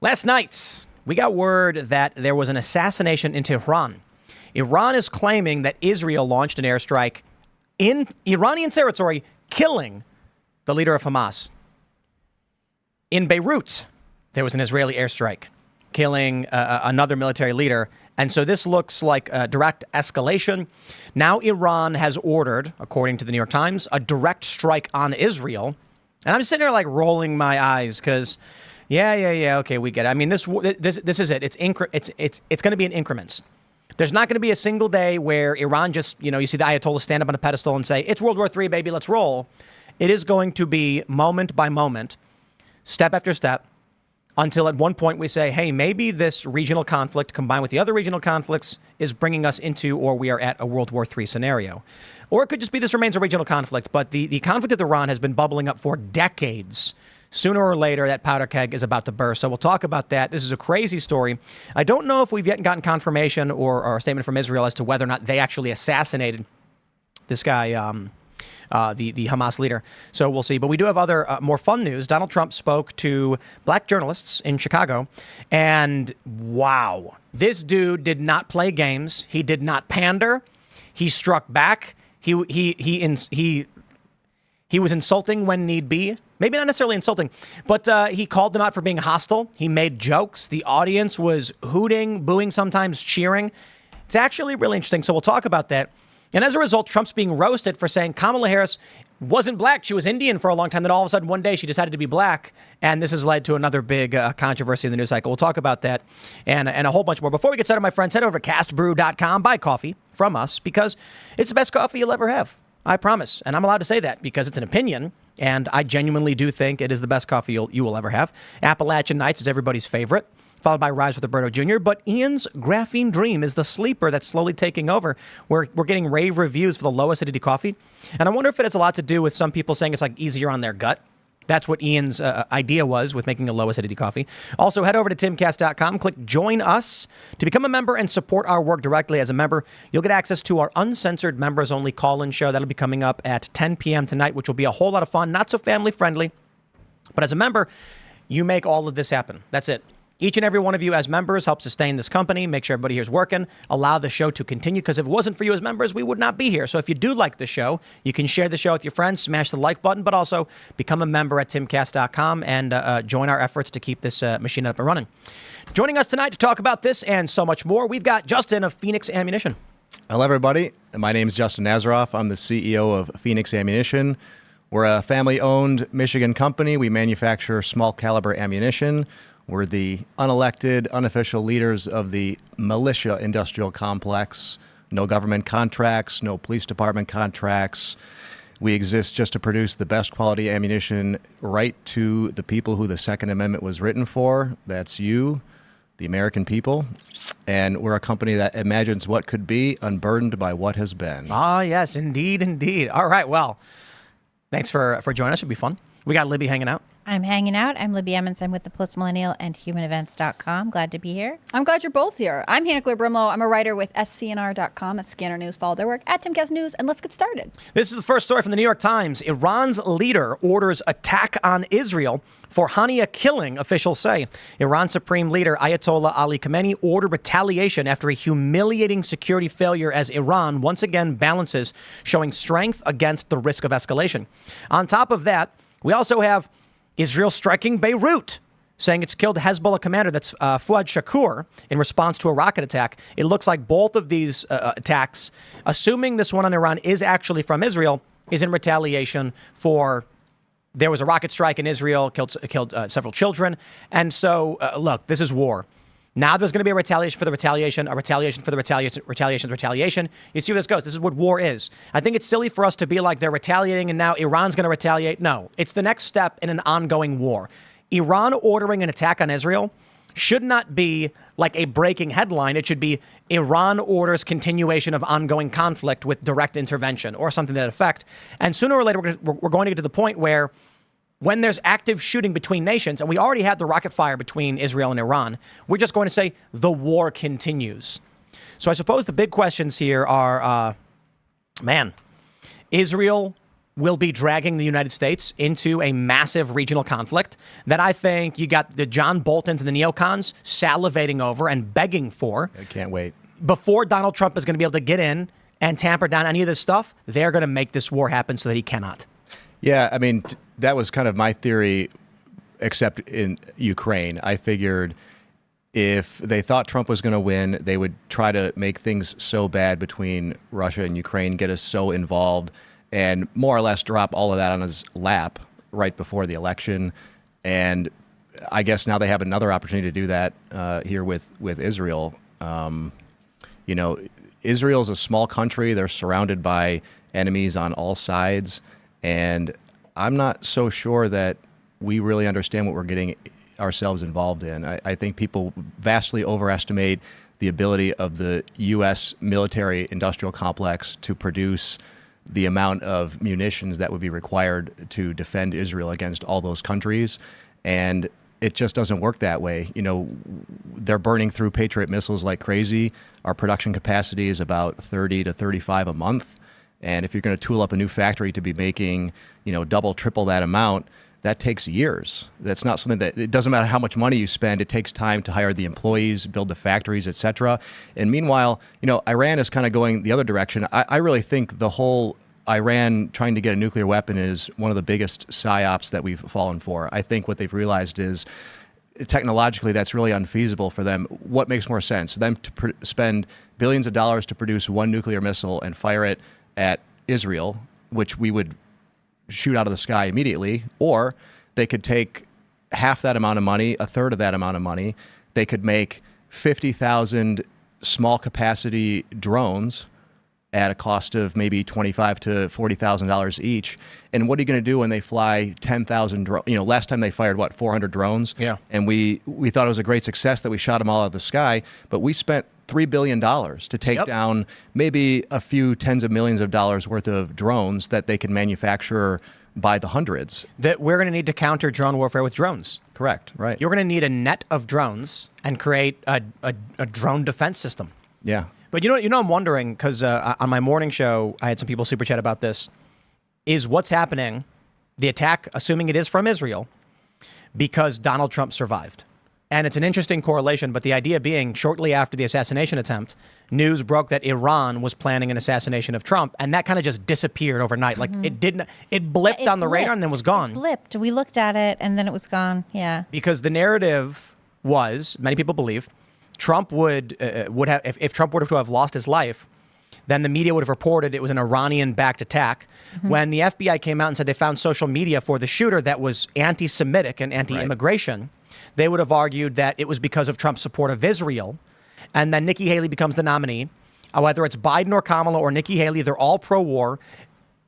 Last night, we got word that there was an assassination in Tehran. Iran is claiming that Israel launched an airstrike in Iranian territory, killing the leader of Hamas. In Beirut, there was an Israeli airstrike, killing another military leader. And so this looks like a direct escalation. Now Iran has ordered, according to the New York Times, a direct strike on Israel. And I'm sitting there like rolling my eyes because, okay, we get it. I mean, this is it. It's going to be in increments. There's not going to be a single day where Iran just, you see the Ayatollah stand up on a pedestal and say, it's World War III, baby, let's roll. It is going to be moment by moment, step after step, until at one point we say, hey, maybe this regional conflict combined with the other regional conflicts is bringing us into, or we are at a World War III scenario. Or it could just be this remains a regional conflict. But the conflict with Iran has been bubbling up for decades. Sooner or later, that powder keg is about to burst. So we'll talk about that. This is a crazy story. I don't know if we've yet gotten confirmation or a statement from Israel as to whether or not they actually assassinated this guy, the Hamas leader. So we'll see. But we do have other more fun news. Donald Trump spoke to black journalists in Chicago. And wow, this dude did not play games. He did not pander. He struck back. He was insulting when need be. Maybe not necessarily insulting, but he called them out for being hostile. He made jokes. The audience was hooting, booing, sometimes cheering. It's actually really interesting. So we'll talk about that. And as a result, Trump's being roasted for saying Kamala Harris wasn't black. She was Indian for a long time. Then all of a sudden, one day, she decided to be black. And this has led to another big controversy in the news cycle. We'll talk about that and a whole bunch more. Before we get started, my friends, head over to castbrew.com. Buy coffee from us because it's the best coffee you'll ever have. I promise. And I'm allowed to say that because it's an opinion. And I genuinely do think it is the best coffee you will ever have. Appalachian Nights is everybody's favorite, followed by Rise with Roberto Jr. But Ian's Graphene Dream is the sleeper that's slowly taking over. We're getting rave reviews for the low acidity coffee. And I wonder if it has a lot to do with some people saying it's like easier on their gut. That's what Ian's idea was with making a low acidity coffee. Also, head over to timcast.com, click join us to become a member and support our work directly. As a member, you'll get access to our uncensored members only call-in show. That'll be coming up at 10 p.m. tonight, which will be a whole lot of fun, not so family friendly. But as a member, you make all of this happen. That's it. Each and every one of you as members help sustain this company, make sure everybody here's working, allow the show to continue, because if it wasn't for you as members, we would not be here. So if you do like the show, you can share the show with your friends, smash the like button, but also become a member at timcast.com and join our efforts to keep this machine up and running. Joining us tonight to talk about this and so much more, we've got Justin of Fenix Ammunition. Hello, everybody. My name is Justin Nazaroff. I'm the CEO of Fenix Ammunition. We're a family-owned Michigan company. We manufacture small caliber ammunition. We're the unelected, unofficial leaders of the militia industrial complex. No government contracts, no police department contracts. We exist just to produce the best quality ammunition right to the people who the Second Amendment was written for. That's you, the American people. And we're a company that imagines what could be, unburdened by what has been. Ah, yes, indeed, indeed. All right, well, thanks for joining us. It'll be fun. We got Libby hanging out. I'm hanging out. I'm Libby Emmons. I'm with the Postmillennial and HumanEvents.com. Glad to be here. I'm glad you're both here. I'm Hannah Claire Brimlow. I'm a writer with SCNR.com at Scanner News. Follow their work at Timcast News, and let's get started. This is the first story from the New York Times. Iran's leader orders attack on Israel for Hania killing, officials say. Iran Supreme Leader Ayatollah Ali Khamenei ordered retaliation after a humiliating security failure as Iran once again balances showing strength against the risk of escalation. On top of that, we also have Israel striking Beirut, saying it's killed Hezbollah commander, that's Fuad Shakur, in response to a rocket attack. It looks like both of these attacks, assuming this one on Iran is actually from Israel, is in retaliation for there was a rocket strike in Israel, killed several children. And so, look, this is war. Now there's going to be a retaliation for the retaliation, a retaliation for the retaliation. You see where this goes. This is what war is. I think it's silly for us to be like they're retaliating and now Iran's going to retaliate. No, it's the next step in an ongoing war. Iran ordering an attack on Israel should not be like a breaking headline. It should be Iran orders continuation of ongoing conflict with direct intervention or something to that effect. And sooner or later, we're going to get to the point where when there's active shooting between nations, and we already had the rocket fire between Israel and Iran, we're just going to say the war continues. So I suppose the big questions here are, Israel will be dragging the United States into a massive regional conflict that I think you got the John Boltons and the neocons salivating over and begging for. I can't wait. Before Donald Trump is going to be able to get in and tamper down any of this stuff, they're going to make this war happen so that he cannot. Yeah, I mean, that was kind of my theory, except in Ukraine. I figured if they thought Trump was going to win, they would try to make things so bad between Russia and Ukraine, get us so involved, and more or less drop all of that on his lap right before the election. And I guess now they have another opportunity to do that here with Israel. You know, Israel is a small country. They're surrounded by enemies on all sides. And I'm not so sure that we really understand what we're getting ourselves involved in. I think people vastly overestimate the ability of the U.S. military industrial complex to produce the amount of munitions that would be required to defend Israel against all those countries. And it just doesn't work that way. You know, they're burning through Patriot missiles like crazy. Our production capacity is about 30 to 35 a month. And if you're going to tool up a new factory to be making, you know, double, triple that amount, that takes years. That's not something that, it doesn't matter how much money you spend, it takes time to hire the employees, build the factories, et cetera. And meanwhile, you know, Iran is kind of going the other direction. I really think the whole Iran trying to get a nuclear weapon is one of the biggest psyops that we've fallen for. I think what they've realized is technologically that's really unfeasible for them. What makes more sense? For them to spend billions of dollars to produce one nuclear missile and fire it at Israel, which we would shoot out of the sky immediately, or they could take half that amount of money, a third of that amount of money. They could make 50,000 small capacity drones at a cost of maybe $25,000 to $40,000 each. And what are you going to do when they fly 10,000 drones? You know, last time they fired, 400 drones? Yeah. And we thought it was a great success that we shot them all out of the sky, but we spent $3 billion to take down maybe a few tens of millions of dollars worth of drones that they can manufacture by the hundreds. That we're going to need to counter drone warfare with drones. Correct, right. You're going to need a net of drones and create a drone defense system. Yeah. But you know, I'm wondering, because on my morning show, I had some people super chat about this, is what's happening, the attack, assuming it is from Israel, because Donald Trump survived. And it's an interesting correlation, but the idea being, shortly after the assassination attempt, news broke that Iran was planning an assassination of Trump, and that kind of just disappeared overnight. Like, it blipped on the radar and then was gone. It blipped. We looked at it, and then it was gone. Yeah. Because the narrative was, many people believe, Trump would have, if Trump were to have lost his life, then the media would have reported it was an Iranian-backed attack. When the FBI came out and said they found social media for the shooter that was anti-Semitic and anti-immigration, they would have argued that it was because of Trump's support of Israel. And then Nikki Haley becomes the nominee. Whether it's Biden or Kamala or Nikki Haley, they're all pro-war.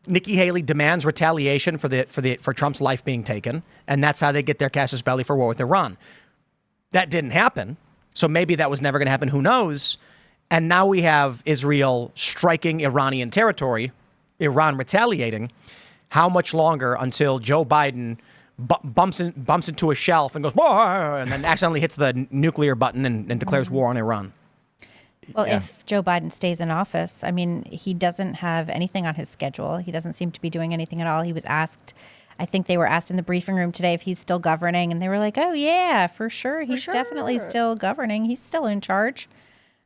Nikki Haley demands retaliation for Trump's life being taken, and that's how they get their casus belli for war with Iran. That didn't happen. So maybe that was never going to happen. Who knows? And now we have Israel striking Iranian territory, Iran retaliating. How much longer until Joe Biden bumps into a shelf and goes, "Whoa," and then accidentally hits the nuclear button and declares war on Iran? Well, if Joe Biden stays in office, I mean, he doesn't have anything on his schedule. He doesn't seem to be doing anything at all. He was asked, I think they were asked in the briefing room today if he's still governing, and they were like, oh, yeah, for sure. He's definitely still governing. He's still in charge.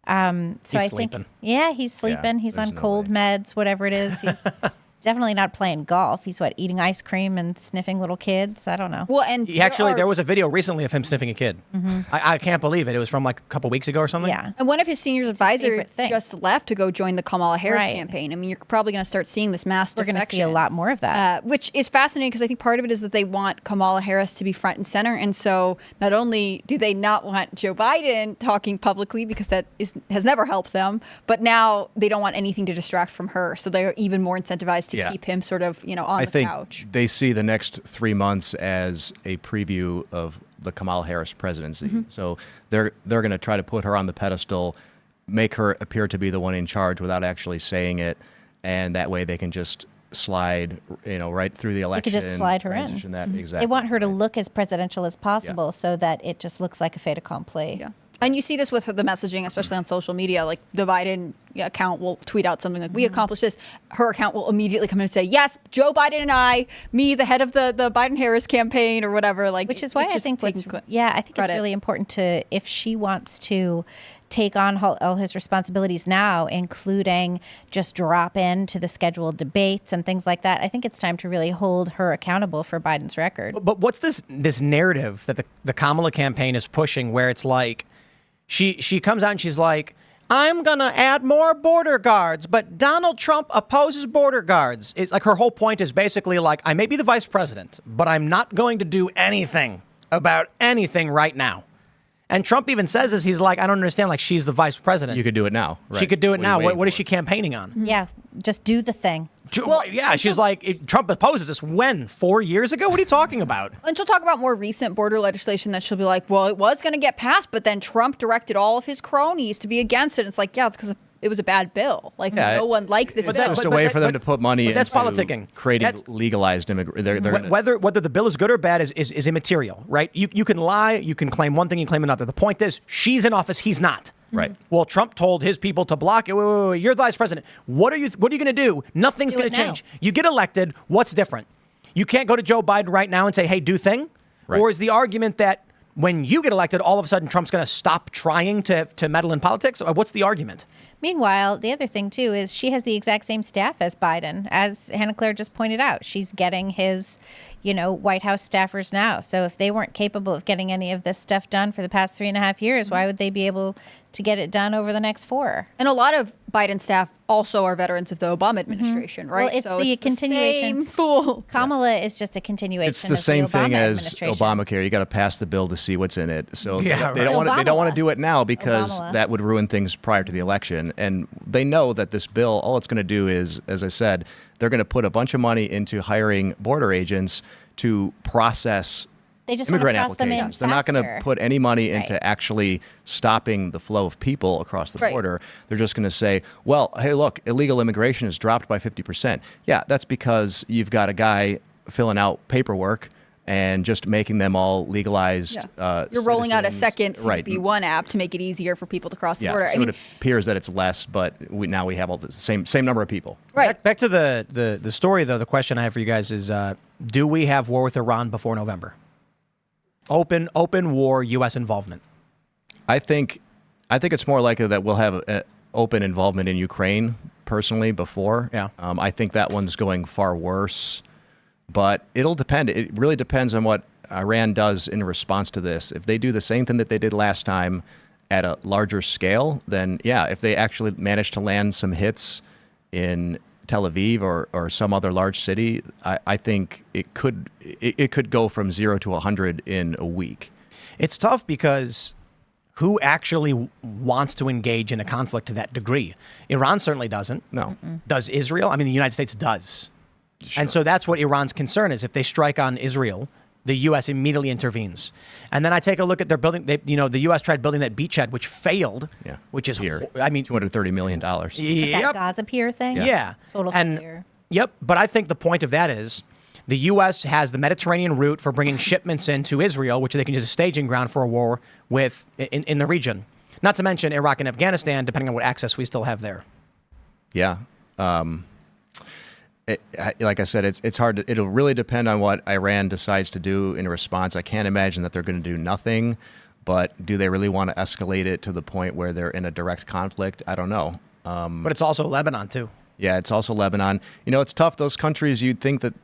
So he's I sleeping. think, yeah, he's sleeping. He's on cold meds, whatever it is. He's definitely not playing golf. He's eating ice cream and sniffing little kids. I don't know. Well, and there was a video recently of him sniffing a kid. I can't believe it. It was from like a couple weeks ago or something. Yeah. And one of his senior advisors just left to go join the Kamala Harris campaign. I mean, you're probably going to start seeing this mass defection. We're going to see a lot more of that. Which is fascinating because I think part of it is that they want Kamala Harris to be front and center. And so not only do they not want Joe Biden talking publicly because that has never helped them, but now they don't want anything to distract from her. So they're even more incentivized to keep him sort of, on the couch. I think they see the next 3 months as a preview of the Kamala Harris presidency. So they're going to try to put her on the pedestal, make her appear to be the one in charge without actually saying it, and that way they can just slide, right through the election. They could just slide her in. Exactly. They want her to look as presidential as possible so that it just looks like a fait accompli. Yeah. And you see this with the messaging, especially on social media. Like the Biden account will tweet out something like, we accomplished this. Her account will immediately come in and say, yes, Joe Biden and I, me, the head of the Biden-Harris campaign or whatever. Like, Which is why I think it's really important to, if she wants to take on all his responsibilities now, including just drop into the scheduled debates and things like that, I think it's time to really hold her accountable for Biden's record. But what's this narrative that the Kamala campaign is pushing where it's like, She comes out and she's like, I'm going to add more border guards, but Donald Trump opposes border guards. It's like her whole point is basically like, I may be the vice president, but I'm not going to do anything about anything right now. And Trump even says this. He's like, I don't understand. Like, she's the vice president. You could do it now. Right? She could do it now. What is for? she campaigning on? Yeah, just do the thing. Well, yeah, she's like, Trump opposes this. When? 4 years ago? What are you talking about? And she'll talk about more recent border legislation that she'll be like, well, it was going to get passed, but then Trump directed all of his cronies to be against it. It's like, yeah, it's because it was a bad bill. Like, no one liked this It's bill. just a way for them to put money into that's politicking. creating legalized immigration. Whether the bill is good or bad is immaterial, right? You can lie, you can claim one thing, you claim another. The point is, she's in office, he's not. Right. Well, Trump told his people to block it. Wait, you're the vice president. What are you going to do? Nothing's going to change. You get elected. What's different? You can't go to Joe Biden right now and say, hey, do thing. Right. Or is the argument that when you get elected, all of a sudden Trump's going to stop trying to meddle in politics? What's the argument? Meanwhile, the other thing, too, is she has the exact same staff as Biden. As Hannah Claire just pointed out, she's getting his, White House staffers now. So if they weren't capable of getting any of this stuff done for the past 3.5 years, why would they be able to get it done over the next 4? And a lot of Biden staff also are veterans of the Obama administration, right? Well, it's the continuation. The same fool. Kamala is just a continuation. It's the same thing as Obamacare. You got to pass the bill to see what's in it. So they don't want to do it now because that would ruin things prior to the election. And they know that this bill, all it's going to do is, as I said, they're going to put a bunch of money into hiring border agents to process immigrant applications. They're not going to put any money into actually stopping the flow of people across the border. They're just going to say, well, hey, look, illegal immigration has dropped by 50%. Yeah, that's because you've got a guy filling out paperwork and just making them all legalized. You're rolling out a second CB1 app to make it easier for people to cross the border. So it appears that it's less, but now we have all the same number of people. Right. Back to the story, though. The question I have for you guys is, do we have war with Iran before November? Open war, U.S. involvement. I think it's more likely that we'll have open involvement in Ukraine personally before. Yeah. I think that one's going far worse, but it'll depend. It really depends on what Iran does in response to this. If they do the same thing that they did last time at a larger scale, then yeah, if they actually manage to land some hits in Tel Aviv or some other large city, I think it could go from 0 to 100 in a week. It's tough because who actually wants to engage in a conflict to that degree? Iran certainly doesn't. No. Does Israel? I mean, the United States does. Sure. And so that's what Iran's concern is. If they strike on Israel, the U.S. immediately intervenes. And then I take a look at their building. The U.S. tried building that beachhead, which failed. Yeah. Which is, Pier. $230 million. That Gaza Pier thing? Yeah. Total failure. Yep. But I think the point of that is the U.S. has the Mediterranean route for bringing shipments into Israel, which they can use as a staging ground for a war with in the region. Not to mention Iraq and Afghanistan, depending on what access we still have there. Yeah. Like I said, it's hard. It'll really depend on what Iran decides to do in response. I can't imagine that they're going to do nothing, but do they really want to escalate it to the point where they're in a direct conflict? I don't know. But it's also Lebanon, too. Yeah, it's also Lebanon. It's tough. Those countries, you'd think that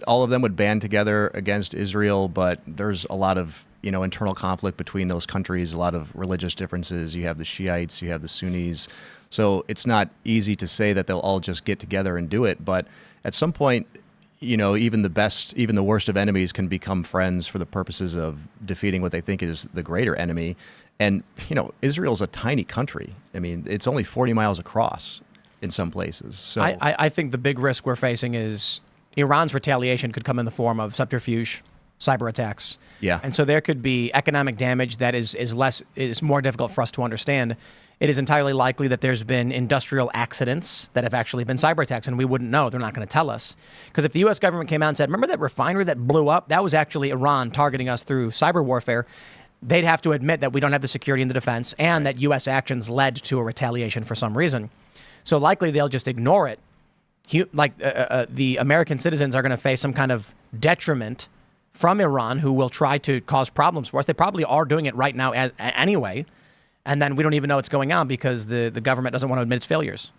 all of them would band together against Israel, but there's a lot of internal conflict between those countries, a lot of religious differences. You have the Shiites, you have the Sunnis. So it's not easy to say that they'll all just get together and do it. But at some point, even the worst of enemies can become friends for the purposes of defeating what they think is the greater enemy. And, Israel's a tiny country. I mean, it's only 40 miles across in some places. So I think the big risk we're facing is Iran's retaliation could come in the form of subterfuge, cyber attacks. Yeah. And so there could be economic damage that is more difficult for us to understand. It is entirely likely that there's been industrial accidents that have actually been cyber attacks, and we wouldn't know. They're not going to tell us. Because if the U.S. government came out and said, remember that refinery that blew up? That was actually Iran targeting us through cyber warfare. they'd have to admit that we don't have the security and the defense and that U.S. actions led to a retaliation for some reason. So likely they'll just ignore it. The American citizens are going to face some kind of detriment from Iran, who will try to cause problems for us. They probably are doing it right now anyway. And then we don't even know what's going on because the government doesn't want to admit its failures.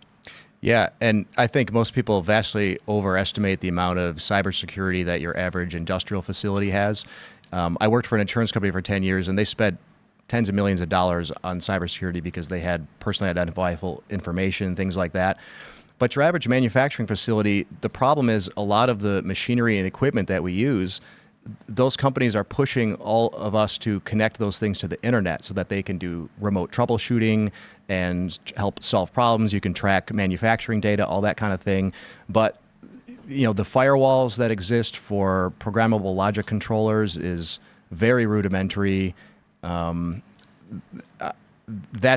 Yeah, and I think most people vastly overestimate the amount of cybersecurity that your average industrial facility has. I worked for an insurance company for 10 years, and they spent tens of millions of dollars on cybersecurity because they had personally identifiable information, things like that. But your average manufacturing facility, the problem is a lot of the machinery and equipment that we use, those companies are pushing all of us to connect those things to the internet so that they can do remote troubleshooting and help solve problems. You can track manufacturing data, all that kind of thing. But the firewalls that exist for programmable logic controllers is very rudimentary. That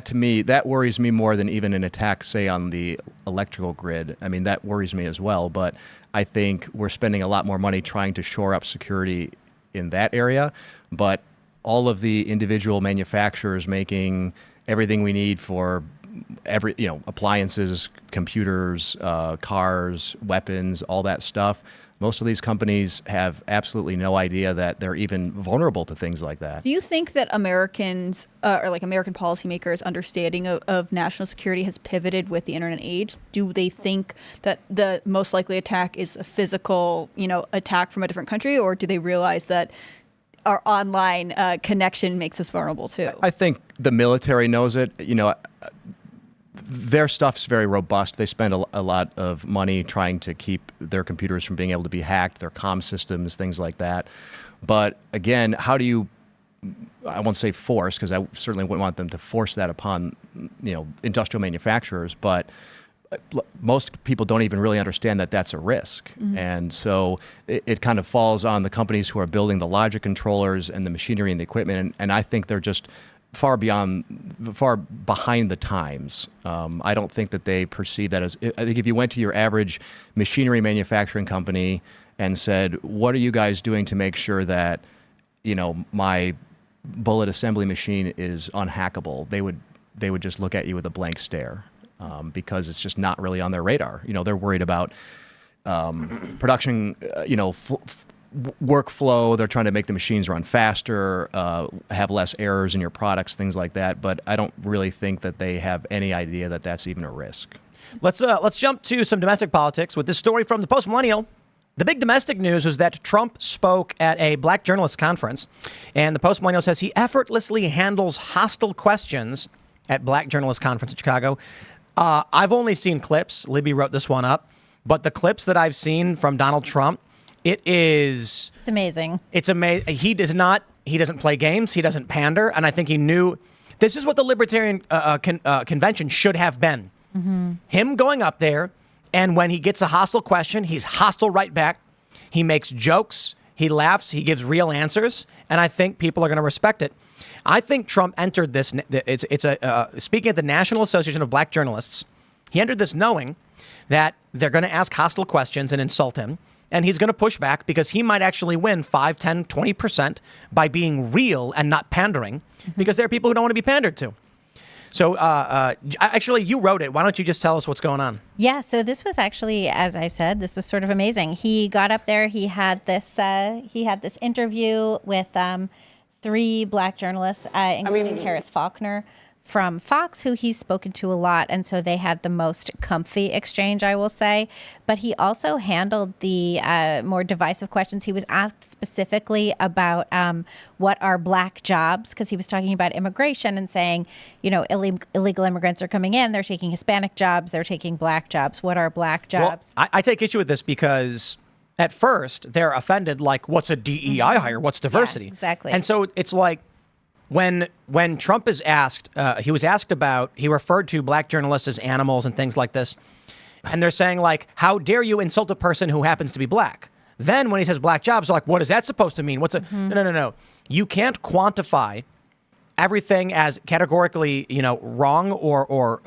to me, that worries me more than even an attack, say, on the electrical grid. I mean, that worries me as well. But I think we're spending a lot more money trying to shore up security in that area. But all of the individual manufacturers making everything we need for appliances, computers, cars, weapons, all that stuff. Most of these companies have absolutely no idea that they're even vulnerable to things like that. Do you think that Americans or American policymakers' understanding of national security has pivoted with the internet age? Do they think that the most likely attack is a physical, attack from a different country, or do they realize that our online connection makes us vulnerable too? I think the military knows it. Their stuff's very robust. They spend a lot of money trying to keep their computers from being able to be hacked, their comm systems, things like that. But again, how do you, I won't say force, because I certainly wouldn't want them to force that upon, industrial manufacturers, but most people don't even really understand that that's a risk. Mm-hmm. And so it kind of falls on the companies who are building the logic controllers and the machinery and the equipment. And I think they're just far behind the times. I don't think that they perceive that as, I think if you went to your average machinery manufacturing company and said, what are you guys doing to make sure that, my bullet assembly machine is unhackable? They would just look at you with a blank stare, because it's just not really on their radar. They're worried about production, workflow. They're trying to make the machines run faster, have less errors in your products, things like that. But I don't really think that they have any idea that that's even a risk. Let's jump to some domestic politics with this story from the Post Millennial. The big domestic news is that Trump spoke at a black journalists conference, and the Post Millennial says he effortlessly handles hostile questions at black journalists conference in Chicago. I've only seen clips. Libby wrote this one up, but the clips that I've seen from Donald Trump, it's amazing. It's amazing. He doesn't play games. He doesn't pander. And I think he knew this is what the Libertarian convention should have been. Mm-hmm. Him going up there, and when he gets a hostile question, he's hostile right back. He makes jokes. He laughs. He gives real answers. And I think people are going to respect it. I think Trump entered this. Speaking at the National Association of Black Journalists, he entered this knowing that they're going to ask hostile questions and insult him. And he's going to push back because he might actually win 5, 10, 20% by being real and not pandering, because there are people who don't want to be pandered to. So actually, you wrote it. Why don't you just tell us what's going on? Yeah, so this was actually, as I said, this was sort of amazing. He got up there. He had this interview with 3 black journalists, including Harris Faulkner from Fox, who he's spoken to a lot. And so they had the most comfy exchange, I will say. But he also handled the more divisive questions. He was asked specifically about what are black jobs, because he was talking about immigration and saying, illegal immigrants are coming in. They're taking Hispanic jobs. They're taking black jobs. What are black jobs? Well, I take issue with this because at first they're offended, like, what's a DEI hire? What's diversity? Yeah, exactly. And so it's like, when Trump is asked, he referred to black journalists as animals and things like this. And they're saying, like, how dare you insult a person who happens to be black? Then when he says black jobs, they're like, what is that supposed to mean? No. You can't quantify everything as categorically, wrong or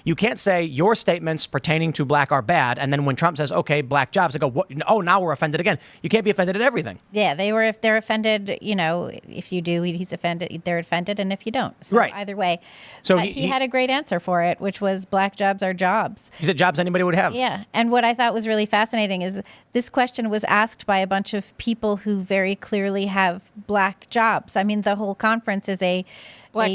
you can't say your statements pertaining to black are bad. And then when Trump says, okay, black jobs, they go, what? Oh, now we're offended again. You can't be offended at everything. Yeah, if they're offended, if you do, he's offended, they're offended. And if you don't. So right. Either way. So he had a great answer for it, which was black jobs are jobs. He said jobs anybody would have. Yeah. And what I thought was really fascinating is this question was asked by a bunch of people who very clearly have black jobs. I mean, the whole conference is a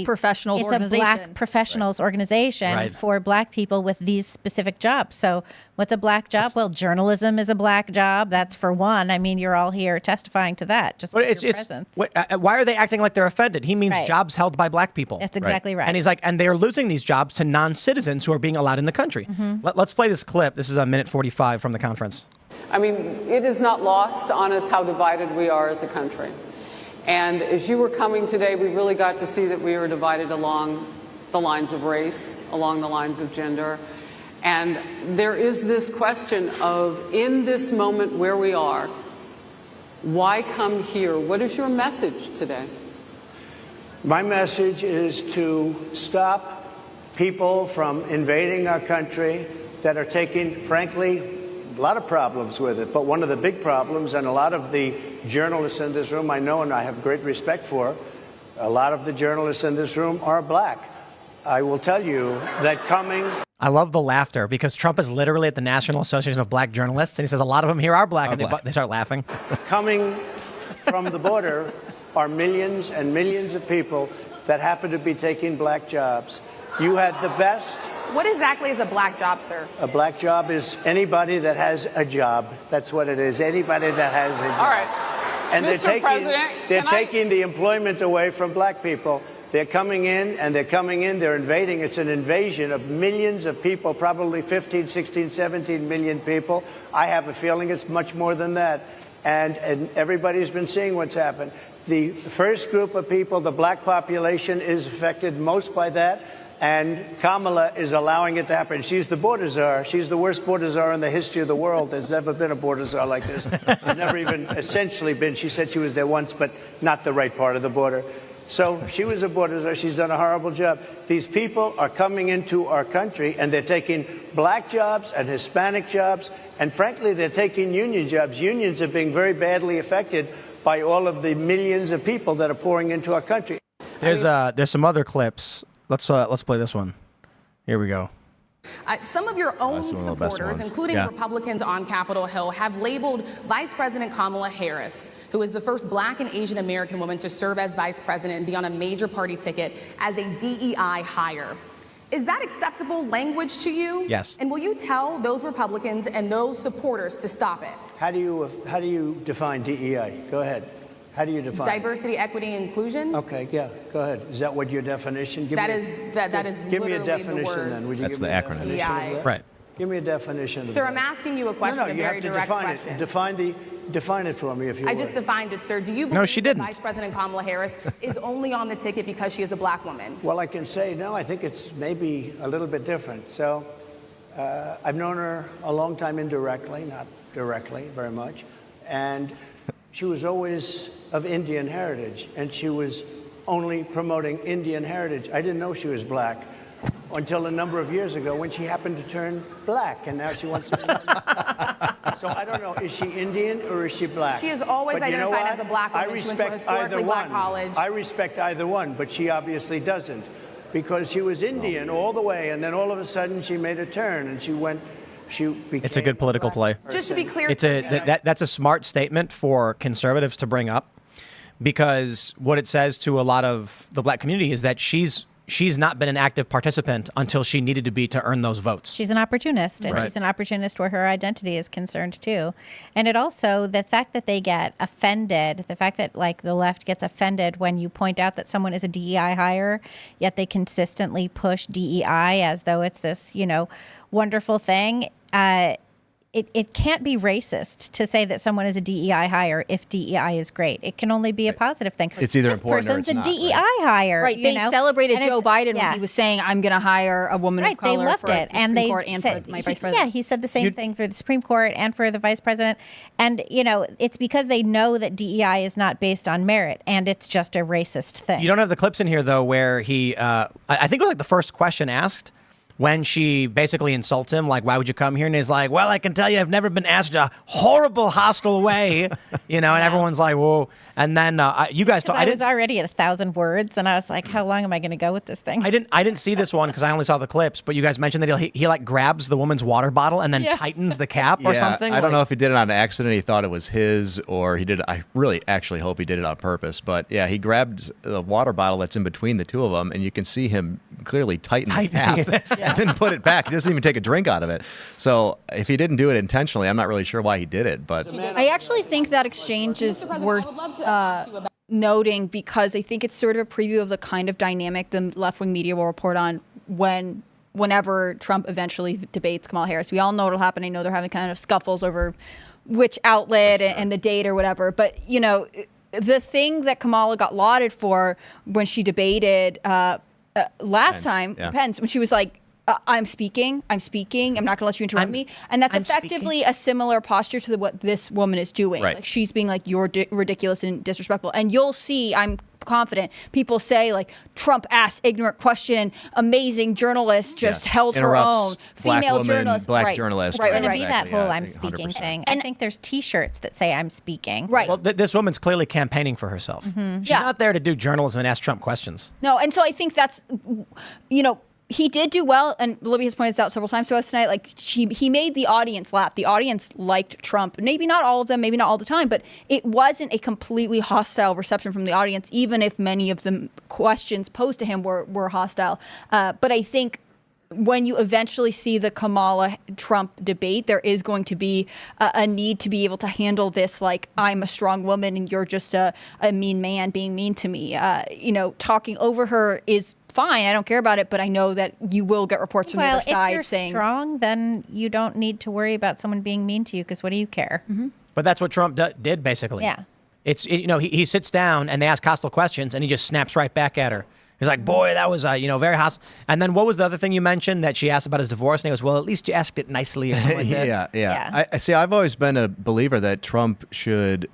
professionals organization. It's a black professionals organization for black people with these specific jobs. So what's a black job? Well, journalism is a black job. That's for one. I mean, you're all here testifying to that. Just with your presence. Why are they acting like they're offended? He means jobs held by black people. That's exactly right. And he's like, and they're losing these jobs to non-citizens who are being allowed in the country. Let's play this clip. This is a minute 45 from the conference. I mean, it is not lost on us how divided we are as a country. And as you were coming today, we really got to see that we were divided along the lines of race, along the lines of gender. And there is this question of, in this moment where we are, why come here? What is your message today? My message is to stop people from invading our country that are taking, frankly, a lot of problems with it. But one of the big problems, and a lot of the journalists in this room I know and I have great respect for, a lot of the journalists in this room are black. I will tell you that coming... I love the laughter because Trump is literally at the National Association of Black Journalists, and he says a lot of them here are black, and they start laughing. Coming from the border are millions and millions of people that happen to be taking black jobs. You had the best... What exactly is a black job, sir? A black job is anybody that has a job. That's what it is. Anybody that has a job. All right. And Mr. they're taking the employment away from black people. They're coming in, they're invading. It's an invasion of millions of people, probably 15, 16, 17 million people. I have a feeling it's much more than that. And everybody's been seeing what's happened. The first group of people, the black population, is affected most by that. And Kamala is allowing it to happen. She's the border czar. She's the worst border czar in the history of the world. There's never been a border czar like this. There's never even essentially been. She said she was there once, but not the right part of the border. So she was a border czar. She's done a horrible job. These people are coming into our country, and they're taking black jobs and Hispanic jobs, and frankly, they're taking union jobs. Unions are being very badly affected by all of the millions of people that are pouring into our country. There's some other clips. Let's play this one. Here we go. Some of your own supporters, including Republicans on Capitol Hill, have labeled Vice President Kamala Harris, who is the first black and Asian American woman to serve as vice president and be on a major party ticket, as a DEI hire. Is that acceptable language to you? Yes. And will you tell those Republicans and those supporters to stop it? How do you define DEI? Go ahead. How do you define diversity, equity, and inclusion? Okay, yeah, go ahead. Is that what your definition? That is give me a literally definition then. Would you That's give me the a acronym. definition of that? Right. Give me a definition. Sir, I'm asking you a question, a very direct question. Define it for me if you would. I just defined it, sir. Do you No, she believe didn't. that Vice President Kamala Harris is only on the ticket because she is a black woman? Well, I can say no. I think it's maybe a little bit different. So I've known her a long time indirectly, not directly very much. And she was always of Indian heritage, and she was only promoting Indian heritage. I didn't know she was black until a number of years ago when she happened to turn black, and now she wants to be So I don't know, is she Indian or is she black? She has always identified as a black woman. She went to a historically black college. I respect either one, but she obviously doesn't, because she was Indian all the way, and then all of a sudden she made a turn, and she became It's a good political play. Just to be clear, that's a smart statement for conservatives to bring up, because what it says to a lot of the black community is that she's not been an active participant until she needed to be to earn those votes. She's an opportunist, and she's an opportunist where her identity is concerned too. And it also, the fact that they get offended, the fact that like the left gets offended when you point out that someone is a DEI hire, yet they consistently push DEI as though it's this, wonderful thing. it can't be racist to say that someone is a DEI hire if DEI is great. It can only be a positive thing. It's either this important or person's it's not, a DEI hire. Right. They celebrated Joe Biden when he was saying, I'm going to hire a woman of color they loved for it. the And Supreme they Court and said, for my vice president. Yeah, he said the same thing for the Supreme Court and for the vice president. And, it's because they know that DEI is not based on merit, and it's just a racist thing. You don't have the clips in here, though, where he, I think it was like the first question asked, when she basically insults him, like, why would you come here? And he's like, well, I can tell you I've never been asked a horrible, hostile way, and everyone's like, whoa. And then you guys talk. I was already at 1,000 words, and I was like, how long am I going to go with this thing? I didn't see this one because I only saw the clips, but you guys mentioned that he like grabs the woman's water bottle and then tightens the cap or something. I don't know if he did it on accident. He thought it was his, or he did it. I really actually hope he did it on purpose. But yeah, he grabbed the water bottle that's in between the two of them, and you can see him clearly tighten the cap and then put it back. He doesn't even take a drink out of it. So if he didn't do it intentionally, I'm not really sure why he did it. But I actually think that exchange is worth noting because I think it's sort of a preview of the kind of dynamic the left-wing media will report on whenever Trump eventually debates Kamala Harris. We all know what'll happen. I know they're having kind of scuffles over which outlet and the date or whatever. But, the thing that Kamala got lauded for when she debated last time, Pence, when she was like, I'm speaking. I'm not going to let you interrupt me. And that's effectively a similar posture to what this woman is doing. Right. Like she's being like, you're ridiculous and disrespectful. And you'll see, I'm confident, people say like Trump asked ignorant question, amazing journalist just held her own. Female journalist. Black journalist. Right. Right. Going to be that Exactly. whole Yeah, I'm speaking 100%. thing. I think there's T-shirts that say I'm speaking. Right. Well, this woman's clearly campaigning for herself. She's not there to do journalism and ask Trump questions. No, and so I think that's, he did do well, and Libby has pointed this out several times to us tonight. Like he made the audience laugh. The audience liked Trump. Maybe not all of them, maybe not all the time, but it wasn't a completely hostile reception from the audience, even if many of the questions posed to him were hostile. But I think when you eventually see the Kamala-Trump debate, there is going to be a need to be able to handle this like, I'm a strong woman and you're just a mean man being mean to me. Talking over her is fine. I don't care about it, but I know that you will get reports from the other side if you're saying strong, then you don't need to worry about someone being mean to you because what do you care? Mm-hmm. But that's what Trump did, basically. Yeah. He sits down and they ask hostile questions and he just snaps right back at her. He's like, boy, that was, very hostile. And then what was the other thing you mentioned that she asked about his divorce? And he goes, well, at least you asked it nicely or something like that. Yeah. I see. I've always been a believer that Trump should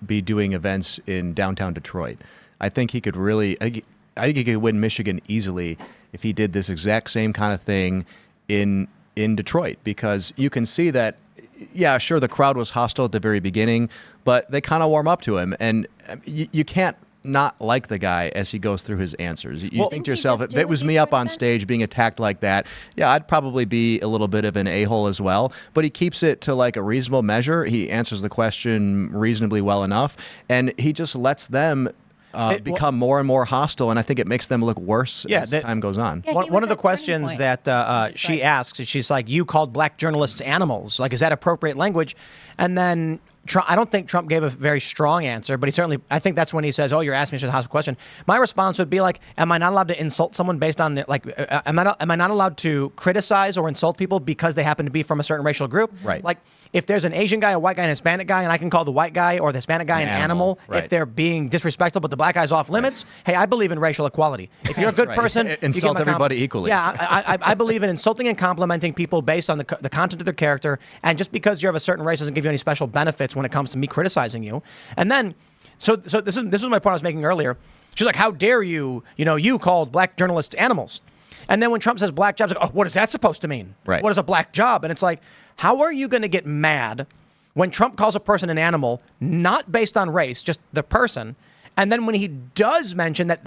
be doing events in downtown Detroit. I think he could really, I think he could win Michigan easily if he did this exact same kind of thing in Detroit, because you can see that, yeah, sure, the crowd was hostile at the very beginning, but they kind of warm up to him. And you can't not like the guy as he goes through his answers. You think to yourself, if it was me up on stage being attacked like that, yeah, I'd probably be a little bit of an a-hole as well. But he keeps it to like a reasonable measure. He answers the question reasonably well enough, and he just lets them become more and more hostile, and I think it makes them look worse as time goes on. Yeah, One of the questions that she asks is, she's like, you called black journalists animals. Like, is that appropriate language? And then I don't think Trump gave a very strong answer, but I think that's when he says, oh, you're asking me a hostile question. My response would be like, am I not allowed to insult someone based on am I not allowed to criticize or insult people because they happen to be from a certain racial group? Right. Like, if there's an Asian guy, a white guy, and a Hispanic guy, and I can call the white guy or the Hispanic guy an animal right. if they're being disrespectful, but the black guy's off limits, hey, I believe in racial equality. If you're a good person, insult everybody equally. Yeah, I believe in insulting and complimenting people based on the content of their character, and just because you're of a certain race doesn't give you any special benefits when it comes to me criticizing you. And then, so this is my point I was making earlier. She's like, how dare you? You called black journalists animals. And then when Trump says black jobs, like, oh, what is that supposed to mean? Right. What is a black job? And it's like, how are you going to get mad when Trump calls a person an animal, not based on race, just the person? And then when he does mention that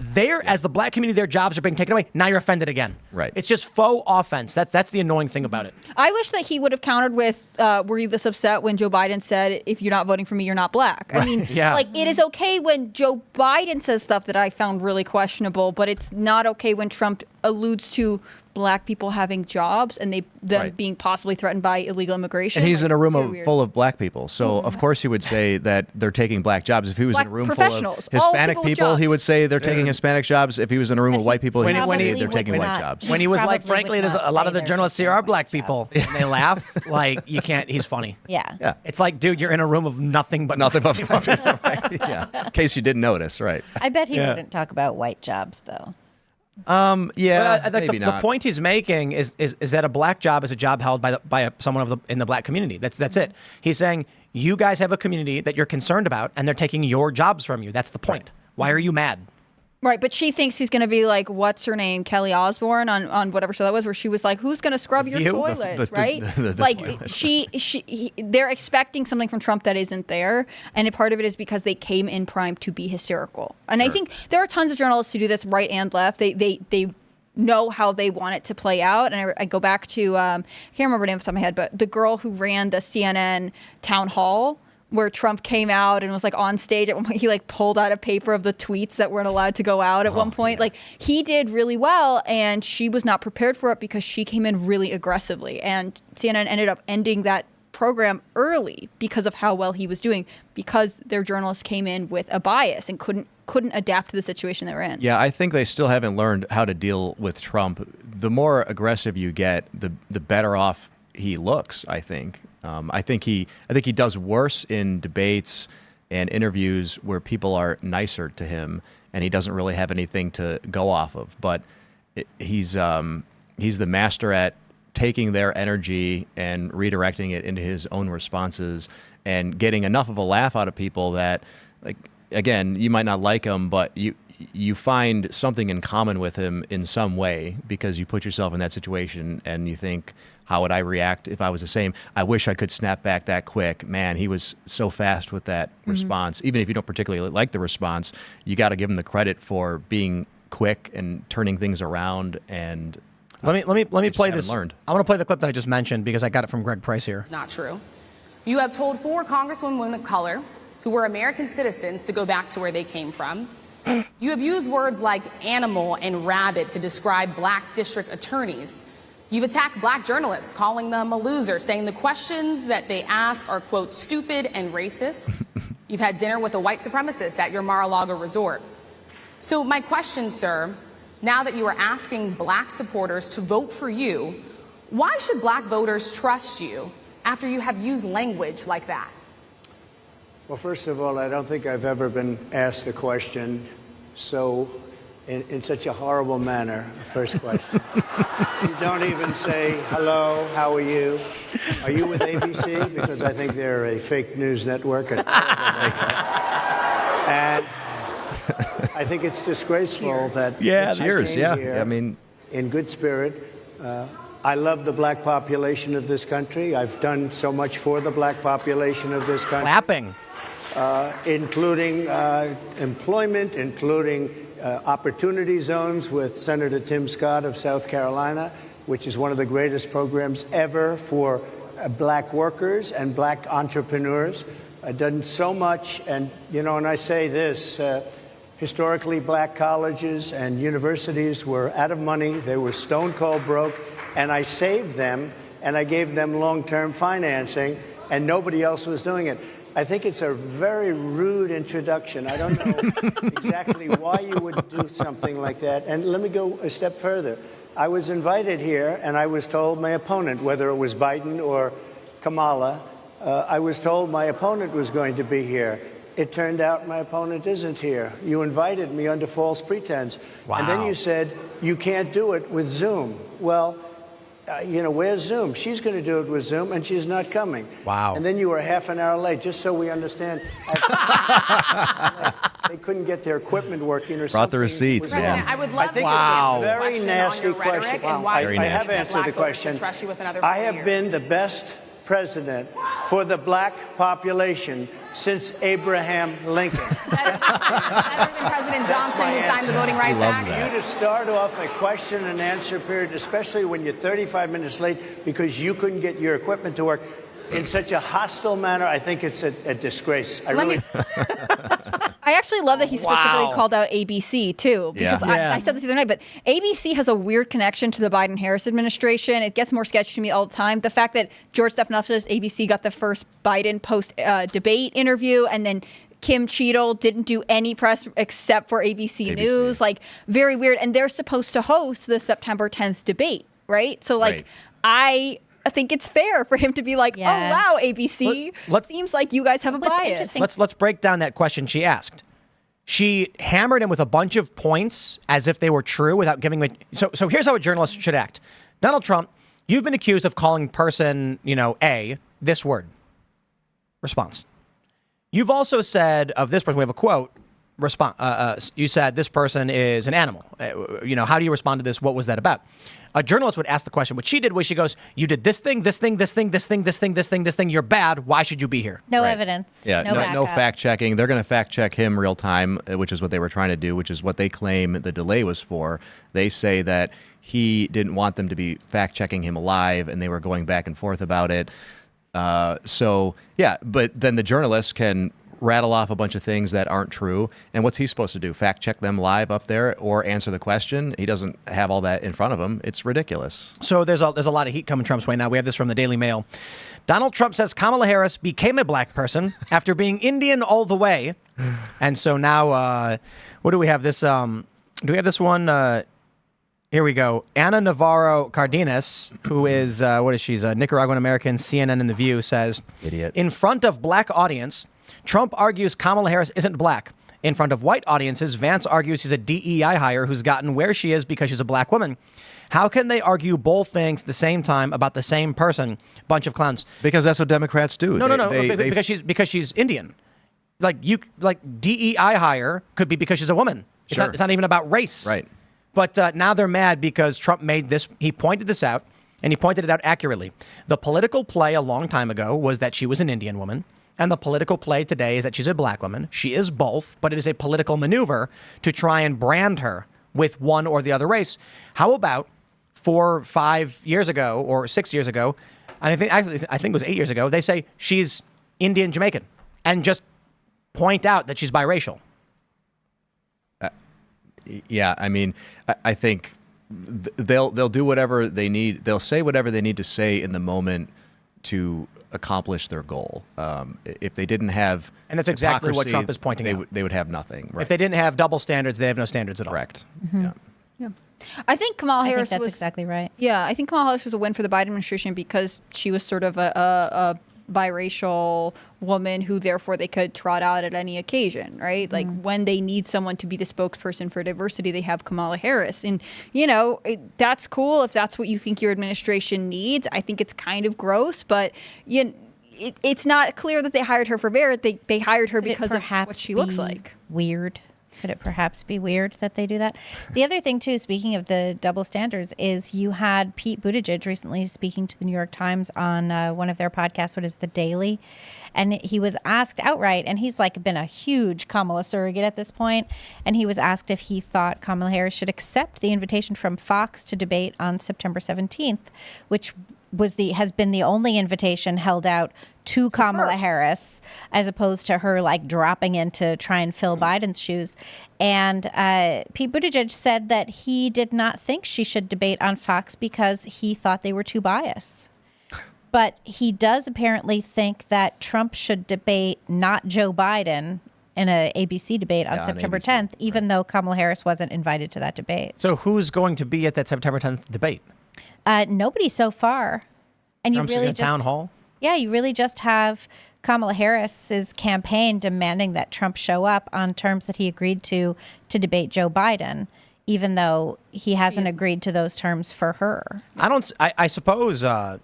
as the black community, their jobs are being taken away, now you're offended again. Right. It's just faux offense. That's the annoying thing about it. I wish that he would have countered with, were you this upset when Joe Biden said, if you're not voting for me, you're not black? I mean, it is okay when Joe Biden says stuff that I found really questionable, but it's not okay when Trump alludes to black people having jobs and them being possibly threatened by illegal immigration. And he's in a room full of black people. So, of course, he would say that they're taking black jobs. If he was in a room full of Hispanic people, he would say they're taking Hispanic jobs. If he was in a room with white people, he would say they're taking white jobs. When he was like, frankly, there's a lot of the journalists here are black people. And they laugh like, you can't, he's funny. Yeah. It's like, dude, you're in a room of nothing but right? Yeah. In case you didn't notice, right? I bet he wouldn't talk about white jobs, though. Maybe not. The point he's making is that a black job is a job held by someone in the black community. That's it. He's saying you guys have a community that you're concerned about, and they're taking your jobs from you. That's the point. Right. Why are you mad? Right, but she thinks he's going to be like, what's her name, Kelly Osbourne on whatever show that was, where she was like, who's going to scrub your toilets, right? Like they're expecting something from Trump that isn't there, and a part of it is because they came in primed to be hysterical. And I think there are tons of journalists who do this right and left. They know how they want it to play out. And I go back to, I can't remember her name off the top of my head, but the girl who ran the CNN town hall, where Trump came out and was like on stage at one point. He like pulled out a paper of the tweets that weren't allowed to go out at one point. Yeah. Like he did really well, and she was not prepared for it because she came in really aggressively. And CNN ended up ending that program early because of how well he was doing, because their journalists came in with a bias and couldn't adapt to the situation they were in. Yeah, I think they still haven't learned how to deal with Trump. The more aggressive you get, the better off he looks, I think. I think he does worse in debates and interviews where people are nicer to him, and he doesn't really have anything to go off of. But he's the master at taking their energy and redirecting it into his own responses and getting enough of a laugh out of people that, like, again, you might not like him, but you find something in common with him in some way because you put yourself in that situation and you think, how would I react if I was the same? I wish I could snap back that quick. Man, he was so fast with that response. Even if you don't particularly like the response, you got to give him the credit for being quick and turning things around. And let me play this. I want to play the clip that I just mentioned because I got it from Greg Price here. Not true. You have told 4 congresswomen of color who were American citizens to go back to where they came from. You have used words like animal and rabbit to describe black district attorneys. You've attacked black journalists, calling them a loser, saying the questions that they ask are, quote, stupid and racist. You've had dinner with a white supremacist at your Mar-a-Lago resort. So my question, sir, now that you are asking black supporters to vote for you, why should black voters trust you after you have used language like that? Well, first of all, I don't think I've ever been asked a question in such a horrible manner. First question. You don't even say, hello, how are you? Are you with ABC? Because I think they're a fake news network. And I think it's disgraceful that cheers. Yeah. I mean, in good spirit. I love the black population of this country. I've done so much for the black population of this country. Clapping. Including employment, including opportunity zones with Senator Tim Scott of South Carolina, which is one of the greatest programs ever for black workers and black entrepreneurs. I've done so much, and and I say this, historically black colleges and universities were out of money, they were stone cold broke, and I saved them, and I gave them long-term financing, and nobody else was doing it. I think it's a very rude introduction. I don't know exactly why you would do something like that. And let me go a step further. I was invited here, and I was told my opponent, whether it was Biden or Kamala, I was told my opponent was going to be here. It turned out my opponent isn't here. You invited me under false pretense. Wow. And then you said, you can't do it with Zoom. Well, where's Zoom? She's going to do it with Zoom, and she's not coming. Wow. And then you were half an hour late, just so we understand. They couldn't get their equipment working or something. Brought the receipts, man. I would love I think wow. it's a very nasty question. I have answered the question. I have been the best president for the black population since Abraham Lincoln. Better than President Johnson, who signed the Voting Rights Act. You to start off a question and answer period, especially when you're 35 minutes late because you couldn't get your equipment to work in such a hostile manner, I think it's a disgrace. I actually love that he specifically called out ABC too, because I said this the other night, but ABC has a weird connection to the Biden-Harris administration. It gets more sketchy to me all the time. The fact that George Stephanopoulos, ABC, got the first Biden post-debate interview, and then Kim Cheadle didn't do any press except for ABC News, like very weird. And they're supposed to host the September 10th debate, right? So like, I think it's fair for him to be like, oh, wow, ABC, seems like you guys have a bias. Let's break down that question she asked. She hammered him with a bunch of points as if they were true without giving it. So here's how a journalist should act. Donald Trump, you've been accused of calling person, A, this word. Response. You've also said of this person, we have a quote, you said this person is an animal. How do you respond to this? What was that about? A journalist would ask the question. What she did was she goes, you did this thing, this thing, this thing, this thing, this thing, this thing, this thing. You're bad. Why should you be here? No evidence. Yeah, no fact checking. They're going to fact check him real time, which is what they were trying to do, which is what they claim the delay was for. They say that he didn't want them to be fact checking him live, and they were going back and forth about it. But then the journalist can rattle off a bunch of things that aren't true. And what's he supposed to do? Fact check them live up there or answer the question? He doesn't have all that in front of him. It's ridiculous. So there's a lot of heat coming Trump's way now. We have this from the Daily Mail. Donald Trump says Kamala Harris became a black person after being Indian all the way. And so now, what do we have? Do we have this one? Here we go. Ana Navarro Cardenas, who is, she's a Nicaraguan American, CNN and The View, says, Idiot. In front of black audience, Trump argues Kamala Harris isn't black. In front of white audiences, Vance argues he's a DEI hire who's gotten where she is because she's a black woman. How can they argue both things at the same time about the same person? Bunch of clowns. Because that's what Democrats do. No. Because she's Indian. Like DEI hire could be because she's a woman. It's not even about race. Right. But now they're mad because Trump made this. He pointed this out, and he pointed it out accurately. The political play a long time ago was that she was an Indian woman. And the political play today is that she's a black woman. She is both, but it is a political maneuver to try and brand her with one or the other race. How about 4 or 5 years ago or 6 years ago, I think it was 8 years ago, they say she's Indian Jamaican and just point out that she's biracial. I think they'll do whatever they need. They'll say whatever they need to say in the moment to accomplish their goal. If they didn't have, and that's exactly what Trump is pointing out, they would have nothing. Right? If they didn't have double standards, they have no standards at all. Correct. Mm-hmm. Yeah. I think Kamala Harris that's exactly right. Yeah, I think Kamala Harris was a win for the Biden administration because she was sort of a biracial woman who therefore they could trot out at any occasion, right? Like when they need someone to be the spokesperson for diversity, they have Kamala Harris. And, that's cool if that's what you think your administration needs. I think it's kind of gross, but it's not clear that they hired her for merit. They hired her because of what she looks like. Weird. Could it perhaps be weird that they do that? The other thing, too, speaking of the double standards, is you had Pete Buttigieg recently speaking to the New York Times on one of their podcasts, what is The Daily? And he was asked outright, and he's been a huge Kamala surrogate at this point, and he was asked if he thought Kamala Harris should accept the invitation from Fox to debate on September 17th, which has been the only invitation held out to Kamala Harris, as opposed to her dropping in to try and fill Biden's shoes. And Pete Buttigieg said that he did not think she should debate on Fox because he thought they were too biased. But he does apparently think that Trump should debate not Joe Biden in a ABC debate on September 10th, even though Kamala Harris wasn't invited to that debate. So who's going to be at that September 10th debate? Nobody so far. And Trump's you really in town hall? Yeah, you really just have Kamala Harris's campaign demanding that Trump show up on terms that he agreed to debate Joe Biden, even though he hasn't agreed to those terms for her. I suppose, I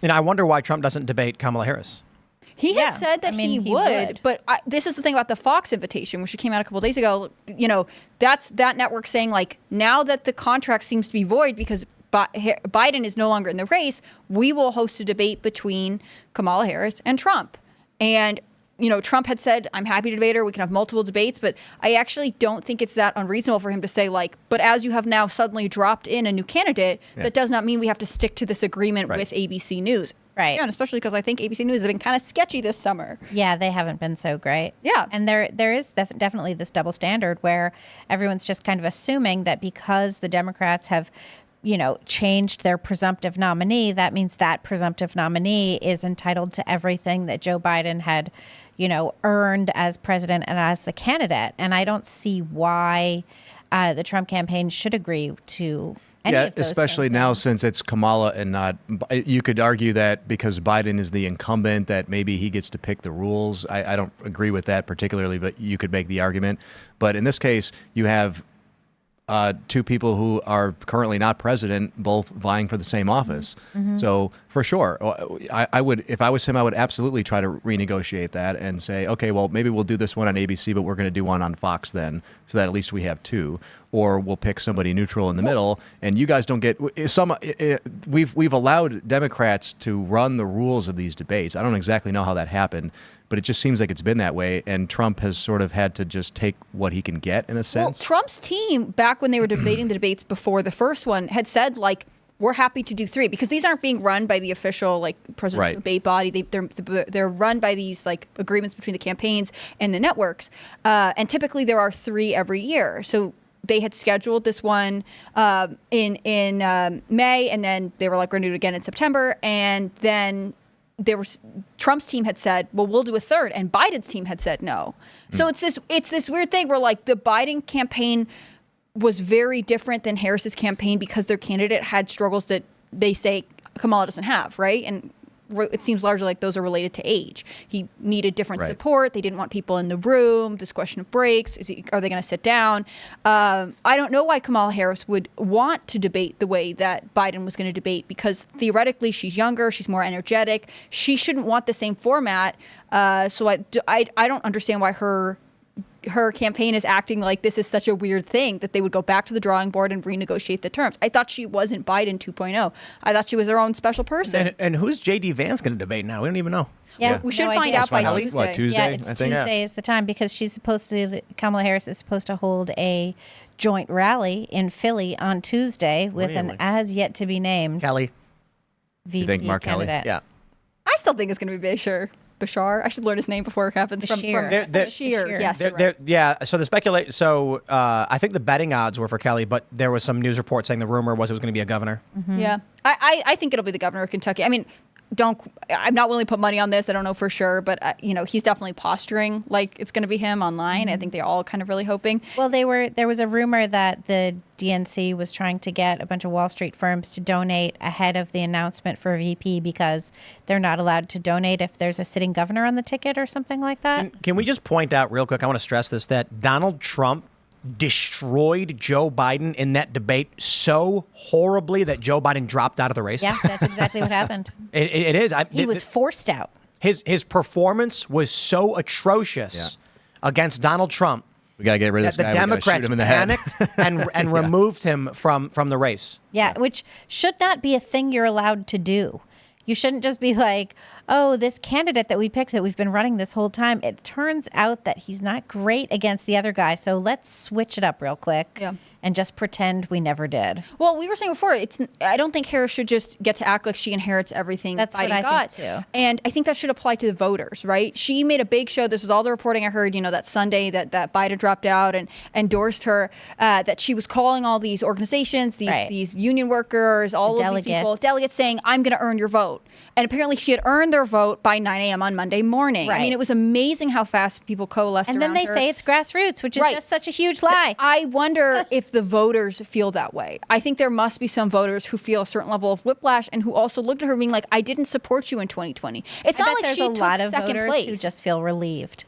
wonder why Trump doesn't debate Kamala Harris. He has said that he would. But this is the thing about the Fox invitation, which came out a couple of days ago. That's that network saying, now that the contract seems to be void because Biden is no longer in the race, we will host a debate between Kamala Harris and Trump. And, Trump had said, I'm happy to debate her. We can have multiple debates. But I actually don't think it's that unreasonable for him to say, but as you have now suddenly dropped in a new candidate, that does not mean we have to stick to this agreement with ABC News. Right. Yeah, and especially because I think ABC News has been kind of sketchy this summer. Yeah, they haven't been so great. Yeah. And there is definitely this double standard where everyone's just kind of assuming that because the Democrats have, changed their presumptive nominee, that means that presumptive nominee is entitled to everything that Joe Biden had, earned as president and as the candidate. And I don't see why the Trump campaign should agree to any of those especially things. now since it's Kamala and not. You could argue that because Biden is the incumbent, that maybe he gets to pick the rules. I don't agree with that particularly, but you could make the argument. But in this case, you have two people who are currently not president, both vying for the same office. So for sure, I would, if I was him, I would absolutely try to renegotiate that and say, okay, well, maybe we'll do this one on ABC, but we're going to do one on Fox then, so that at least we have two. Or we'll pick somebody neutral in the middle, and you guys don't get some. We've allowed Democrats to run the rules of these debates. I don't exactly know how that happened, but it just seems like it's been that way, and Trump has sort of had to just take what he can get in a sense. Well, Trump's team, back when they were debating the debates before the first one, had said, like, we're happy to do three, because these aren't being run by the official, like, presidential debate body. They're run by these, like, agreements between the campaigns and the networks. And typically there are three every year. So they had scheduled this one in May, and then they were like, we're going to do it again in September. And then Trump's team had said, well, we'll do a third, and Biden's team had said no. So it's this weird thing where, like, the Biden campaign was very different than Harris's campaign because their candidate had struggles that they say Kamala doesn't have, right? And it seems largely like those are related to age. He needed different support. They didn't want people in the room. This question of breaks. Are they going to sit down? I don't know why Kamala Harris would want to debate the way that Biden was going to debate, because theoretically she's younger, she's more energetic. She shouldn't want the same format. So I don't understand why her campaign is acting like this is such a weird thing that they would go back to the drawing board and renegotiate the terms. I thought she wasn't Biden 2.0. I thought she was her own special person. And who's J.D. Vance going to debate now? We don't even know. Yeah, we should no find idea. out by What, Tuesday. Tuesday? Yeah, it's Tuesday is the time, because Kamala Harris is supposed to hold a joint rally in Philly on Tuesday with an as yet to be named Kelly. VP You think Mark candidate. Kelly? Yeah. I still think it's going to be Bashar. I should learn his name before it happens. Bashir. Bashir. Yes. They're, yeah. So the speculate. So I think the betting odds were for Kelly, but there was some news report saying the rumor was it was going to be a governor. Yeah. I think it'll be the governor of Kentucky. I mean, I'm not willing to put money on this. I don't know for sure, but he's definitely posturing like it's going to be him online. I think they're all kind of really hoping. Well, there was a rumor that the DNC was trying to get a bunch of Wall Street firms to donate ahead of the announcement for VP, because they're not allowed to donate if there's a sitting governor on the ticket or something like that. Can we just point out real quick, I want to stress this, that Donald Trump destroyed Joe Biden in that debate so horribly that Joe Biden dropped out of the race. Yeah, that's exactly what happened. It is. He was forced out. His performance was so atrocious against Donald Trump. We got to get rid of this guy. The Democrats him in the head. panicked and removed him from the race. Yeah, which should not be a thing you're allowed to do. You shouldn't just be like, oh, this candidate that we picked that we've been running this whole time, it turns out that he's not great against the other guy, so let's switch it up real quick and just pretend we never did. Well, we were saying before, I don't think Harris should just get to act like she inherits everything That's Biden what I got. think too. And I think that should apply to the voters, right? She made a big show. This is all the reporting I heard, that Sunday that Biden dropped out and endorsed her, that she was calling all these organizations, these union workers, all of these people, delegates saying, I'm going to earn your vote. And apparently she had earned their vote by 9 a.m. on Monday morning. Right. I mean, it was amazing how fast people coalesced and around then they her. say it's grassroots, which is just such a huge lie. I wonder if the voters feel that way. I think there must be some voters who feel a certain level of whiplash and who also looked at her being like, I didn't support you in 2020. It's not like there's she a took lot of second voters place. who just feel relieved.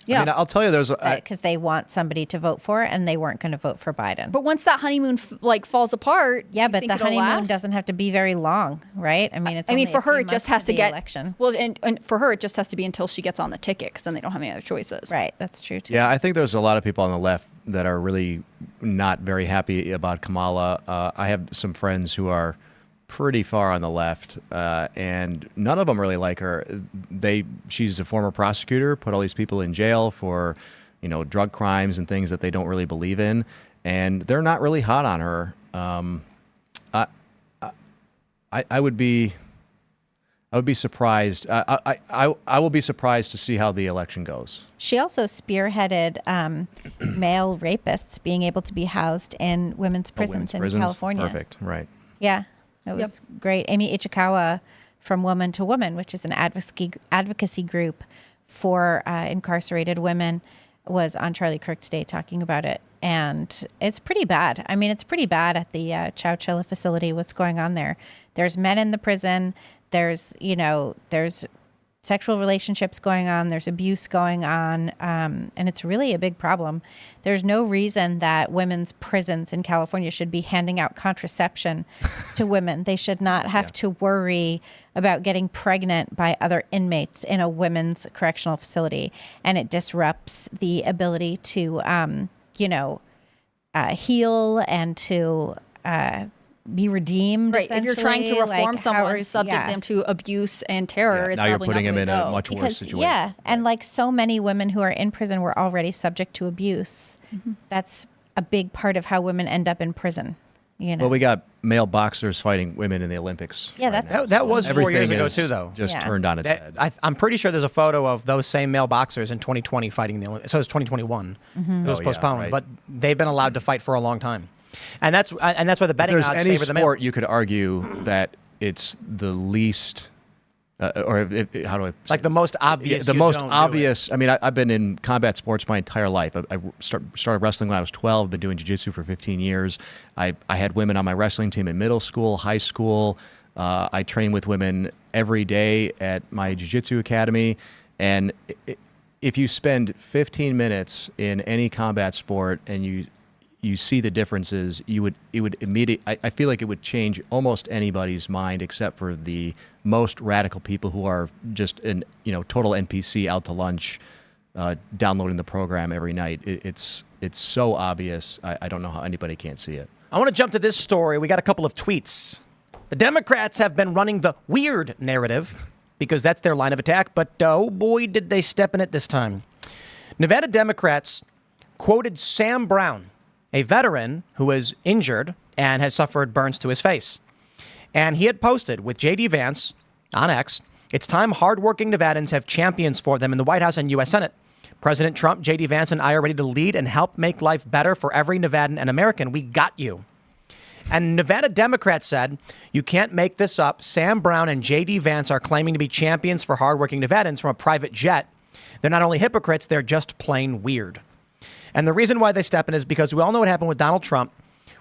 Yeah. I mean, I'll tell you, there's because they want somebody to vote for, and they weren't going to vote for Biden. But once that honeymoon falls apart, yeah, but think the it'll honeymoon last? doesn't have to be very long, right? I mean, it's. Only for a her, few it just months has to the get election. Well, and for her, it just has to be until she gets on the ticket, because then they don't have any other choices. Right, that's true too. Yeah, I think there's a lot of people on the left that are really not very happy about Kamala. I have some friends who are pretty far on the left, and none of them really like her. She's a former prosecutor, put all these people in jail for, drug crimes and things that they don't really believe in, and they're not really hot on her. I would be. I would be surprised. I will be surprised to see how the election goes. She also spearheaded male rapists being able to be housed in women's prisons in California. Perfect, right. Yeah, it was great. Amy Ichikawa from Woman to Woman, which is an advocacy group for incarcerated women, was on Charlie Kirk today talking about it. And it's pretty bad. I mean, it's pretty bad at the Chowchilla facility, what's going on there. There's men in the prison. There's sexual relationships going on. There's abuse going on. And it's really a big problem. There's no reason that women's prisons in California should be handing out contraception to women. They should not have to worry about getting pregnant by other inmates in a women's correctional facility. And it disrupts the ability to, heal and to be redeemed. Right. If you're trying to reform someone, subject them to abuse and terror, is now you're probably putting not them in a much worse situation. Yeah, and like so many women who are in prison were already subject to abuse. Mm-hmm. That's a big part of how women end up in prison. Well, we got male boxers fighting women in the Olympics. Yeah, right that was 4 years ago is too, though. Just turned on its head. I'm pretty sure there's a photo of those same male boxers in 2020 fighting the Olympics. So it's 2021. Mm-hmm. It was postponed, right. but they've been allowed to fight for a long time. And that's why the betting odds favor the male. If there's any sport, you could argue that it's the least, how do I say like the most obvious. The most obvious. I mean, I've been in combat sports my entire life. I started wrestling when I was 12. Been doing jiu-jitsu for 15 years. I had women on my wrestling team in middle school, high school. I train with women every day at my jiu-jitsu academy. And if you spend 15 minutes in any combat sport and you see the differences, it would immediately, I feel like it would change almost anybody's mind except for the most radical people who are just total NPC out to lunch, downloading the program every night. It's so obvious. I don't know how anybody can't see it. I want to jump to this story. We got a couple of tweets. The Democrats have been running the weird narrative because that's their line of attack, but oh boy, did they step in it this time. Nevada Democrats quoted Sam Brown, a veteran who was injured and has suffered burns to his face. And he had posted with J.D. Vance on X, "It's time hardworking Nevadans have champions for them in the White House and U.S. Senate. President Trump, J.D. Vance, and I are ready to lead and help make life better for every Nevadan and American. We got you." And Nevada Democrats said, "You can't make this up. Sam Brown and J.D. Vance are claiming to be champions for hardworking Nevadans from a private jet. They're not only hypocrites, they're just plain weird." And the reason why they step in is because we all know what happened with Donald Trump.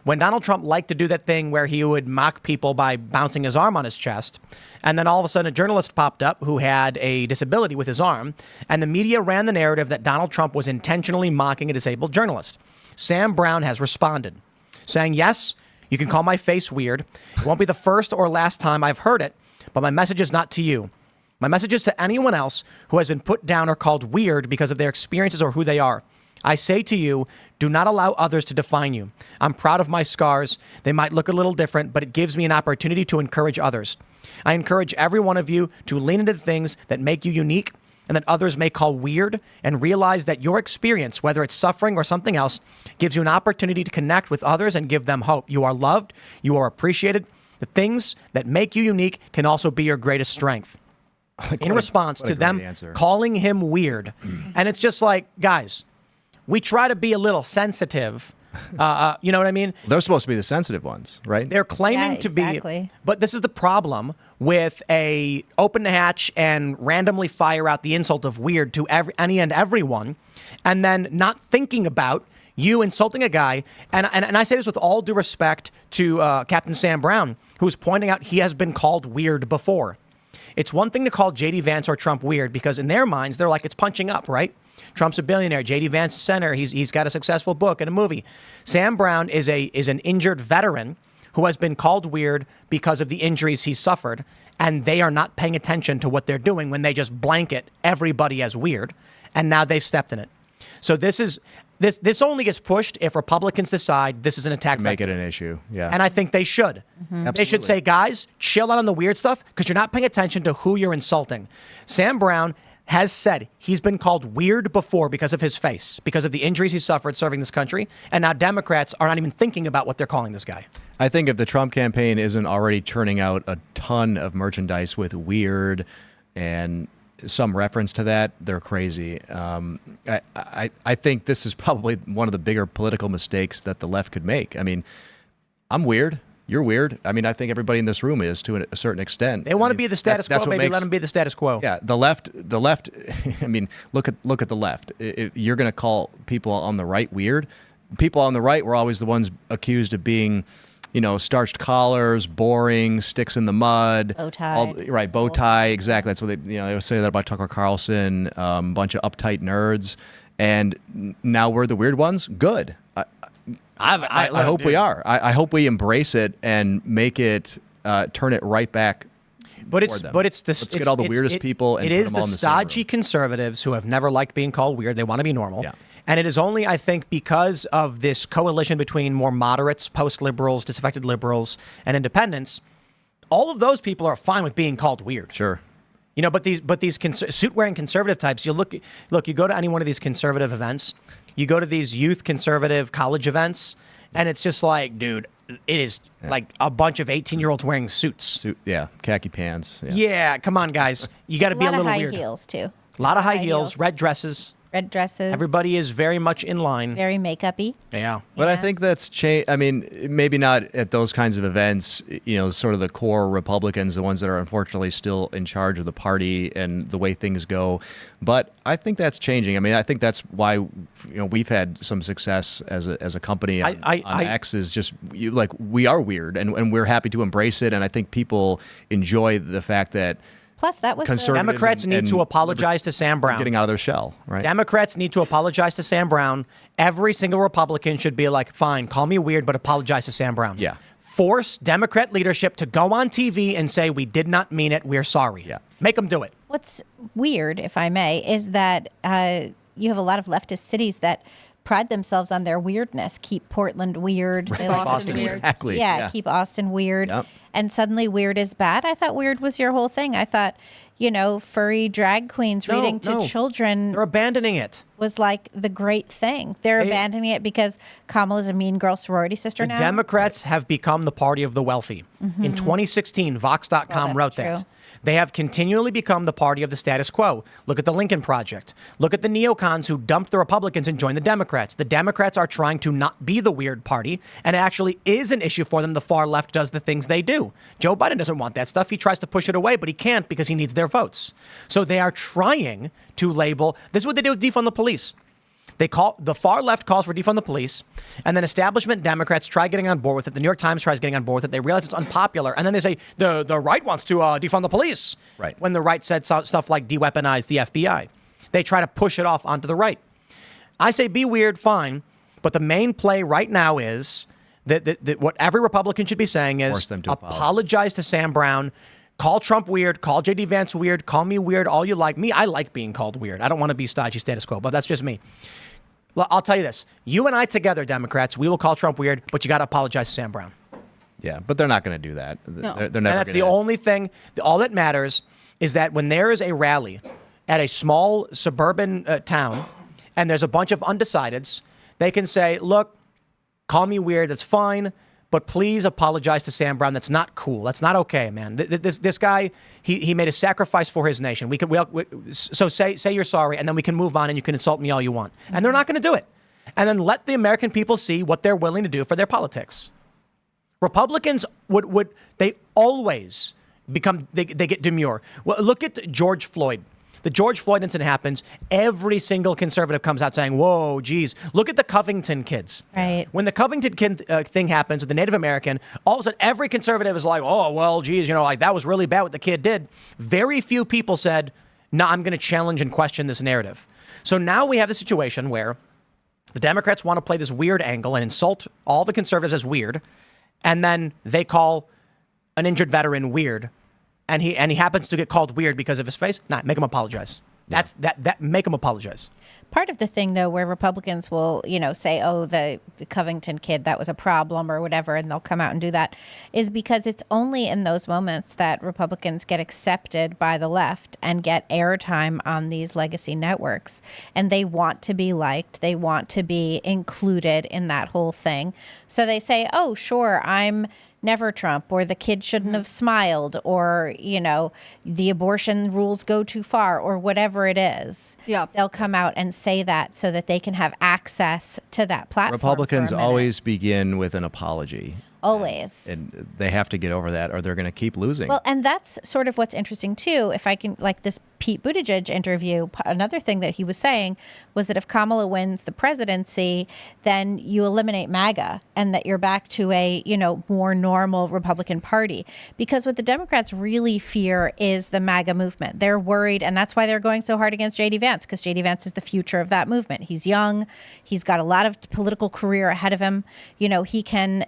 When Donald Trump liked to do that thing where he would mock people by bouncing his arm on his chest, and then all of a sudden a journalist popped up who had a disability with his arm, and the media ran the narrative that Donald Trump was intentionally mocking a disabled journalist. Sam Brown has responded, saying, "Yes, you can call my face weird. It won't be the first or last time I've heard it, but my message is not to you. My message is to anyone else who has been put down or called weird because of their experiences or who they are. I say to you, do not allow others to define you. I'm proud of my scars. They might look a little different, but it gives me an opportunity to encourage others. I encourage every one of you to lean into the things that make you unique and that others may call weird, and realize that your experience, whether it's suffering or something else, gives you an opportunity to connect with others and give them hope. You are loved. You are appreciated. The things that make you unique can also be your greatest strength." In response to them calling him weird. And it's just like, guys, we try to be a little sensitive. You know what I mean? They're supposed to be the sensitive ones, right? They're claiming to be. But this is the problem with a open the hatch and randomly fire out the insult of weird to any and everyone, and then not thinking about you insulting a guy. And I say this with all due respect to Captain Sam Brown, who's pointing out he has been called weird before. It's one thing to call J.D. Vance or Trump weird because in their minds, they're like, it's punching up, right? Trump's a billionaire. J.D. Vance is senator. He's got a successful book and a movie. Sam Brown is an injured veteran who has been called weird because of the injuries he suffered, and they are not paying attention to what they're doing when they just blanket everybody as weird, and now they've stepped in it. So this only gets pushed if Republicans decide this is an attack Make vector. it an issue, yeah. And I think they should. Mm-hmm. They should say, guys, chill out on the weird stuff because you're not paying attention to who you're insulting. Sam Brown has said he's been called weird before because of his face, because of the injuries he suffered serving this country. And now Democrats are not even thinking about what they're calling this guy. I think if the Trump campaign isn't already churning out a ton of merchandise with weird and some reference to that, they're crazy. I think this is probably one of the bigger political mistakes that the left could make. I mean, I'm weird. You're weird. I mean, I think everybody in this room is to a certain extent. They want to be the status quo. Maybe let them be the status quo. Yeah, the left. I mean, look at the left. You're going to call people on the right weird. People on the right were always the ones accused of being, starched collars, boring, sticks in the mud. Bow tie. Right, bow tie, exactly. That's what they would say that about Tucker Carlson, a bunch of uptight nerds. And now we're the weird ones? Good. I hope we are. I hope we embrace it and make it, turn it right back. Let's get all the weirdest people and put it is them all the in the same stodgy room. Conservatives who have never liked being called weird. They want to be normal. Yeah. And it is only, I think, because of this coalition between more moderates, post-liberals, disaffected liberals, and independents, all of those people are fine with being called weird. Sure. But these suit-wearing conservative types, you go to any one of these conservative events, you go to these youth conservative college events, and it's just like, dude, it is like a bunch of 18-year-olds wearing suits. Khaki pants. Yeah, come on, guys. You got to be a little weird. A lot of high heels, too. A lot of high heels, red dresses. Red dresses. Everybody is very much in line. Very makeup-y. Yeah. But I think that's changed. I mean, maybe not at those kinds of events, sort of the core Republicans, the ones that are unfortunately still in charge of the party and the way things go. But I think that's changing. I mean, I think that's why, we've had some success as a company on X is just we are weird and we're happy to embrace it. And I think people enjoy the fact that Plus, that was Democrats need to apologize to Sam Brown. Getting out of their shell, right? Democrats need to apologize to Sam Brown. Every single Republican should be like, fine, call me weird, but apologize to Sam Brown. Yeah. Force Democrat leadership to go on TV and say, we did not mean it, we're sorry. Yeah. Make them do it. What's weird, if I may, is that you have a lot of leftist cities that pride themselves on their weirdness. Keep Portland weird. They like Austin weird. Exactly. Yeah, keep Austin weird. Yep. And suddenly weird is bad. I thought weird was your whole thing. I thought, furry drag queens reading to children. They're abandoning it. Was like the great thing. They're abandoning it because Kamala's a mean girl sorority sister now. Democrats have become the party of the wealthy. Mm-hmm. In 2016, Vox.com wrote that. They have continually become the party of the status quo. Look at the Lincoln Project. Look at the neocons who dumped the Republicans and joined the Democrats. The Democrats are trying to not be the weird party, and it actually is an issue for them. The far left does the things they do. Joe Biden doesn't want that stuff. He tries to push it away, but he can't because he needs their votes. So they are trying to label. This is what they do with defund the police. The far left calls for defund the police, and then establishment Democrats try getting on board with it. The New York Times tries getting on board with it. They realize it's unpopular, and then they say the right wants to defund the police. Right. When the right said stuff like de-weaponize the FBI, they try to push it off onto the right. I say be weird, fine, but the main play right now is that what every Republican should be saying is apologize to Sam Brown. Call Trump weird, call J.D. Vance weird, call me weird, all you like. Me, I like being called weird. I don't want to be stodgy status quo, but that's just me. I'll tell you this. You and I together, Democrats, we will call Trump weird, but you got to apologize to Sam Brown. Yeah, but they're not going to do that. No. They're never. And that's the only thing. All that matters is that when there is a rally at a small suburban town and there's a bunch of undecideds, they can say, look, call me weird, that's fine. But please apologize to Sam Brown. That's not cool. That's not okay, man. This guy, he made a sacrifice for his nation. So say you're sorry, and then we can move on, and you can insult me all you want. And they're not going to do it. And then let the American people see what they're willing to do for their politics. Republicans they always become they get demure. Well, look at George Floyd. The George Floyd incident happens. Every single conservative comes out saying, whoa, geez, look at the Covington kids. Right. When the Covington kid thing happens with the Native American, all of a sudden every conservative is like, oh, well, geez, that was really bad what the kid did. Very few people said, no, I'm going to challenge and question this narrative. So now we have the situation where the Democrats want to play this weird angle and insult all the conservatives as weird. And then they call an injured veteran weird. And he happens to get called weird because of his face. Nah, make him apologize. That make them apologize. Part of the thing, though, where Republicans will, say, oh, the Covington kid, that was a problem or whatever, and they'll come out and do that, is because it's only in those moments that Republicans get accepted by the left and get airtime on these legacy networks. And they want to be liked. They want to be included in that whole thing. So they say, oh, sure, I'm never Trump, or the kid shouldn't have smiled, or, the abortion rules go too far, or whatever it is. Yeah. They'll come out and say that so that they can have access to that platform. Republicans always begin with an apology. Always. And they have to get over that or they're going to keep losing. Well, and that's sort of what's interesting, too. If I can, like this Pete Buttigieg interview, another thing that he was saying was that if Kamala wins the presidency, then you eliminate MAGA and that you're back to a, more normal Republican Party. Because what the Democrats really fear is the MAGA movement. They're worried, and that's why they're going so hard against J.D. Vance, because J.D. Vance is the future of that movement. He's young. He's got a lot of political career ahead of him. He can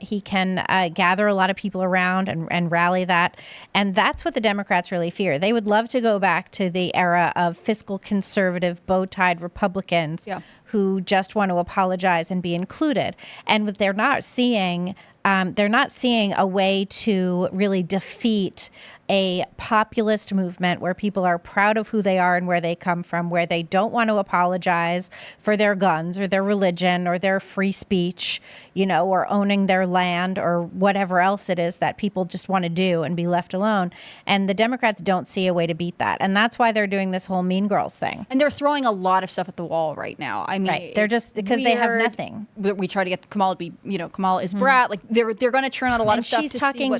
gather a lot of people around and rally that. And that's what the Democrats really fear. They would love to go back to the era of fiscal conservative, bow-tied Republicans who just want to apologize and be included. And what they're not seeing a way to really defeat a populist movement where people are proud of who they are and where they come from, where they don't want to apologize for their guns or their religion or their free speech, or owning their land or whatever else it is that people just want to do and be left alone. And the Democrats don't see a way to beat that. And that's why they're doing this whole Mean Girls thing. And they're throwing a lot of stuff at the wall right now. I mean, right. They're just because they have nothing. We try to get Kamala to be, Kamala is brat. Like they're going to churn out a lot of stuff.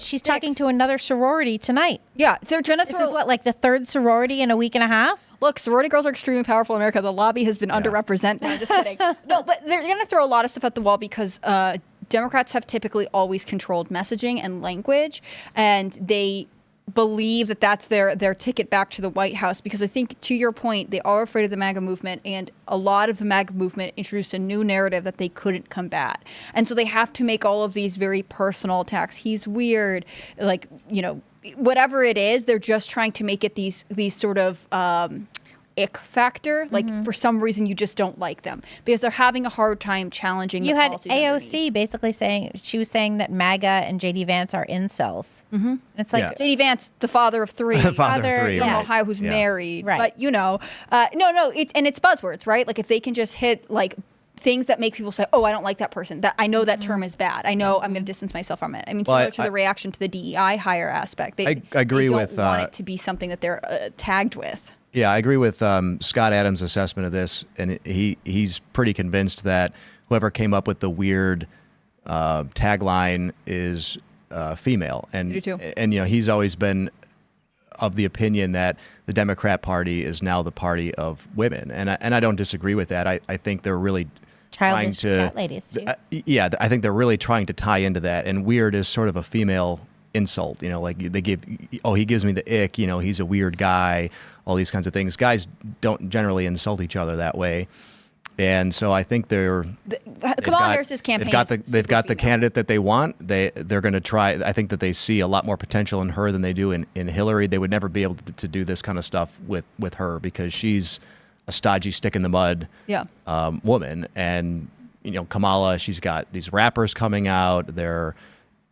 She's talking to another sorority tonight. Yeah, they're trying to This is what, like the third sorority in a week and a half? Look, sorority girls are extremely powerful in America. The lobby has been underrepresented. No, just kidding. No, but they're going to throw a lot of stuff at the wall because Democrats have typically always controlled messaging and language, and they believe that that's their ticket back to the White House, because I think, to your point, they are afraid of the MAGA movement, and a lot of the MAGA movement introduced a new narrative that they couldn't combat. And so they have to make all of these very personal attacks. He's weird, like, whatever it is, they're just trying to make it these sort of ick factor. Like, for some reason, you just don't like them because they're having a hard time challenging the policies. You had AOC basically saying, she was saying that MAGA and J.D. Vance are incels. Mm-hmm. And it's like J.D. Vance, the father of three. Father of three. From Ohio, who's married. Right. But, it's buzzwords, right? Like, if they can just hit, like, things that make people say, oh, I don't like that person. That I know that term is bad. I know I'm going to distance myself from it. I mean, similar to the reaction to the DEI hire aspect. They agree they with don't want it to be something that they're tagged with. Yeah, I agree with Scott Adams' assessment of this, and he's pretty convinced that whoever came up with the weird tagline is female. And, Me too. And he's always been of the opinion that the Democrat Party is now the party of women, and I don't disagree with that. I think they're really trying childish to cat ladies too. I think they're really trying to tie into that, and weird is sort of a female insult. Like they give, he gives me the ick. He's a weird guy. All these kinds of things. Guys don't generally insult each other that way. And so I think Kamala Harris's campaign. They've got the candidate that they want. They're going to try. I think that they see a lot more potential in her than they do in Hillary. They would never be able to do this kind of stuff with her because she's a stodgy, stick in the mud woman. And Kamala, she's got these rappers coming out. They're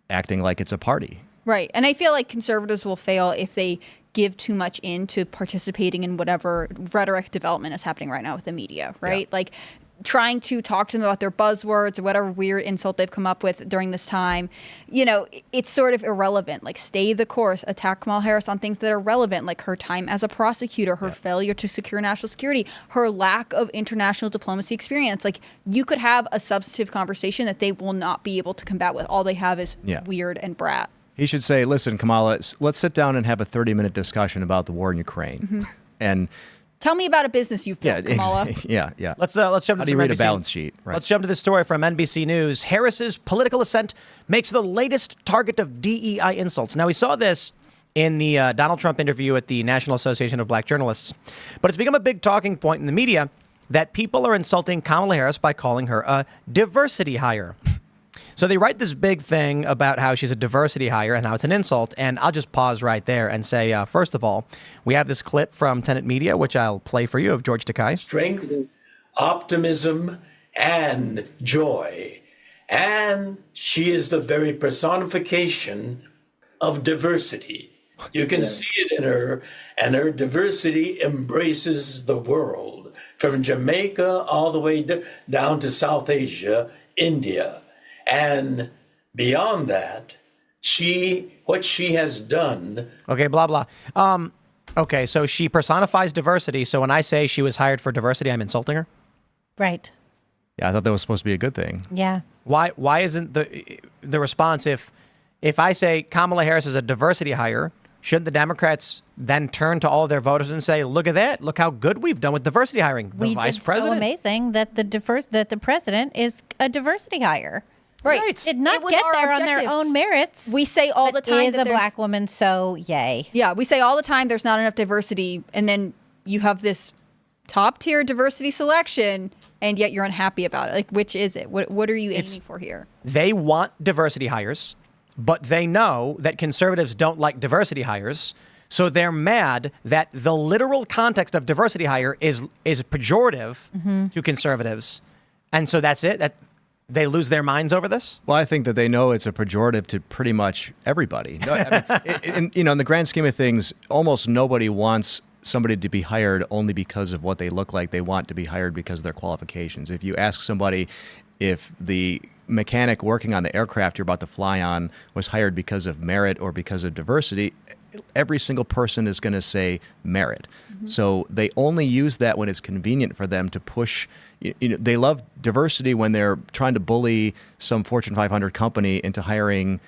acting like it's a party. Right, and I feel like conservatives will fail if they give too much into participating in whatever rhetoric development is happening right now with the media, right? Like trying to talk to them about their buzzwords or whatever weird insult they've come up with during this time. It's sort of irrelevant. Like, stay the course, attack Kamala Harris on things that are relevant, like her time as a prosecutor, her failure to secure national security, her lack of international diplomacy experience. Like, you could have a substantive conversation that they will not be able to combat with. All they have is weird and brat. He should say, listen, Kamala, let's sit down and have a 30-minute discussion about the war in Ukraine. Mm-hmm. And tell me about a business you've built, Kamala. Yeah. Let's jump to How do you read a balance sheet? Right. Let's jump to this story from NBC News. Harris's political ascent makes her the latest target of DEI insults. Now, we saw this in the Donald Trump interview at the National Association of Black Journalists, but it's become a big talking point in the media that people are insulting Kamala Harris by calling her a diversity hire. So they write this big thing about how she's a diversity hire and how it's an insult. And I'll just pause right there and say, first of all, we have this clip from Tenet Media, which I'll play for you, of George Takei. Strength, optimism, and joy. And she is the very personification of diversity. You can see it in her, and her diversity embraces the world, from Jamaica all the way down to South Asia, India. And beyond that, what she has done. Okay, blah, blah. Okay, so she personifies diversity. So when I say she was hired for diversity, I'm insulting her? Right. Yeah, I thought that was supposed to be a good thing. Yeah. Why isn't the response, if I say Kamala Harris is a diversity hire, shouldn't the Democrats then turn to all of their voters and say, look at that, look how good we've done with diversity hiring? The vice president. So amazing that the president is a diversity hire. Right. Did not get there on their own merits. We say all the time is that a black woman, so yay. Yeah, we say all the time there's not enough diversity, and then you have this top tier diversity selection, and yet you're unhappy about it. Like, which is it? What are you aiming for here? They want diversity hires, but they know that conservatives don't like diversity hires. So they're mad that the literal context of diversity hire is pejorative to conservatives. And so that's it. That they lose their minds over this? Well, I think that they know it's a pejorative to pretty much everybody. No, I mean, in the grand scheme of things, almost nobody wants somebody to be hired only because of what they look like. They want to be hired because of their qualifications. If you ask somebody if the mechanic working on the aircraft you're about to fly on was hired because of merit or because of diversity, every single person is going to say merit. So they only use that when it's convenient for them to push. They love diversity when they're trying to bully some Fortune 500 company into hiring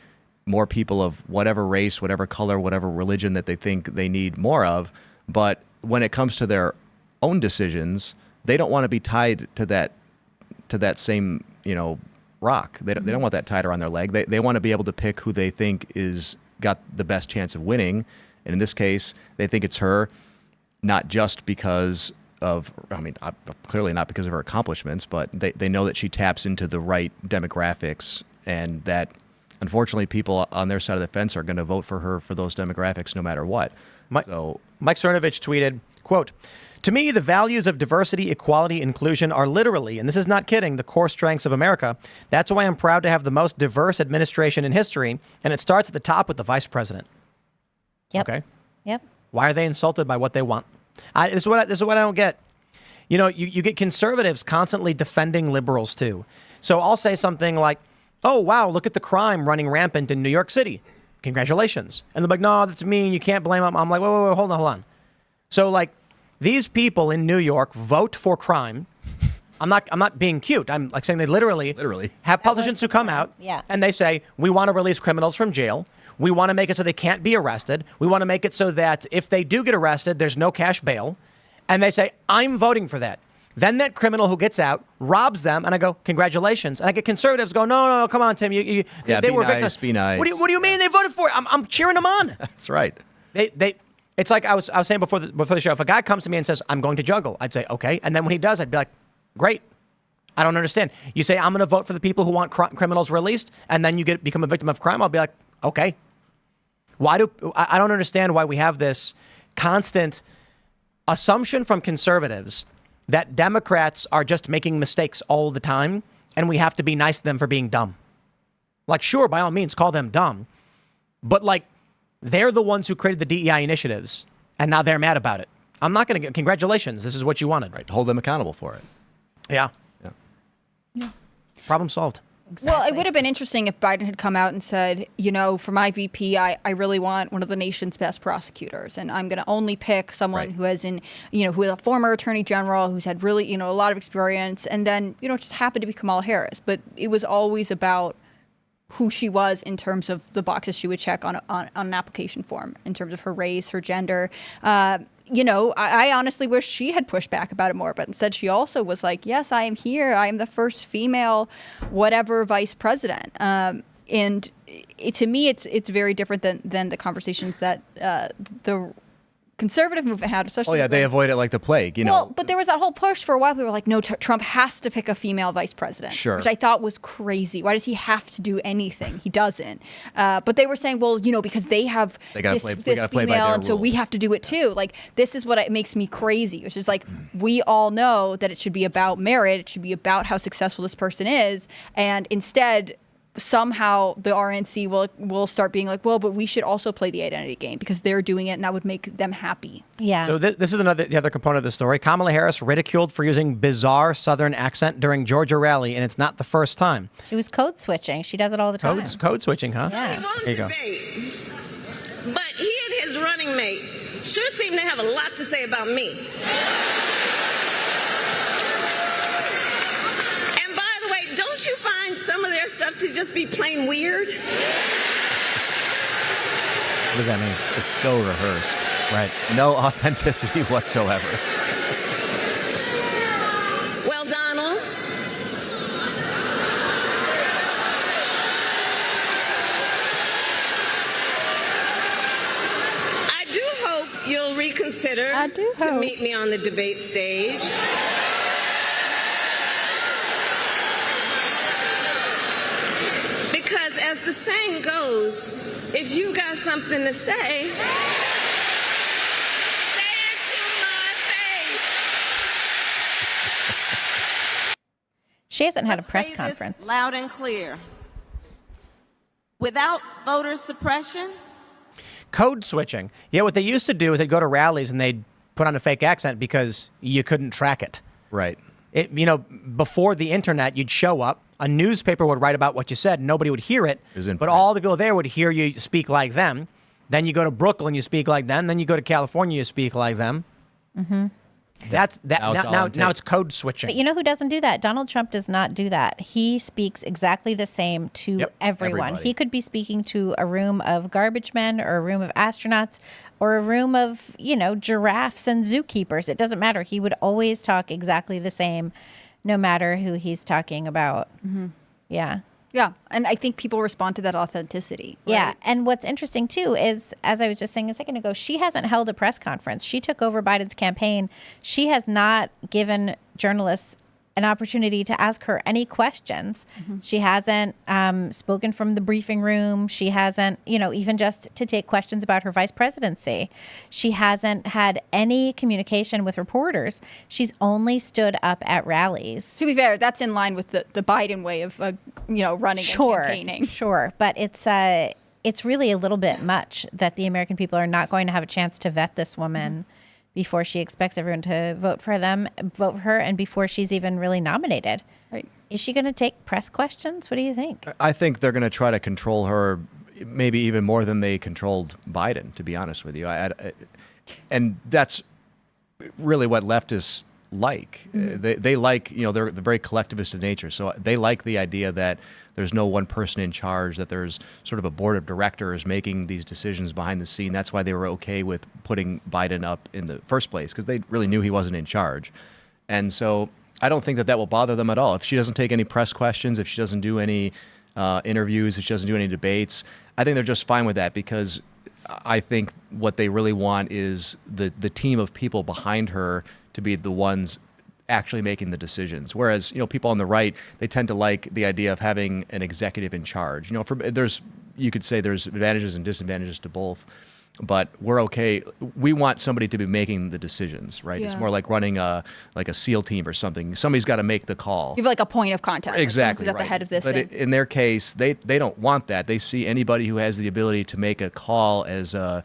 more people of whatever race, whatever color, whatever religion that they think they need more of. But when it comes to their own decisions, they don't want to be tied to that same, rock. They don't want that tied around their leg. They want to be able to pick who they think is got the best chance of winning. And in this case, they think it's her, not just because of, clearly not because of her accomplishments, but they know that she taps into the right demographics, and that unfortunately people on their side of the fence are going to vote for her for those demographics no matter what. Mike Cernovich tweeted, quote, "To me, the values of diversity, equality, inclusion are literally, and this is not kidding, the core strengths of America. That's why I'm proud to have the most diverse administration in history, and it starts at the top with the vice president." Yep. Okay. Yep. Why are they insulted by what they want? This is what I don't get. You get conservatives constantly defending liberals too. So I'll say something like, "Oh, wow, look at the crime running rampant in New York City. Congratulations." And they're like, "No, that's mean. You can't blame them." I'm like, wait, hold on. So like, these people in New York vote for crime. I'm not being cute. I'm like saying they literally have politicians who come out and they say, we want to release criminals from jail. We want to make it so they can't be arrested. We want to make it so that if they do get arrested, there's no cash bail. And they say, I'm voting for that. Then that criminal who gets out robs them, and I go, congratulations. And I get conservatives go, no, come on, Tim. They were victims. Be nice. What do you mean they voted for it? I'm cheering them on. That's right. It's like I was saying before the show. If a guy comes to me and says, I'm going to juggle, I'd say, okay. And then when he does, I'd be like, great. I don't understand. You say, I'm going to vote for the people who want criminals released, and then you become a victim of crime. I'll be like, okay. I don't understand why we have this constant assumption from conservatives that Democrats are just making mistakes all the time, and we have to be nice to them for being dumb. Like, sure, by all means, call them dumb. But, like, they're the ones who created the DEI initiatives, and now they're mad about it. I'm not going to congratulations. This is what you wanted. Right. Hold them accountable for it. Yeah. Problem solved. Exactly. Well, it would have been interesting if Biden had come out and said, for my VP, I really want one of the nation's best prosecutors, and I'm going to only pick someone who has who is a former attorney general, who's had really, a lot of experience, and then, it just happened to be Kamala Harris. But it was always about who she was in terms of the boxes she would check on an application form, in terms of her race, her gender. I honestly wish she had pushed back about it more, but instead she also was like, yes, I am here. I am the first female whatever vice president. And to me, it's very different than the conversations that the conservative movement had, especially. Oh yeah, they avoid it like the plague, you know. Well, but there was that whole push for a while. We were like, no, Trump has to pick a female vice president. Sure. Which I thought was crazy. Why does he have to do anything? He doesn't. But they were saying, well, because they have this female, and so we have to do it too. Like, this is what makes me crazy, which is like, we all know that it should be about merit. It should be about how successful this person is. And instead, somehow the RNC will start being like, well, but we should also play the identity game because they're doing it and that would make them happy. Yeah. So this is the other component of the story. Kamala Harris ridiculed for using bizarre Southern accent during Georgia rally, and it's not the first time. She was code switching. She does it all the time. Code switching, huh? Yeah. There you go. But he and his running mate sure seem to have a lot to say about me. Don't you find some of their stuff to just be plain weird? What does that mean? It's so rehearsed. Right. No authenticity whatsoever. Well, Donald, I do hope you'll reconsider to meet me on the debate stage. As the saying goes, if you got something to say, say it to my face. She hasn't had a press Say this conference. loud and clear. Without voter suppression. Code switching. Yeah, what they used to do is they'd go to rallies and they'd put on a fake accent because you couldn't track it. Right. Before the internet, you'd show up. A newspaper would write about what you said. Nobody would hear it, but all the people there would hear you speak like them. Then you go to Brooklyn, you speak like them. Then you go to California, you speak like them. Mm-hmm. Now it's code switching. But you know who doesn't do that? Donald Trump does not do that. He speaks exactly the same to everyone. Everybody. He could be speaking to a room of garbage men or a room of astronauts or a room of, giraffes and zookeepers. It doesn't matter. He would always talk exactly the same, no matter who he's talking about. Mm-hmm. Yeah. Yeah. And I think people respond to that authenticity. Right? Yeah. And what's interesting, too, is, as I was just saying a second ago, she hasn't held a press conference. She took over Biden's campaign. She has not given journalists an opportunity to ask her any questions. Mm-hmm. She hasn't spoken from the briefing room. She hasn't, even just to take questions about her vice presidency. She hasn't had any communication with reporters. She's only stood up at rallies. To be fair, that's in line with the Biden way of, running and campaigning. Sure. But it's really a little bit much that the American people are not going to have a chance to vet this woman before she expects everyone to vote for her, and before she's even really nominated. Right. Is she going to take press questions? What do you think? I think they're going to try to control her maybe even more than they controlled Biden, to be honest with you. And that's really what leftists like. Mm-hmm. They like, they're very collectivist in nature. So they like the idea that there's no one person in charge, that there's sort of a board of directors making these decisions behind the scene. That's why they were okay with putting Biden up in the first place, because they really knew he wasn't in charge. And so I don't think that will bother them at all. If she doesn't take any press questions, if she doesn't do any interviews, if she doesn't do any debates, I think they're just fine with that, because I think what they really want is the team of people behind her to be the ones actually making the decisions. Whereas, people on the right, they tend to like the idea of having an executive in charge. You could say there's advantages and disadvantages to both, but we're okay. We want somebody to be making the decisions, right? Yeah. It's more like running a SEAL team or something. Somebody's got to make the call. You have like a point of contact. Exactly. Who's at the head of this thing. In their case, they don't want that. They see anybody who has the ability to make a call as a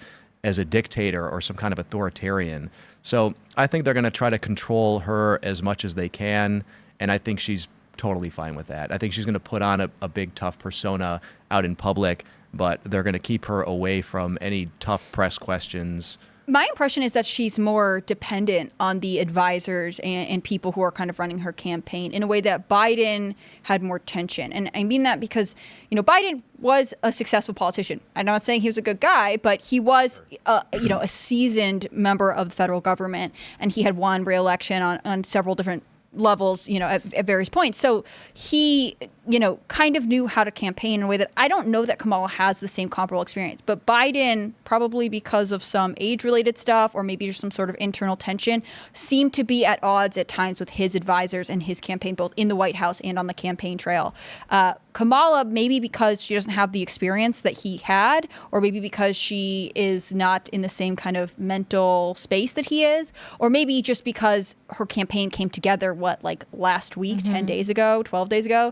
dictator or some kind of authoritarian. So I think they're going to try to control her as much as they can, and I think she's totally fine with that. I think she's going to put on a big, tough persona out in public, but they're going to keep her away from any tough press questions. My impression is that she's more dependent on the advisors and people who are kind of running her campaign in a way that Biden had more tension. And I mean that because, Biden was a successful politician. I'm not saying he was a good guy, but he was, a seasoned member of the federal government, and he had won re-election on several different levels, at various points. So he kind of knew how to campaign in a way that I don't know that Kamala has the same comparable experience. But Biden, probably because of some age-related stuff or maybe just some sort of internal tension, seemed to be at odds at times with his advisors and his campaign, both in the White House and on the campaign trail. Kamala, maybe because she doesn't have the experience that he had, or maybe because she is not in the same kind of mental space that he is, or maybe just because her campaign came together, last week, 10 days ago, 12 days ago.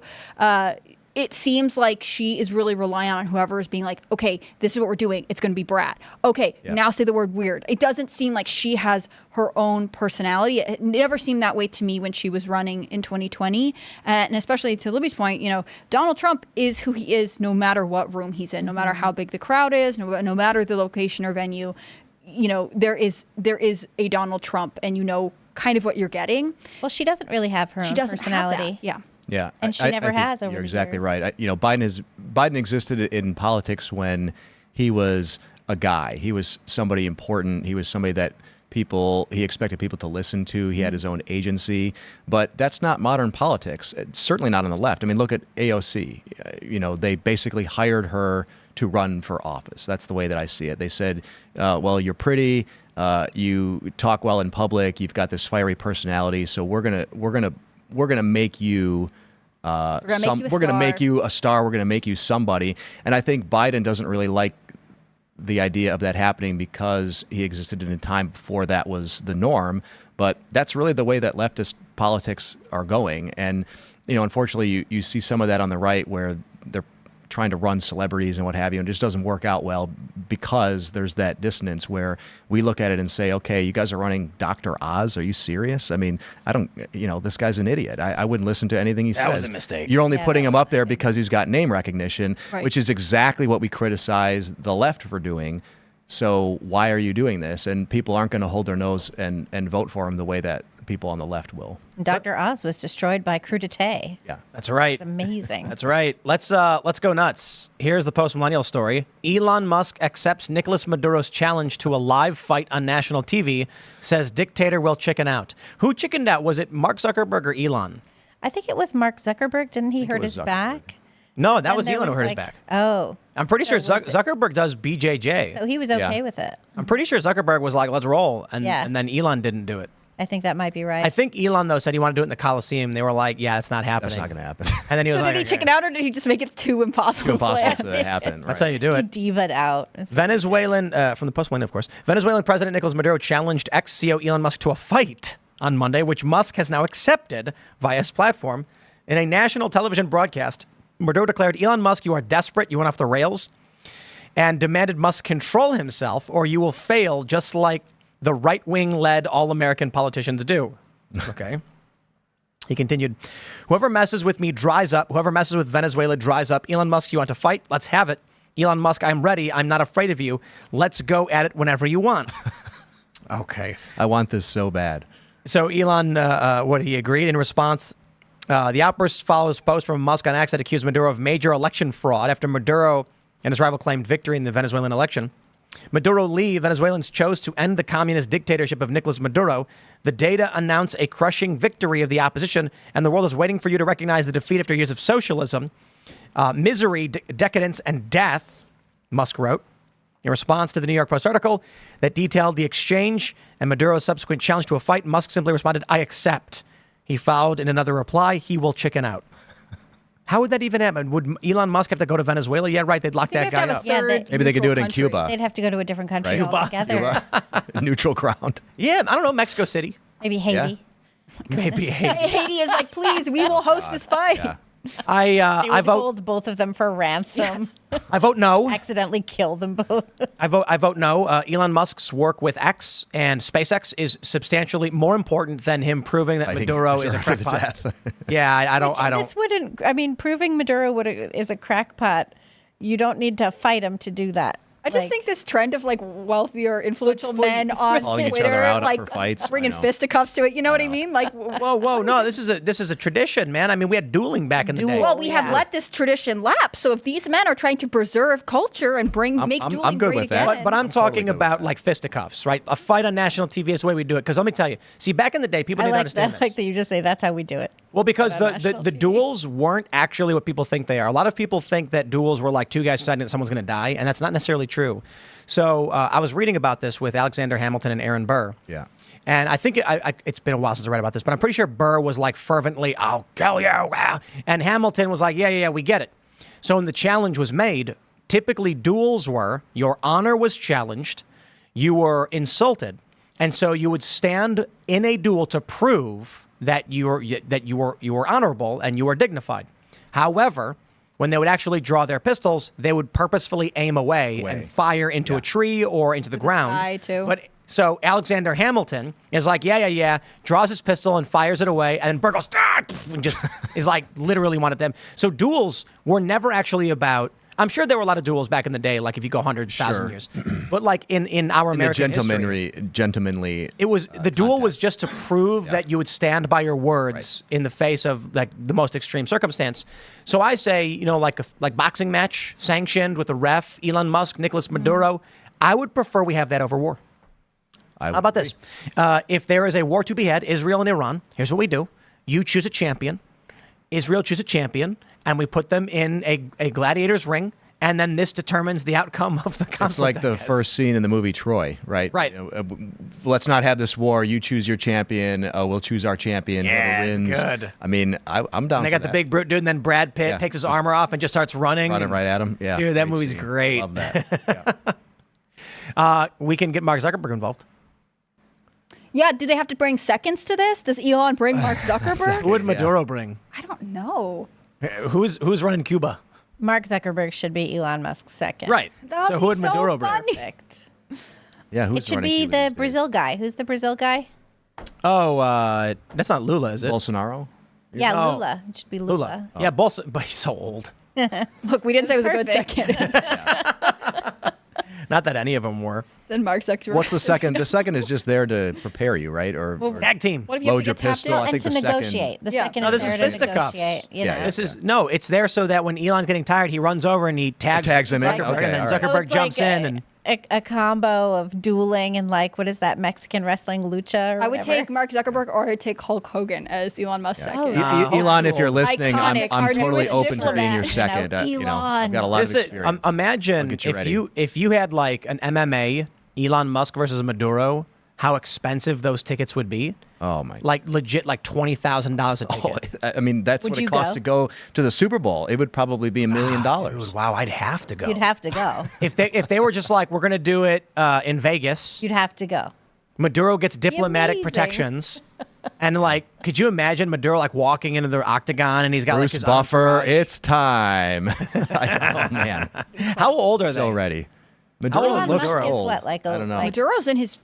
It seems like she is really relying on whoever is being like, okay, this is what we're doing. It's going to be brat. Okay, now say the word weird. It doesn't seem like she has her own personality. It never seemed that way to me when she was running in 2020. And especially to Libby's point, Donald Trump is who he is no matter what room he's in, no matter how big the crowd is, no matter the location or venue. There is a Donald Trump, and kind of what you're getting. Well, she doesn't really have her own personality. Have that. Yeah. Yeah, and she never has over the years. You're exactly right. Biden existed in politics when he was a guy. He was somebody important. He was somebody that he expected people to listen to. He had his own agency, but that's not modern politics. It's certainly not on the left. I mean, look at AOC. They basically hired her to run for office. That's the way that I see it. They said, well, you're pretty, you talk well in public, you've got this fiery personality, so we're gonna make you we're going to make you a star. We're going to make you somebody. And I think Biden doesn't really like the idea of that happening because he existed in a time before that was the norm. But that's really the way that leftist politics are going. And, unfortunately, you see some of that on the right where they're trying to run celebrities and what have you, and it just doesn't work out well because there's that dissonance where we look at it and say, okay, you guys are running Dr. Oz. Are you serious? I mean, this guy's an idiot. I wouldn't listen to anything he says. That was a mistake. You're only putting him up there because he's got name recognition, which is exactly what we criticize the left for doing. So why are you doing this? And people aren't going to hold their nose and vote for him the way that people on the left will. Dr. Oz was destroyed by crudité. Yeah, that's right. It's amazing. That's right. Let's go nuts. Here's the post-millennial story. Elon Musk accepts Nicolas Maduro's challenge to a live fight on national TV, says dictator will chicken out. Who chickened out? Was it Mark Zuckerberg or Elon? I think it was Mark Zuckerberg. Didn't he hurt his back? No, that was Elon who hurt his back. Oh. I'm pretty sure Zuckerberg does BJJ. So he was okay with it. I'm pretty sure Zuckerberg was like, let's roll. And then Elon didn't do it. I think that might be right. I think Elon, though, said he wanted to do it in the Coliseum. They were like, yeah, it's not happening. That's not going to happen. And then he was so like, did he chicken out, or did he just make it too impossible? Too impossible to happen. That's how you do it. He diva'd out. Venezuelan, from the post-millennial, of course, Venezuelan President Nicolas Maduro challenged ex-CEO Elon Musk to a fight on Monday, which Musk has now accepted via his platform. In a national television broadcast, Maduro declared, Elon Musk, you are desperate, you went off the rails, and demanded Musk control himself or you will fail just like the right-wing-led all-American politicians do. Okay. He continued, whoever messes with me dries up. Whoever messes with Venezuela dries up. Elon Musk, you want to fight? Let's have it. Elon Musk, I'm ready. I'm not afraid of you. Let's go at it whenever you want. Okay. I want this so bad. So Elon, he agreed in response. The outburst follows post from Musk on X that accused Maduro of major election fraud after Maduro and his rival claimed victory in the Venezuelan election. Maduro leave, Venezuelans chose to end the communist dictatorship of Nicolas Maduro. The data announce a crushing victory of the opposition, and the world is waiting for you to recognize the defeat after years of socialism, misery, decadence, and death, Musk wrote. In response to the New York Post article that detailed the exchange and Maduro's subsequent challenge to a fight, Musk simply responded, I accept. He followed in another reply, he will chicken out. How would that even happen? Would Elon Musk have to go to Venezuela? Yeah, right. They'd lock that guy up. Yeah, maybe they could do it in Cuba. They'd have to go to a different country altogether. Neutral ground. Yeah, I don't know. Mexico City. Maybe Haiti. Yeah. Maybe Haiti. Haiti is like, please, we will host this fight. Yeah. I vote hold both of them for ransom. Yes. I vote no. Accidentally kill them both. I vote no. Elon Musk's work with X and SpaceX is substantially more important than him proving that Maduro is a crackpot. Yeah, I don't. This wouldn't. I mean, proving Maduro is a crackpot. You don't need to fight him to do that. I just think this trend of like wealthier, influential men on Calling each Twitter, other out like for fights. bringing fisticuffs to it. You know what I mean? Like, Whoa, no, this is a tradition, man. I mean, we had dueling back in the day. well, we have let this tradition lapse. So if these men are trying to preserve culture and make dueling I'm good great with that. again, But I'm talking about like fisticuffs, right? A fight on national TV is the way we do it. Because let me tell you, see, back in the day, people didn't understand this. I like that you just say that's how we do it. Well, because on national the TV. duels weren't actually what people think they are. A lot of people think that duels were like two guys deciding that someone's going to die, and that's not necessarily true. So I was reading about this with Alexander Hamilton and Aaron Burr. Yeah. And I think it's been a while since I read about this, but I'm pretty sure Burr was like fervently, I'll kill you. And Hamilton was like, yeah, we get it. So when the challenge was made, typically duels were your honor was challenged, you were insulted, and so you would stand in a duel to prove that you were honorable and you were dignified. However, when they would actually draw their pistols, they would purposefully aim away and fire into a tree or into the ground. eye, too. But so Alexander Hamilton is like, yeah, draws his pistol and fires it away, and Burr goes, and just is like literally wanted them. So duels were never actually about. I'm sure there were a lot of duels back in the day, like if you go 100,000 years. But like in our American history, gentlemanly. it was the duel was just to prove that you would stand by your words in the face of like the most extreme circumstance. So I say, like boxing match sanctioned with a ref, Elon Musk, Nicolas Maduro. I would prefer we have that over war. How about this? If there is a war to be had, Israel and Iran, here's what we do. You choose a champion. Israel choose a champion, and we put them in a gladiator's ring, and then this determines the outcome of the conflict. It's like the first scene in the movie Troy, right? Right. Let's not have this war. You choose your champion. We'll choose our champion. Yeah, whoever wins. it's good. I mean, I'm down. And they got the big brute dude, and then Brad Pitt takes his armor off and just starts running. Running right at him. Yeah. Dude, that great movie's scene. great. Love that. Yeah. We can get Mark Zuckerberg involved. yeah, do they have to bring seconds to this? Does Elon bring Mark Zuckerberg? Who would Maduro bring? I don't know. Who's running Cuba? Mark Zuckerberg should be Elon Musk's second. Right. That So would who be would so Maduro bring? funny. Perfect. Yeah. Who's It should running be Cuba the these days? Brazil guy. Who's the Brazil guy? Oh, that's not Lula, is it? Bolsonaro. Yeah, Oh. Lula. It should be Lula. Yeah, Bolsonaro, but he's so old. Look, we didn't say it was a good Perfect. second. Not that any of them were. Then Mark Zuckerberg. What's the second? The second is just there to prepare you, right? Or Tag team. What if you have load to your get tapped pistol. in? I And think to the second- negotiate. The Yeah. second No, is this is there to fisticuffs. negotiate, you Yeah, know. This is no. It's there so that when Elon's getting tired, he runs over and he tags him in? Zuckerberg, Okay, and then all right. Zuckerberg It's jumps like in and. a combo of dueling and like what is that Mexican wrestling lucha? Or I would whatever. take Mark Zuckerberg or I'd take Hulk Hogan as Elon Musk's second. Oh, Elon, if you're listening, Iconic. I'm Our totally newest open to being your diplomat. second. I've got a lot This of is, experience. imagine I'll get you ready. if you had like an MMA Elon Musk versus Maduro, how expensive those tickets would be. Oh my! Like legit, like $20,000 a ticket. I mean, that's Would what you it costs go? to go to the Super Bowl. It would probably be $1 million. Dude, wow, I'd have to go. You'd have to go. if they were just like, we're gonna do it in Vegas. You'd have to go. Maduro gets diplomatic amazing. protections. And like, could you imagine Maduro like walking into the octagon and he's got Bruce like his Buffer, entourage? it's time. Oh man, How old are so they? ready. old Maduro is looks Maduro? Is old. what, like I don't know. like Maduro's in his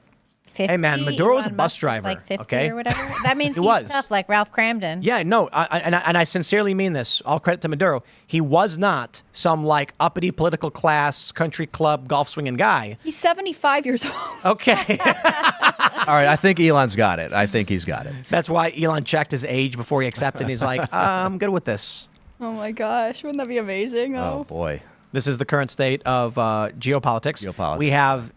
50? Hey, man, Maduro's a Elon bus Musk is driver, like 50 okay? or whatever. That means He he's was. tough, like Ralph Cramden. Yeah, no, I sincerely mean this. All credit to Maduro. He was not some like uppity political class, country club, golf swinging guy. He's 75 years old. Okay, All right, I think Elon's got it. I think he's got it. that's why Elon checked his age before he accepted. He's like, I'm good with this. Oh my gosh, wouldn't that be amazing? Oh boy. This is the current state of geopolitics. Geopolitics. We have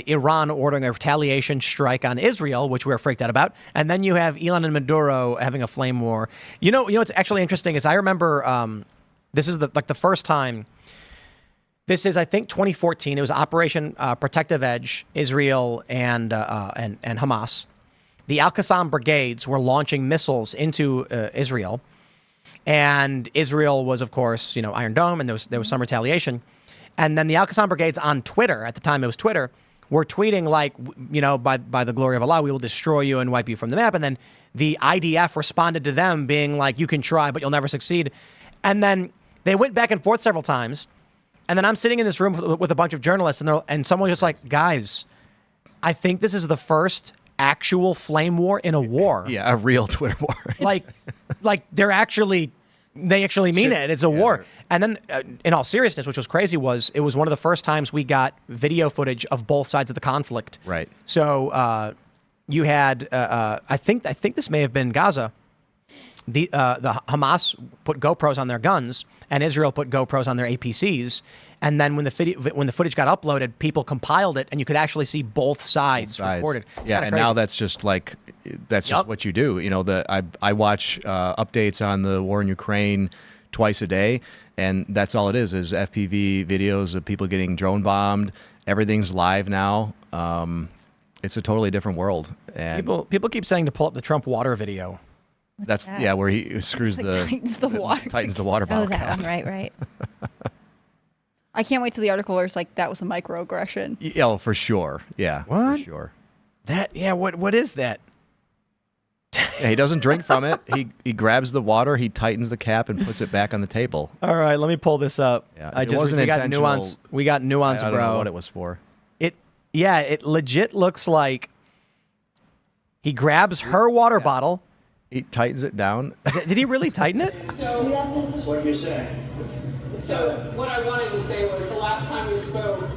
Iran ordering a retaliation strike on Israel, which we're freaked out about. And then you have Elon and Maduro having a flame war. You know what's actually interesting is I remember this is the first time. This is, I think, 2014. It was Operation Protective Edge, Israel and Hamas. The Al-Qassam brigades were launching missiles into Israel. And Israel was, of course, Iron Dome, and there was some retaliation. And then the Al-Qassam brigades on Twitter, at the time it was Twitter, were tweeting like, by the glory of Allah, we will destroy you and wipe you from the map. And then the IDF responded to them being like, you can try, but you'll never succeed. And then they went back and forth several times. And then I'm sitting in this room with a bunch of journalists, and someone was just like, guys, I think this is the first actual flame war in a war. Yeah, a real Twitter war. Like they're actually They actually mean it. It's a war. And then, in all seriousness, which was crazy, it was one of the first times we got video footage of both sides of the conflict. Right. So you had, I think this may have been Gaza. The Hamas put GoPros on their guns, and Israel put GoPros on their APCs. And then when the footage got uploaded, people compiled it, and you could actually see both sides recorded. It's and crazy. now that's just what you do. You know, I watch updates on the war in Ukraine twice a day, and that's all it is FPV videos of people getting drone bombed. Everything's live now. It's a totally different world. And people keep saying to pull up the Trump water video. That's where he screws tightens the water bottle. Oh, that one, right. I can't wait till the article where it's like that was a microaggression. Oh, for sure. Yeah, what? For sure. What is that? Yeah, he doesn't drink from it. He grabs the water, he tightens the cap, and puts it back on the table. All right, let me pull this up. Yeah, we got nuance. We got nuance, I bro. don't know what it was for. It legit looks like he grabs her water bottle. He tightens it down. Did he really tighten it? So, What are you saying? So what I wanted to say was the last time we spoke,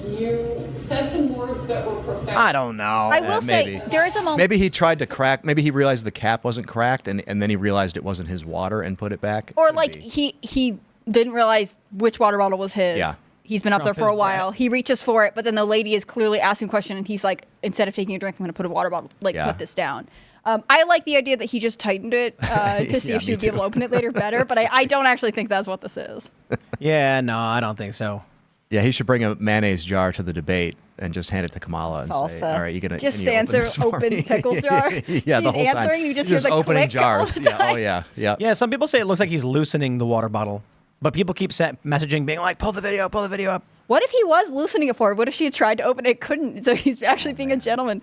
you said some words that were profound. I don't know. I will say there is a moment. Maybe he tried to crack. Maybe he realized the cap wasn't cracked, and then he realized it wasn't his water and put it back. Or like he didn't realize which water bottle was his. Yeah. He's been up there for a while. He reaches for it, but then the lady is clearly asking a question, and he's like, instead of taking a drink, I'm going to put a water bottle, put this down. I like the idea that he just tightened it to see if she would be able to open it later better, but I don't actually think that's what this is. Yeah, no, I don't think so. Yeah, he should bring a mayonnaise jar to the debate and just hand it to Kamala and say, "All right, you're gonna just stands there, opens pickle jar." Yeah, She's the whole time. answering, you just hear the opening click jars. all the time. Yeah, some people say it looks like he's loosening the water bottle, but people keep messaging, being like, "Pull the video up." What if he was loosening it for her? What if she had tried to open it, couldn't? So he's actually being a gentleman.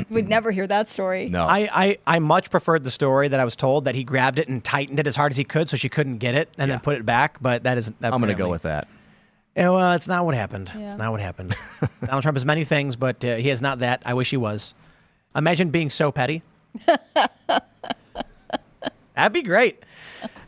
We'd never hear that story. No. I much preferred the story that I was told that he grabbed it and tightened it as hard as he could so she couldn't get it and then put it back. But that isn't. I'm going to go with that. Yeah, well, it's not what happened. Yeah. It's not what happened. Donald Trump is many things, but he is not that. I wish he was. Imagine being so petty. That'd be great.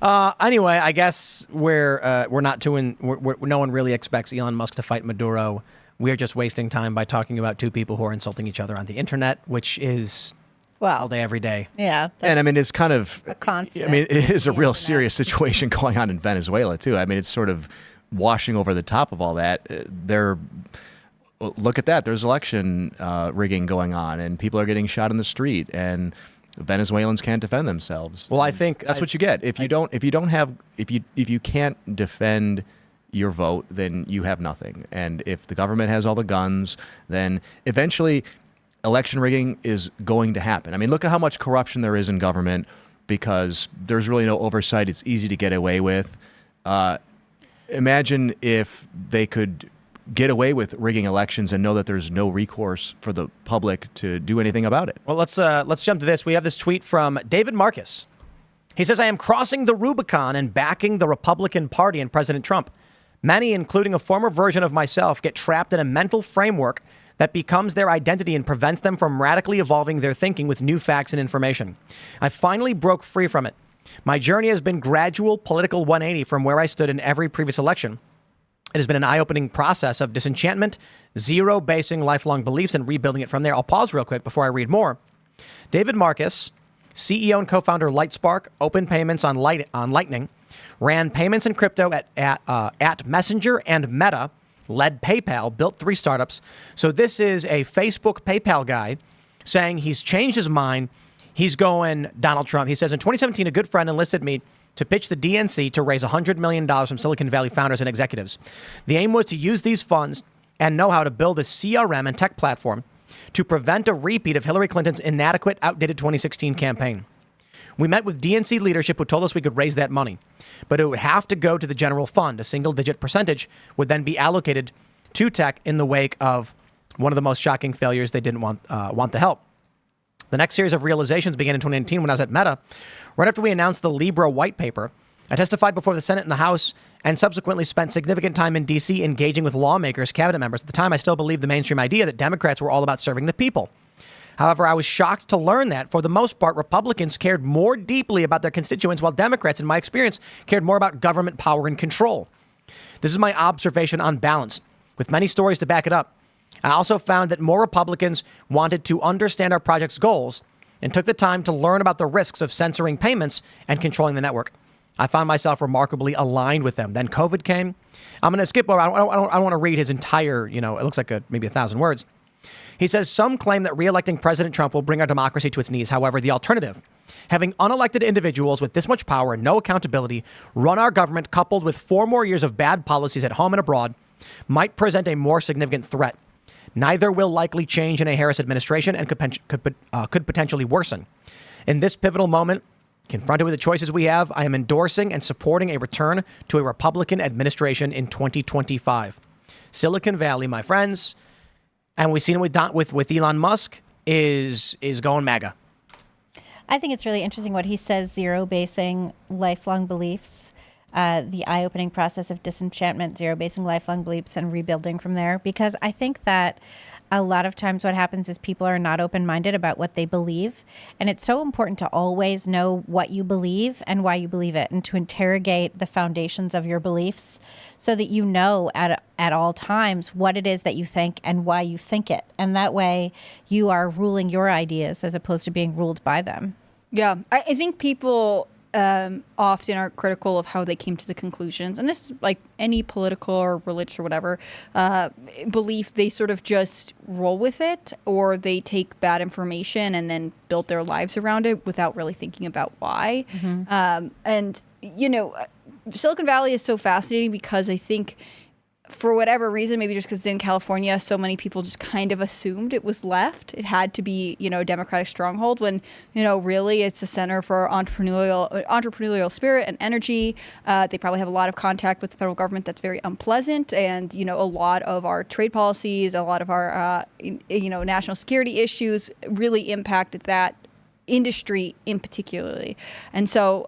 Anyway, I guess we're not too no one really expects Elon Musk to fight Maduro. We're just wasting time by talking about two people who are insulting each other on the internet, which is all day, every day. Yeah. And I mean, it's kind of a constant. I mean, it is a real serious situation going on in Venezuela too. I mean, it's sort of washing over the top of all that. Look at that. There's election rigging going on, and people are getting shot in the street, and Venezuelans can't defend themselves. Well, I think that's what you get if you can't defend your vote, then you have nothing. And if the government has all the guns, then eventually election rigging is going to happen. I mean, look at how much corruption there is in government because there's really no oversight. It's easy to get away with. Imagine if they could get away with rigging elections and know that there's no recourse for the public to do anything about it. Well, let's jump to this. We have this tweet from David Marcus. He says, "I am crossing the Rubicon and backing the Republican Party and President Trump. Many, including a former version of myself, get trapped in a mental framework that becomes their identity and prevents them from radically evolving their thinking with new facts and information. I finally broke free from it. My journey has been gradual political 180 from where I stood in every previous election. It has been an eye-opening process of disenchantment, zero-basing lifelong beliefs, and rebuilding it from there." I'll pause real quick before I read more. David Marcus, CEO and co-founder Lightspark, opened payments on Lightning, ran payments in crypto at Messenger and Meta, led PayPal, built 3 startups. So this is a Facebook PayPal guy saying he's changed his mind. He's going Donald Trump. He says, in 2017, a good friend enlisted me to pitch the DNC to raise $100 million from Silicon Valley founders and executives. The aim was to use these funds and know-how to build a CRM and tech platform to prevent a repeat of Hillary Clinton's inadequate, outdated 2016 campaign. We met with DNC leadership who told us we could raise that money, but it would have to go to the general fund. A single-digit percentage would then be allocated to tech in the wake of one of the most shocking failures. They didn't want the help. The next series of realizations began in 2019 when I was at Meta. Right after we announced the Libra white paper, I testified before the Senate and the House and subsequently spent significant time in D.C. engaging with lawmakers, cabinet members. At the time, I still believed the mainstream idea that Democrats were all about serving the people. However, I was shocked to learn that, for the most part, Republicans cared more deeply about their constituents, while Democrats, in my experience, cared more about government power and control. This is my observation on balance, with many stories to back it up. I also found that more Republicans wanted to understand our project's goals and took the time to learn about the risks of censoring payments and controlling the network. I found myself remarkably aligned with them. Then COVID came. I'm going to skip over. I don't want to read his entire, it looks like maybe 1,000 words. He says, some claim that re-electing President Trump will bring our democracy to its knees. However, the alternative, having unelected individuals with this much power and no accountability run our government, coupled with 4 more years of bad policies at home and abroad, might present a more significant threat. Neither will likely change in a Harris administration and could potentially worsen. In this pivotal moment, confronted with the choices we have, I am endorsing and supporting a return to a Republican administration in 2025. Silicon Valley, my friends, and we've seen it with Elon Musk, is going MAGA. I think it's really interesting what he says, zero-basing lifelong beliefs, the eye-opening process of disenchantment, zero-basing lifelong beliefs, and rebuilding from there. Because I think that a lot of times what happens is people are not open-minded about what they believe. And it's so important to always know what you believe and why you believe it, and to interrogate the foundations of your beliefs so that you know at all times what it is that you think and why you think it. And that way you are ruling your ideas as opposed to being ruled by them. Yeah, I think people often are critical of how they came to the conclusions. And this is like any political or religious or whatever belief. They sort of just roll with it, or they take bad information and then build their lives around it without really thinking about why. And, Silicon Valley is so fascinating because I think for whatever reason, maybe just because it's in California, so many people just kind of assumed it was left. It had to be, a Democratic stronghold when, really it's a center for entrepreneurial spirit and energy. They probably have a lot of contact with the federal government that's very unpleasant. And, a lot of our trade policies, a lot of our, national security issues really impacted that industry in particularly. And so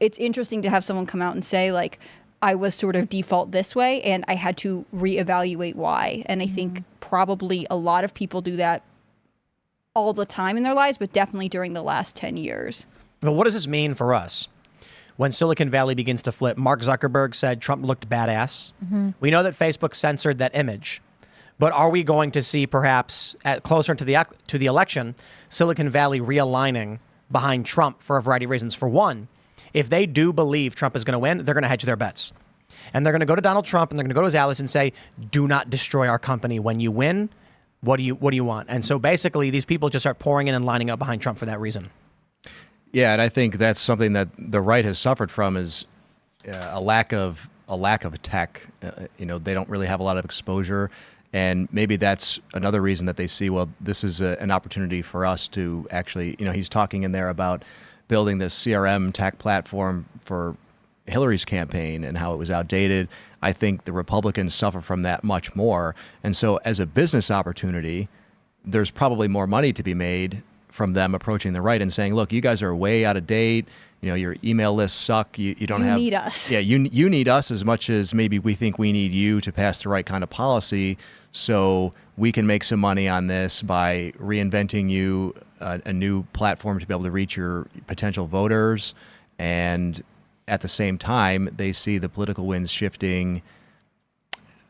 it's interesting to have someone come out and say, like, I was sort of default this way and I had to reevaluate why. And I think probably a lot of people do that all the time in their lives, but definitely during the last 10 years. Well, what does this mean for us? When Silicon Valley begins to flip, Mark Zuckerberg said Trump looked badass. We know that Facebook censored that image. But are we going to see perhaps closer to the election, Silicon Valley realigning behind Trump for a variety of reasons? For one, if they do believe Trump is going to win, they're going to hedge their bets. And they're going to go to Donald Trump and they're going to go to his allies and say, do not destroy our company. When you win, what do you want? And so basically these people just start pouring in and lining up behind Trump for that reason. Yeah, and I think that's something that the right has suffered from, is a lack of tech. They don't really have a lot of exposure. And maybe that's another reason that they see, well, this is an opportunity for us to actually, he's talking in there about building this CRM tech platform for Hillary's campaign and how it was outdated. I think the Republicans suffer from that much more. And so as a business opportunity, there's probably more money to be made from them approaching the right and saying, look, you guys are way out of date. Your email lists suck. You need us. Yeah, you need us as much as maybe we think we need you to pass the right kind of policy. So we can make some money on this by reinventing you a new platform to be able to reach your potential voters. And at the same time, they see the political winds shifting.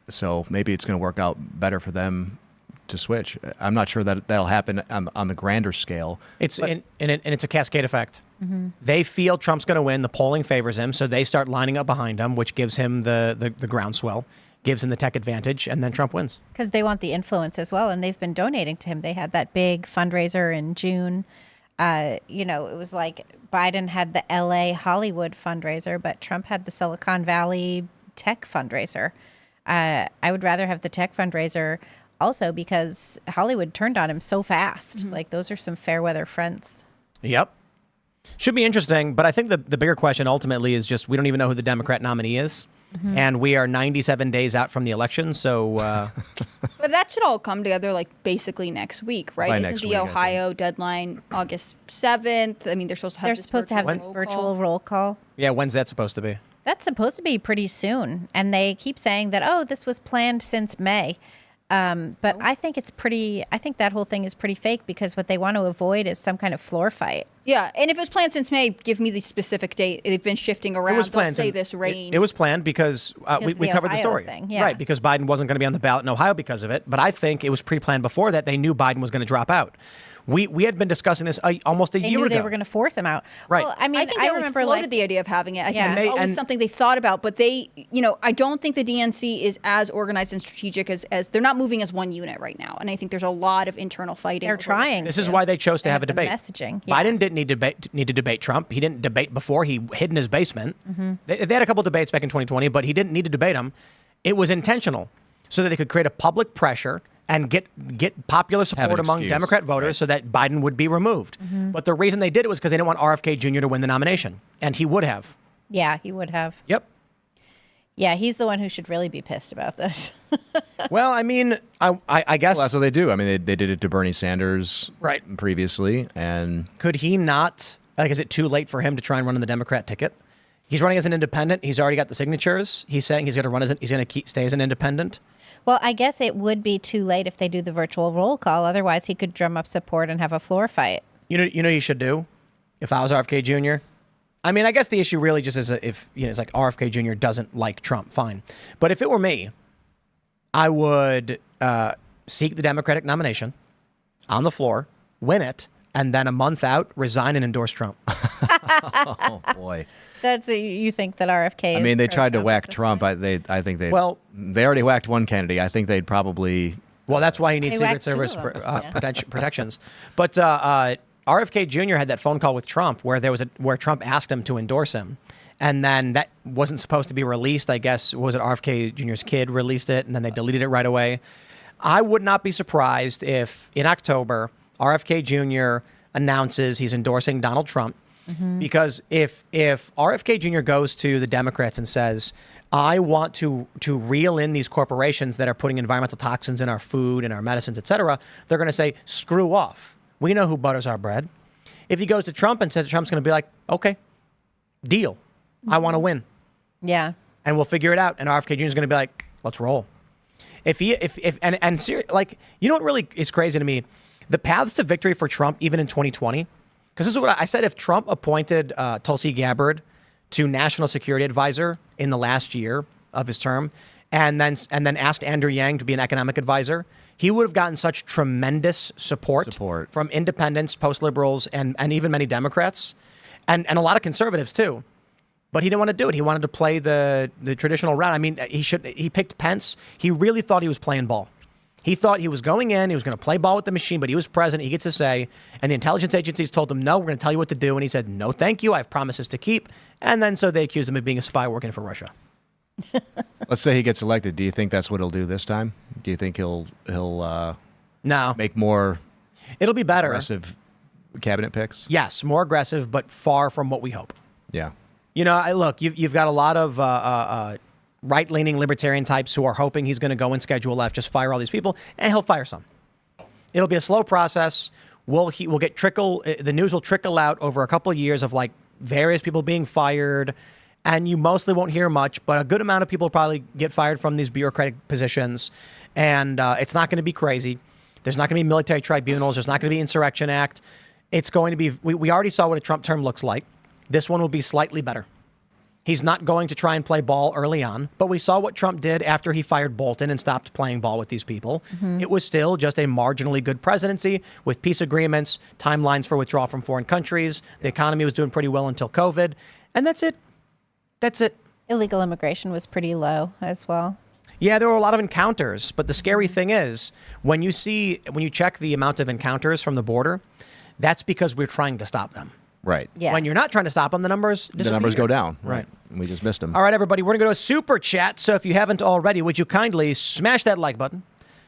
So maybe it's going to work out better for them to switch. I'm not sure that that'll happen on the grander scale. It's a cascade effect. They feel Trump's going to win. The polling favors him, so they start lining up behind him, which gives him the groundswell, gives him the tech advantage, and then Trump wins. Because they want the influence as well, and they've been donating to him. They had that big fundraiser in June. It was like Biden had the LA Hollywood fundraiser, but Trump had the Silicon Valley tech fundraiser. I would rather have the tech fundraiser also because Hollywood turned on him so fast. Like, those are some fair weather friends. Yep. Should be interesting, but I think the bigger question ultimately is just we don't even know who the Democrat nominee is. And we are 97 days out from the election, so... But that should all come together, like, basically next week, right? Isn't the Ohio deadline August 7th? I mean, they're supposed to have this virtual roll call. Yeah, when's that supposed to be? That's supposed to be pretty soon. And they keep saying that, this was planned since May. But I think I think that whole thing is pretty fake because what they want to avoid is some kind of floor fight. Yeah, and if it was planned since May, give me the specific date. They've been shifting around. It was planned. They'll say this range. It was planned because we covered the Ohio story. thing, yeah. Right, because Biden wasn't going to be on the ballot in Ohio because of it. But I think it was pre-planned before that. They knew Biden was going to drop out. We had been discussing this almost a They year knew ago. they were going to force him out. Right. Well, I mean, I think they always remember floated the idea of having it. I think Yeah. it's always something they thought about, but they, I don't think the DNC is as organized and strategic as they're not moving as one unit right now. And I think there's a lot of internal fighting. They're trying. This is why they chose to have a the debate. messaging. Yeah. Biden didn't need to debate Trump. He didn't debate before. He hid in his basement. Mm-hmm. They had a couple debates back in 2020, but he didn't need to debate him. It was intentional so that they could create a public pressure and get popular support among excuse, Democrat voters so that Biden would be removed. Mm-hmm. But the reason they did it was because they didn't want RFK Jr. to win the nomination. And he would have. Yeah, he would have. Yep. Yeah, he's the one who should really be pissed about this. Well, I mean, I guess. Well, that's what they do. I mean, they did it to Bernie Sanders previously. And could he not, is it too late for him to try and run on the Democrat ticket? He's running as an independent. He's already got the signatures. He's saying he's going to stay as an independent. Well, I guess it would be too late if they do the virtual roll call. Otherwise, he could drum up support and have a floor fight. You know, you should do if I was RFK Jr. I mean, I guess the issue really just is if it's like RFK Jr. doesn't like Trump, fine. But if it were me, I would seek the Democratic nomination on the floor, win it, and then a month out resign and endorse Trump. oh boy. You think that RFK? I mean, they tried to whack Trump. I think they already whacked one candidate. I think they'd probably. Well, that's why he needs Secret Service protections. But RFK Jr. had that phone call with Trump where Trump asked him to endorse him, and then that wasn't supposed to be released. I guess RFK Jr.'s kid released it, and then they deleted it right away. I would not be surprised if in October RFK Jr. announces he's endorsing Donald Trump. Mm-hmm. Because if RFK Jr. goes to the Democrats and says, I want to reel in these corporations that are putting environmental toxins in our food and our medicines, et cetera, they're going to say, screw off. We know who butters our bread. If he goes to Trump and says Trump's going to be like, okay, deal. I want to win. Yeah. And we'll figure it out. And RFK Jr. is going to be like, let's roll. You know what really is crazy to me? The paths to victory for Trump, even in 2020, because this is what I said. If Trump appointed Tulsi Gabbard to National Security Advisor in the last year of his term, and then asked Andrew Yang to be an economic advisor, he would have gotten such tremendous support from independents, post-liberals, and even many Democrats, and a lot of conservatives too. But he didn't want to do it. He wanted to play the traditional route. I mean, he picked Pence. He really thought he was playing ball. He thought he was going in, he was going to play ball with the machine, but he was president, he gets to say, and the intelligence agencies told him, no, we're going to tell you what to do. And he said, no, thank you, I have promises to keep. And then so they accused him of being a spy working for Russia. Let's say he gets elected. Do you think that's what he'll do this time? Do you think he'll no make more it'll be better aggressive cabinet picks? Yes, more aggressive, but far from what we hope. Yeah. Look, you've got a lot of right-leaning libertarian types who are hoping he's going to go and schedule left, just fire all these people, and he'll fire some. It'll be a slow process. We'll get the news will trickle out over a couple of years of like various people being fired, and you mostly won't hear much, but a good amount of people will probably get fired from these bureaucratic positions, and it's not going to be crazy. There's not going to be military tribunals. There's not going to be Insurrection Act. It's going to be, we already saw what a Trump term looks like. This one will be slightly better. He's not going to try and play ball early on, but we saw what Trump did after he fired Bolton and stopped playing ball with these people. Mm-hmm. It was still just a marginally good presidency with peace agreements, timelines for withdrawal from foreign countries. The economy was doing pretty well until COVID, and that's it. That's it. Illegal immigration was pretty low as well. Yeah, there were a lot of encounters, but the scary thing is when you check the amount of encounters from the border, that's because we're trying to stop them. Right. Yeah. When you're not trying to stop them, the numbers disappear. The numbers go down. Right. We just missed them. All right, everybody, we're going to go to a super chat. So if you haven't already, would you kindly smash that like button,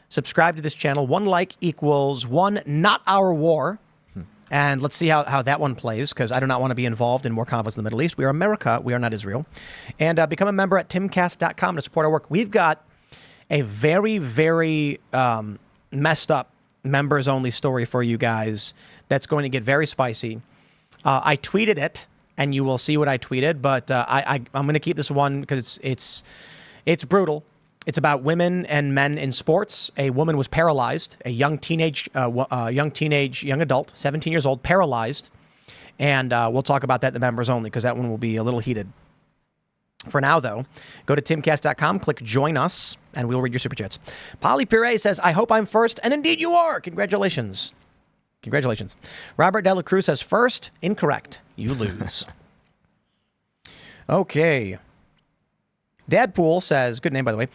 subscribe to this channel. 1 like equals 1 not our war. And let's see how that one plays, because I do not want to be involved in more conflicts in the Middle East. We are America. We are not Israel. And become a member at timcast.com to support our work. We've got a very, very messed up members-only story for you guys that's going to get very spicy. I tweeted it, and you will see what I tweeted, but I'm going to keep this one because it's brutal. It's about women and men in sports. A woman was paralyzed, a young adult, 17 years old, paralyzed. And we'll talk about that in the members only because that one will be a little heated. For now, though, go to timcast.com, click join us, and we'll read your super chats. Polly Pire says, I hope I'm first. And indeed you are. Congratulations. Congratulations. Robert Dela Cruz says, first, incorrect. You lose. Okay. Dadpool says, good name, by the way,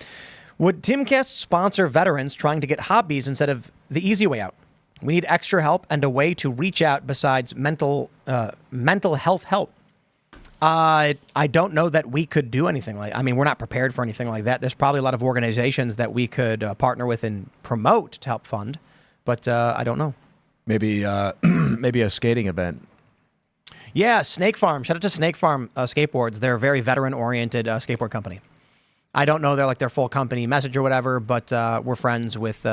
would Timcast sponsor veterans trying to get hobbies instead of the easy way out? We need extra help and a way to reach out besides mental health help. I don't know that we could do anything like, I mean, we're not prepared for anything like that. There's probably a lot of organizations that we could partner with and promote to help fund, but I don't know. Maybe a skating event. Yeah, Snake Farm. Shout out to Snake Farm Skateboards. They're a very veteran-oriented skateboard company. I don't know their full company message or whatever, but we're friends with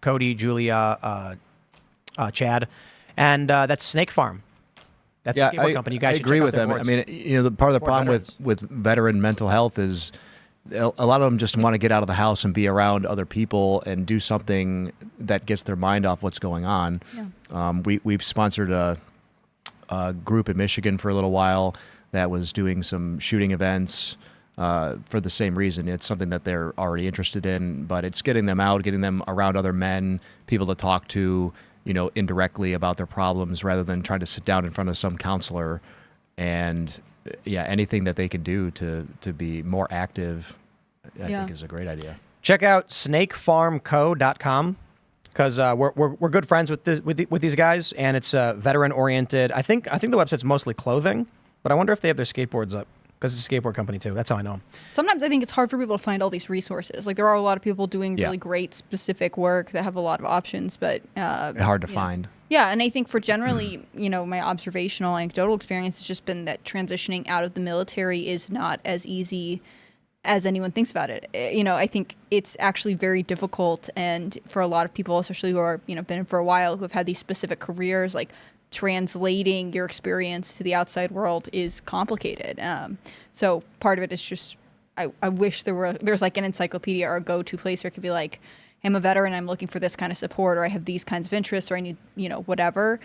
Cody, Julia, Chad, and that's Snake Farm. That's a skateboard company. You guys should agree check out with their them. boards. I mean, the part of the problem with veteran mental health is a lot of them just want to get out of the house and be around other people and do something that gets their mind off what's going on. Yeah. We've sponsored a group in Michigan for a little while that was doing some shooting events for the same reason. It's something that they're already interested in, but it's getting them out, getting them around other men, people to talk to, indirectly about their problems rather than trying to sit down in front of some counselor. And anything that they can do to be more active, I think is a great idea. Check out snakefarmco.com. Because we're good friends with these guys, and it's veteran oriented. I think the website's mostly clothing, but I wonder if they have their skateboards up because it's a skateboard company too. That's how I know them. Sometimes I think it's hard for people to find all these resources. Like there are a lot of people doing really great specific work that have a lot of options, but hard to find. Yeah, and I think for generally, my observational anecdotal experience has just been that transitioning out of the military is not as easy as anyone thinks about it. I think it's actually very difficult, and for a lot of people, especially who are, been in for a while, who have had these specific careers, like translating your experience to the outside world is complicated. So part of it is just, I wish there's like an encyclopedia or a go-to place where it could be like, I'm a veteran, I'm looking for this kind of support, or I have these kinds of interests, or I need, whatever,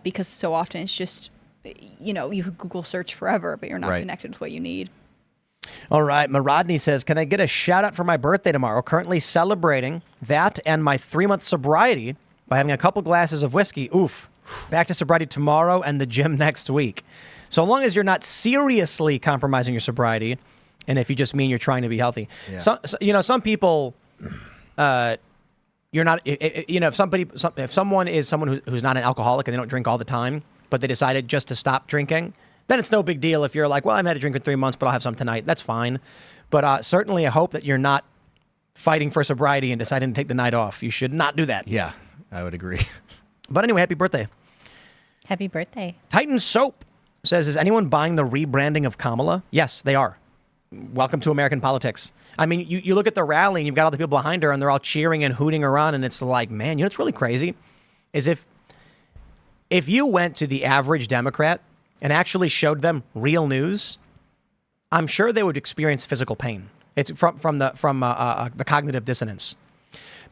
because so often it's just, you could Google search forever, but you're not connected with what you need. All right. Marodney says, can I get a shout out for my birthday tomorrow? Currently celebrating that and my 3-month sobriety by having a couple glasses of whiskey. Oof. Back to sobriety tomorrow and the gym next week. So long as you're not seriously compromising your sobriety, and if you just mean you're trying to be healthy. Yeah. Some people, you're not, if someone is someone who's not an alcoholic and they don't drink all the time, but they decided just to stop drinking, then it's no big deal if you're like, well, I haven't had a drink in 3 months, but I'll have some tonight. That's fine. But certainly I hope that you're not fighting for sobriety and deciding to take the night off. You should not do that. Yeah, I would agree. But anyway, happy birthday. Happy birthday. Titan Soap says, is anyone buying the rebranding of Kamala? Yes, they are. Welcome to American politics. I mean, you look at the rally and you've got all the people behind her and they're all cheering and hooting her on. And it's like, man, what's really crazy is if you went to the average Democrat and actually showed them real news, I'm sure they would experience physical pain. It's from the cognitive dissonance.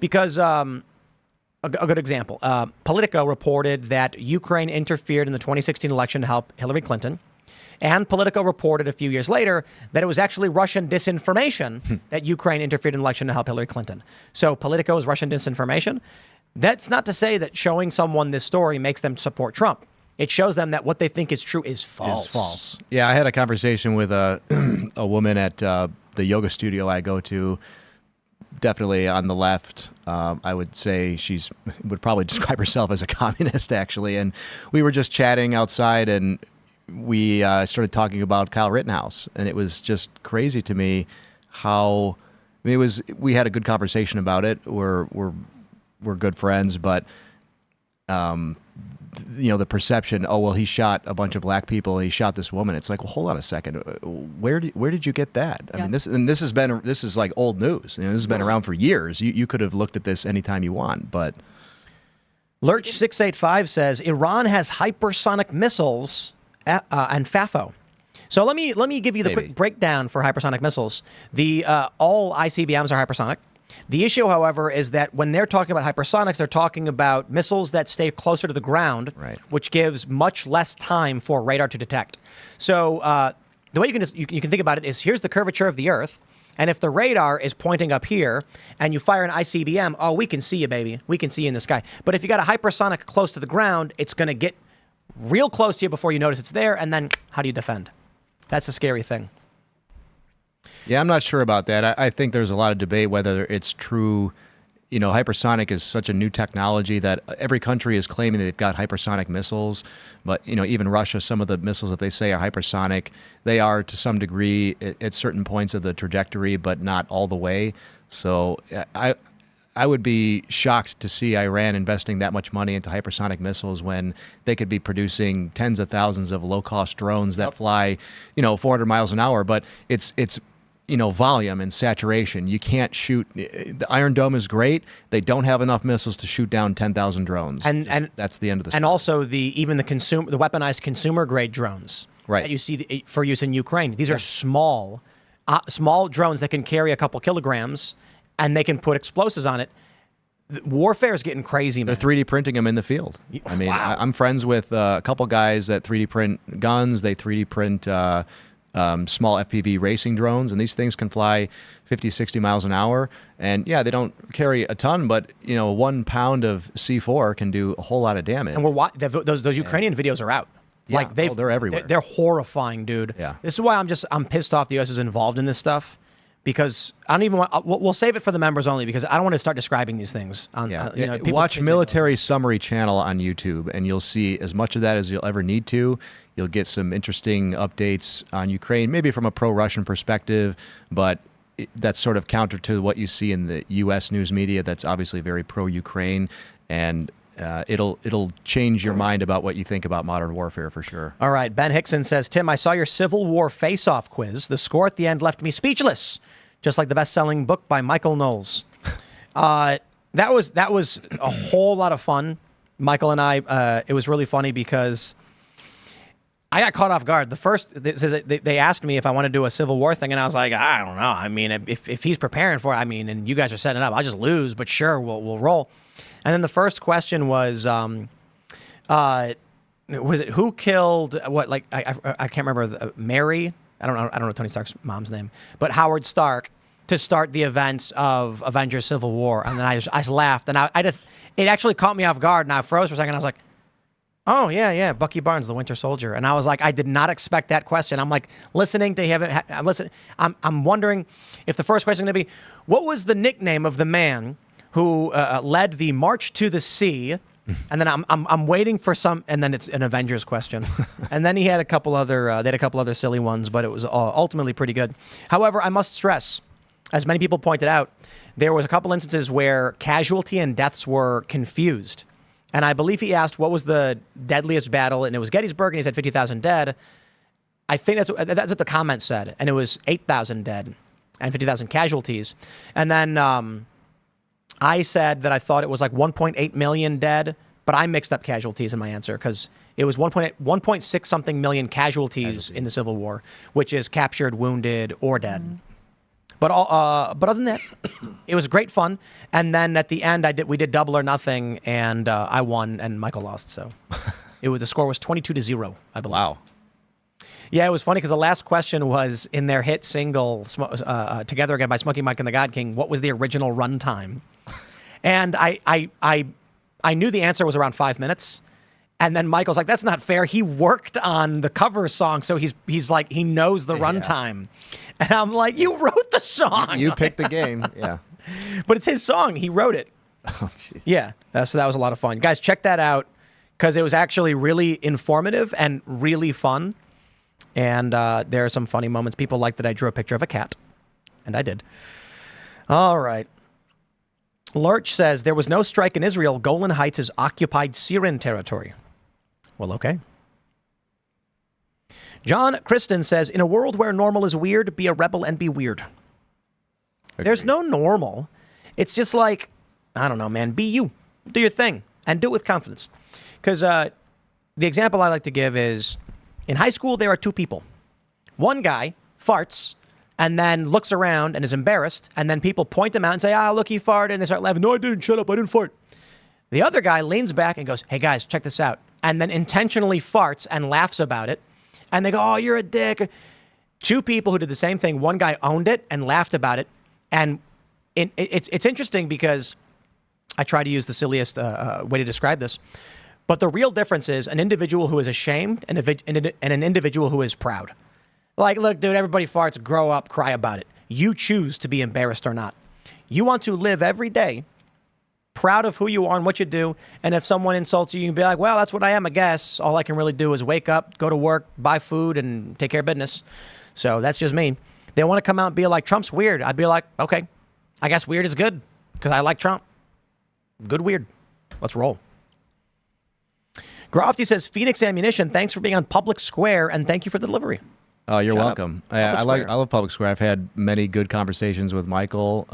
Because a good example, Politico reported that Ukraine interfered in the 2016 election to help Hillary Clinton. And Politico reported a few years later that it was actually Russian disinformation that Ukraine interfered in the election to help Hillary Clinton. So Politico is Russian disinformation. That's not to say that showing someone this story makes them support Trump. It shows them that what they think is true is false. Yeah, I had a conversation with a woman at the yoga studio I go to, definitely on the left. I would say would probably describe herself as a communist, actually. And we were just chatting outside, and we started talking about Kyle Rittenhouse. And it was just crazy to me how we had a good conversation about it. We're good friends, but the perception, he shot a bunch of black people and he shot this woman. It's like, well, hold on a second. Where did you get that? I mean, this is like old news. This has been around for years. You could have looked at this anytime you want, but. Lurch 685 says Iran has hypersonic missiles and FAFO. So let me give you the quick breakdown for hypersonic missiles. The all ICBMs are hypersonic. The issue, however, is that when they're talking about hypersonics, they're talking about missiles that stay closer to the ground, which gives much less time for radar to detect. So the way you can think about it is, here's the curvature of the Earth, and if the radar is pointing up here and you fire an ICBM, oh, we can see you, baby. We can see you in the sky. But if you got a hypersonic close to the ground, it's going to get real close to you before you notice it's there, and then how do you defend? That's a scary thing. Yeah, I'm not sure about that. I think there's a lot of debate whether it's true. You know, hypersonic is such a new technology that every country is claiming that they've got hypersonic missiles. But, you know, even Russia, some of the missiles that they say are hypersonic, they are to some degree at certain points of the trajectory, but not all the way. So I would be shocked to see Iran investing that much money into hypersonic missiles when they could be producing tens of thousands of low-cost drones that fly, 400 miles an hour. But it's volume and saturation. You can't shoot. The Iron Dome is great. They don't have enough missiles to shoot down 10,000 drones. And that's the end of the story. And also the weaponized consumer grade drones that you see for use in Ukraine. These are small drones that can carry a couple kilograms, and they can put explosives on it. Warfare is getting crazy, man. They're 3D printing them in the field. I mean, wow. I'm friends with a couple guys that 3D print guns. They 3D print small FPV racing drones, and these things can fly 50, 60 miles an hour. And yeah, they don't carry a ton, but 1 pound of C4 can do a whole lot of damage. And those Ukrainian videos are out. Yeah, like they're everywhere. They're horrifying, dude. Yeah. This is why I'm pissed off the U.S. is involved in this stuff, because I don't even want. We'll save it for the members only, because I don't want to start describing these things. Watch Military Summary Channel on YouTube, and you'll see as much of that as you'll ever need to. You'll get some interesting updates on Ukraine, maybe from a pro-Russian perspective, but that's sort of counter to what you see in the U.S. news media. That's obviously very pro-Ukraine, and it'll change your mind about what you think about modern warfare for sure. All right, Ben Hickson says, Tim, I saw your Civil War face-off quiz. The score at the end left me speechless, just like the best-selling book by Michael Knowles. That was a whole lot of fun. Michael and I, it was really funny because I got caught off guard. They asked me if I want to do a Civil War thing, and I was like, I don't know. I mean, if he's preparing for it, and you guys are setting it up, I'll just lose, but sure, we'll roll. And then the first question was it who killed what? Like I can't remember Mary. I don't know Tony Stark's mom's name, but Howard Stark, to start the events of Avengers: Civil War. And then I just laughed, and it actually caught me off guard, and I froze for a second. I was like, oh, yeah, Bucky Barnes, the Winter Soldier. And I was like, I did not expect that question. I'm like listening to him. I'm wondering if the first question is going to be, what was the nickname of the man who led the March to the Sea? And then I'm waiting for some, and then it's an Avengers question. And then he had a couple other silly ones, but it was ultimately pretty good. However, I must stress, as many people pointed out, there was a couple instances where casualty and deaths were confused. And I believe he asked what was the deadliest battle, and it was Gettysburg, and he said 50,000 dead. I think that's what the comment said, and it was 8,000 dead and 50,000 casualties. And then I said that I thought it was like 1.8 million dead, but I mixed up casualties in my answer, because it was 1.6 something million casualties in the Civil War, which is captured, wounded, or dead. Mm-hmm. But other than that, it was great fun. And then at the end, we did double or nothing, and I won, and Michael lost. So the score was 22-0, I believe. Wow. Yeah, it was funny because the last question was in their hit single, Together Again by Smokey Mike and the God King, what was the original runtime? And I knew the answer was around 5 minutes. And then Michael's like, that's not fair. He worked on the cover song, so he's like, he knows the runtime. And I'm like, you wrote the song. You picked the game, yeah. But it's his song. He wrote it. Oh, jeez. Yeah, so that was a lot of fun. Guys, check that out, because it was actually really informative and really fun. And there are some funny moments. People like that I drew a picture of a cat, and I did. All right. Lurch says, there was no strike in Israel. Golan Heights is occupied Syrian territory. Well, okay. John Kristen says, in a world where normal is weird, be a rebel and be weird. Agreed. There's no normal. It's just like, I don't know, man. Be you. Do your thing. And do it with confidence. Because the example I like to give is, in high school, there are two people. One guy farts and then looks around and is embarrassed, and then people point him out and say, look, he farted, and they start laughing. No, I didn't. Shut up. I didn't fart. The other guy leans back and goes, hey, guys, check this out, and then intentionally farts and laughs about it, and they go, oh, you're a dick. Two people who did the same thing. One guy owned it and laughed about it, and it's interesting because I try to use the silliest way to describe this, but the real difference is an individual who is ashamed and an individual who is proud. Like, look, dude, everybody farts, grow up, cry about it. You choose to be embarrassed or not. You want to live every day proud of who you are and what you do, and if someone insults you, you can be like, well, that's what I am, I guess. All I can really do is wake up, go to work, buy food, and take care of business. So that's just me. They want to come out and be like, Trump's weird. I'd be like, okay, I guess weird is good because I like Trump. Good weird. Let's roll. Grofty says, Fenix Ammunition, thanks for being on Public Square, and thank you for the delivery. Oh, you're welcome. I love Public Square. I've had many good conversations with Michael.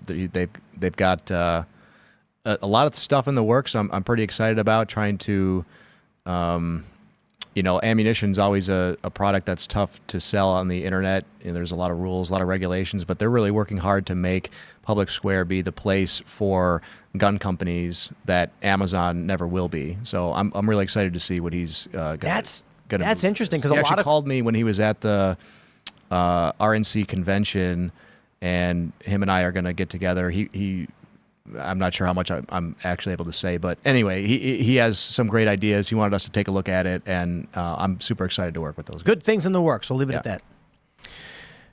They've got a lot of stuff in the works. I'm pretty excited about trying to, ammunition's always a product that's tough to sell on the internet. And there's a lot of rules, a lot of regulations, but they're really working hard to make Public Square be the place for gun companies that Amazon never will be. So I'm really excited to see what he's going to. That's interesting because he actually called me when he was at the RNC convention, and him and I are going to get together. I'm not sure how much I'm actually able to say, but anyway, he has some great ideas. He wanted us to take a look at it, and I'm super excited to work with those guys. Good things in the works. We'll leave it at that.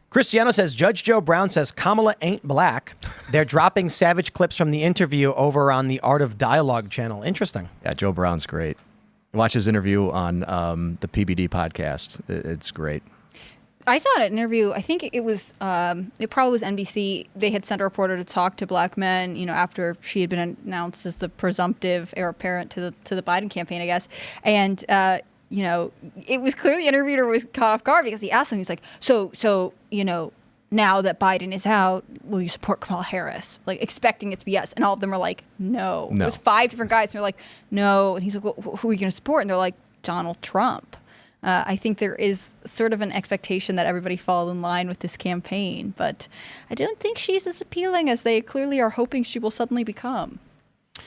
Cristiano says, Judge Joe Brown says Kamala ain't black. They're dropping savage clips from the interview over on the Art of Dialogue channel. Interesting. Yeah, Joe Brown's great. Watch his interview on the PBD podcast. It's great. I saw an interview. I think it was, it probably was NBC. They had sent a reporter to talk to black men, after she had been announced as the presumptive heir apparent to the Biden campaign, I guess. And, it was clear the interviewer was caught off guard because he asked him, he's like, so, now that Biden is out, will you support Kamala Harris? Like, expecting it to be yes. And all of them are like, no. It was 5 different guys. And they're like, no. And he's like, well, who are you going to support? And they're like, Donald Trump. I think there is sort of an expectation that everybody fall in line with this campaign. But I don't think she's as appealing as they clearly are hoping she will suddenly become.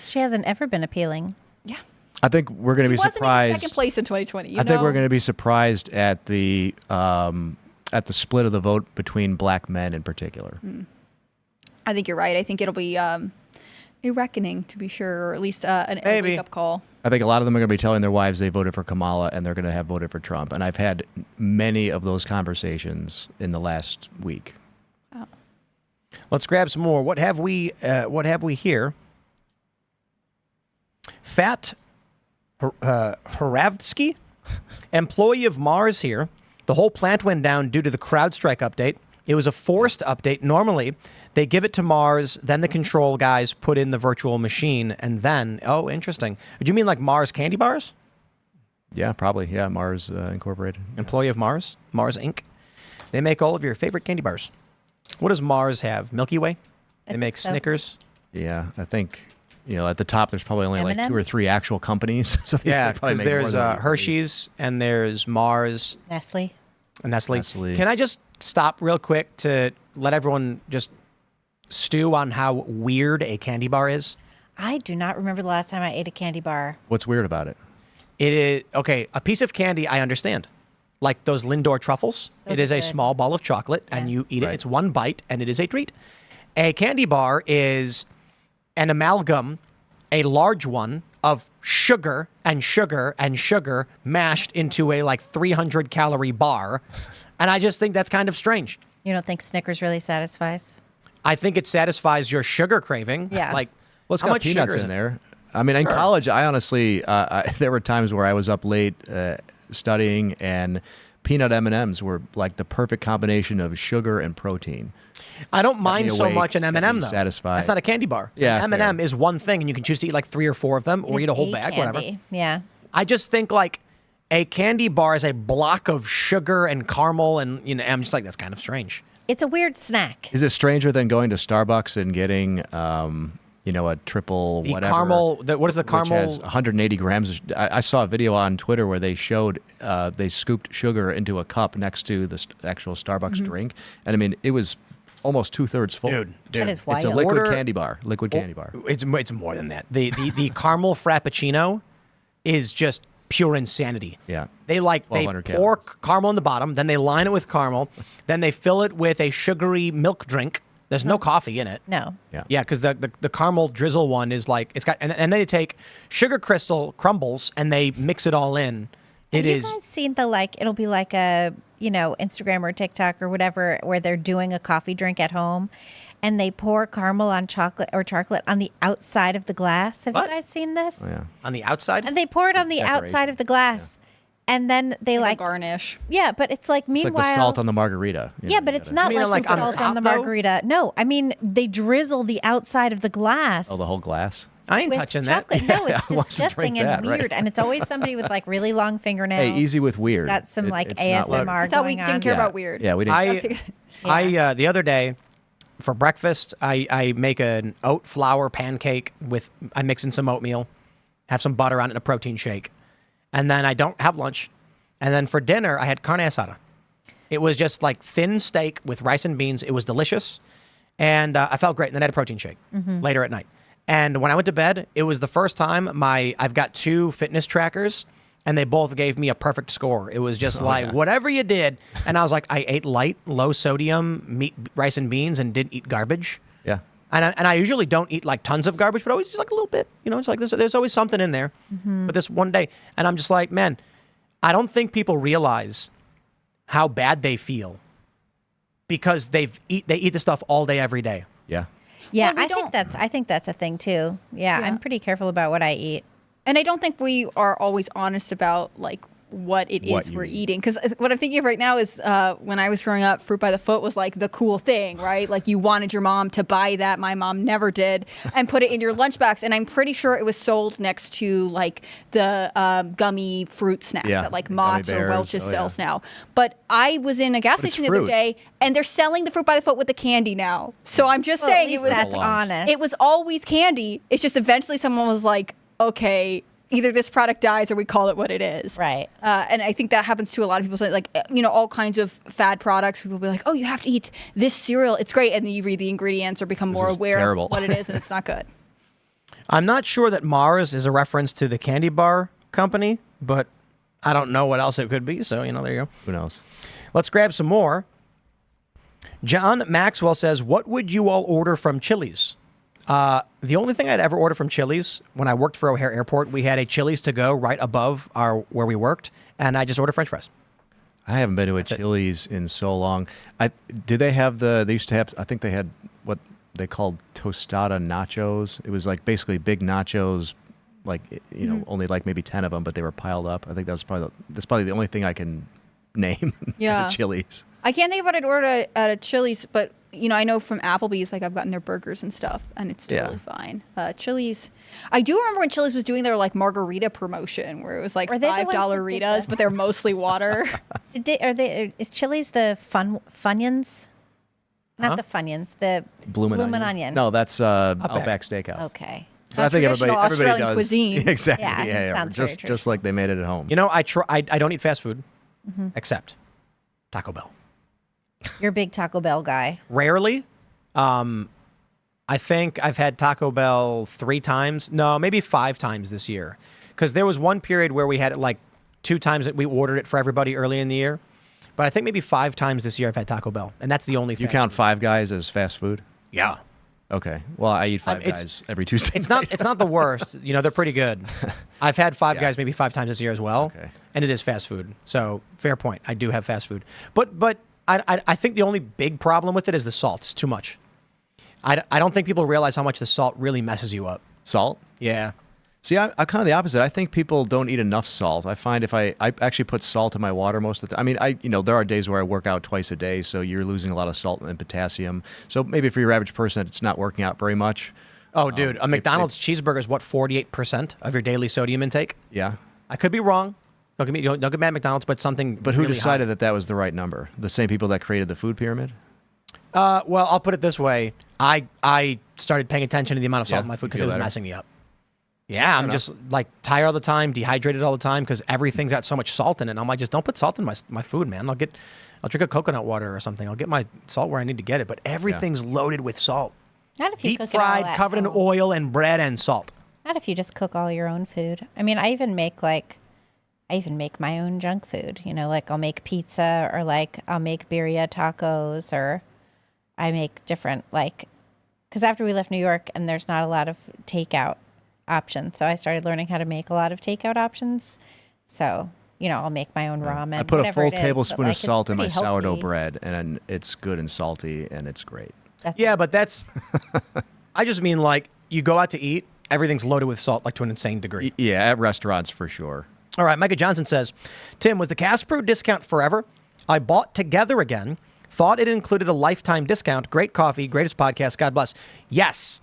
She hasn't ever been appealing. Yeah. I think we're going to be surprised. She wasn't in second place in 2020. I think we're going to be surprised at the split of the vote between black men in particular. I think you're right. I think it'll be a reckoning, to be sure, or at least a wake-up call. I think a lot of them are going to be telling their wives they voted for Kamala and they're going to have voted for Trump. And I've had many of those conversations in the last week. Oh. Let's grab some more. What have we here? Fat Haravsky, employee of Mars here. The whole plant went down due to the CrowdStrike update. It was a forced update. Normally, they give it to Mars, then the control guys put in the virtual machine, and then, oh, interesting. Do you mean like Mars candy bars? Yeah, probably. Yeah, Mars Incorporated. Employee of Mars, Mars Inc. They make all of your favorite candy bars. What does Mars have? Milky Way? They make Snickers? Yeah, I think... at the top, there's probably only M&Ms? like 2 or 3 actual companies. So because there's Hershey's and there's Mars. Nestle. Nestle. Can I just stop real quick to let everyone just stew on how weird a candy bar is? I do not remember the last time I ate a candy bar. What's weird about it? It is, okay, a piece of candy, I understand. Like those Lindor truffles. It is a small ball of chocolate, and you eat it. It's one bite, and it is a treat. A candy bar is an amalgam, a large one, of sugar and sugar and sugar mashed into a 300-calorie bar. And I just think that's kind of strange. You don't think Snickers really satisfies? I think it satisfies your sugar craving. Yeah. Well, it's got peanuts in there. I mean, in college, I honestly, there were times where I was up late studying, and peanut M&Ms were like the perfect combination of sugar and protein. I don't mind so much an M&M, though. Satisfied. That's not a candy bar. Yeah, an M&M is one thing, and you can choose to eat 3 or 4 of them, or eat a whole bag, candy. whatever. Yeah. I just think a candy bar is a block of sugar and caramel, and I'm just like, that's kind of strange. It's a weird snack. Is it stranger than going to Starbucks and getting a triple The whatever. caramel. What is the Which caramel? has 180 grams. I saw a video on Twitter where they showed they scooped sugar into a cup next to the actual Starbucks drink, and I mean it was almost 2/3 full. Dude, That is it's wild. a liquid Order- candy bar. Liquid candy bar. It's more than that. The caramel frappuccino is just pure insanity. Yeah. They 1,200 pour calories. caramel in the bottom, then they line it with caramel, then they fill it with a sugary milk drink. There's no coffee in it. No. Yeah, because the caramel drizzle one is like it's got, and then they take sugar crystal crumbles and they mix it all in. It Have you is. guys seen it'll be like a, Instagram or TikTok or whatever, where they're doing a coffee drink at home and they pour caramel on chocolate on the outside of the glass. Have What? you guys seen this? Oh, yeah. On the outside? And they pour it on the outside of the glass. And then they Like a garnish. yeah, but it's like, It's meanwhile. like the salt on the margarita. Yeah, but it's not You mean like like the on salt on the top, though? margarita. No, I mean, they drizzle the outside of the glass. Oh, the whole glass. I ain't with touching chocolate. that. No, it's I wasn't disgusting drink and that, right. weird. And it's always somebody with like really long fingernails. Hey, easy with weird. Got some like It's not ASMR like- I thought we going didn't on. care about weird. Yeah, we didn't. I the other day for breakfast I make an oat flour pancake I mix in some oatmeal, have some butter on it and a protein shake, and then I don't have lunch, and then for dinner I had carne asada. It was just like thin steak with rice and beans. It was delicious, and I felt great. And then I had a protein shake later at night. And when I went to bed, it was the first time I've got 2 fitness trackers. And they both gave me a perfect score. It was just whatever you did. And I was like, I ate light, low sodium meat, rice and beans, and didn't eat garbage. Yeah. And I usually don't eat like tons of garbage, but always just like a little bit. It's like there's always something in there. But this one day, and I'm just like, man, I don't think people realize how bad they feel because they eat the stuff all day, every day. Yeah. Yeah, Well, I think that's a thing too. Yeah, I'm pretty careful about what I eat. And I don't think we are always honest about like what it What is you we're eat. eating. Because what I'm thinking of right now is when I was growing up, fruit by the foot was like the cool thing, right? Like you wanted your mom to buy that. My mom never did, and put it in your lunchbox. And I'm pretty sure it was sold next to like the gummy fruit snacks Yeah, that like Gummy Mott's or Bears. Welch's Oh, sells yeah. now. But I was in a gas But it's station the other fruit. day, and they're selling the fruit by the foot with the candy now. So I'm just Well, at saying least it was that's honest. it was always candy. It's just eventually someone was like, okay, either this product dies or we call it what it is. Right. And I think that happens to a lot of people. So like, all kinds of fad products. People will be like, oh, you have to eat this cereal. It's great. And then you read the ingredients or become more is aware terrible. of what it is, and it's not good. I'm not sure that Mars is a reference to the candy bar company, but I don't know what else it could be. So, there you go. Who knows? Let's grab some more. John Maxwell says, what would you all order from Chili's? The only thing I'd ever order from Chili's, when I worked for O'Hare Airport, we had a Chili's to go right above where we worked, and I just ordered French fries. I haven't been to a Chili's in so long. They used to have, I think they had what they called tostada nachos. It was like basically big nachos, like, only like maybe 10 of them, but they were piled up. I think that's probably the only thing I can name Yeah. at Chili's. I can't think of what I'd order at a Chili's, but I know from Applebee's, like I've gotten their burgers and stuff, and it's totally fine. Chili's, I do remember when Chili's was doing their like margarita promotion, where it was like Are they the $5 ones that did Ritas, but they're mostly water. Is Chili's the Funyuns? Not the Funyuns, the Bloomin' Onion. No, that's Outback Steakhouse. Okay. I think Traditional everybody Australian does. cuisine. Exactly. Yeah, it sounds very just like they made it at home. I don't eat fast food, except Taco Bell. You're a big Taco Bell guy. Rarely. I think I've had Taco Bell 3 times. No, maybe 5 times this year. Because there was one period where we had it like 2 times that we ordered it for everybody early in the year. But I think maybe 5 times this year I've had Taco Bell. And that's the only You fast count food. Five Guys as fast food? Yeah. Okay. Well, I eat Five Guys every Tuesday. It's not the worst. They're pretty good. I've had Five Guys maybe 5 times this year as well. Okay. And it is fast food. So fair point. I do have fast food. But I think the only big problem with it is the salt. It's too much. I don't think people realize how much the salt really messes you up. Salt? Yeah. See, I'm kind of the opposite. I think people don't eat enough salt. I find if I actually put salt in my water most of the time. I mean, there are days where I work out twice a day, so you're losing a lot of salt and potassium. So maybe for your average person, it's not working out very much. Oh, dude, a McDonald's cheeseburger is what, 48% of your daily sodium intake? Yeah. I could be wrong. Don't get mad at McDonald's, but something. But who really decided high. that was the right number? The same people that created the food pyramid? Well, I'll put it this way. I started paying attention to the amount of salt in my food because it was better. messing me up. Yeah, I'm just like tired all the time, dehydrated all the time because everything's got so much salt in it. And I'm like, just don't put salt in my food, man. I'll drink a coconut water or something. I'll get my salt where I need to get it. But everything's loaded with salt. Not if you Deep cook it all fried, at covered in home. oil and bread and salt. Not if you just cook all your own food. I mean, I even make my own junk food. You know, like I'll make pizza or like I'll make birria tacos or I make different because after we left New York and there's not a lot of takeout options, so I started learning how to make a lot of takeout options. So I'll make my own ramen. I put a whatever full it is, tablespoon but, of salt in my it's pretty sourdough healthy. bread, and it's good and salty, and it's great. But that's. I just mean like you go out to eat, everything's loaded with salt like to an insane degree. Yeah, at restaurants for sure. All right, Micah Johnson says, Tim, was the Casper discount forever? I bought Together Again. Thought it included a lifetime discount. Great coffee, greatest podcast. God bless. Yes,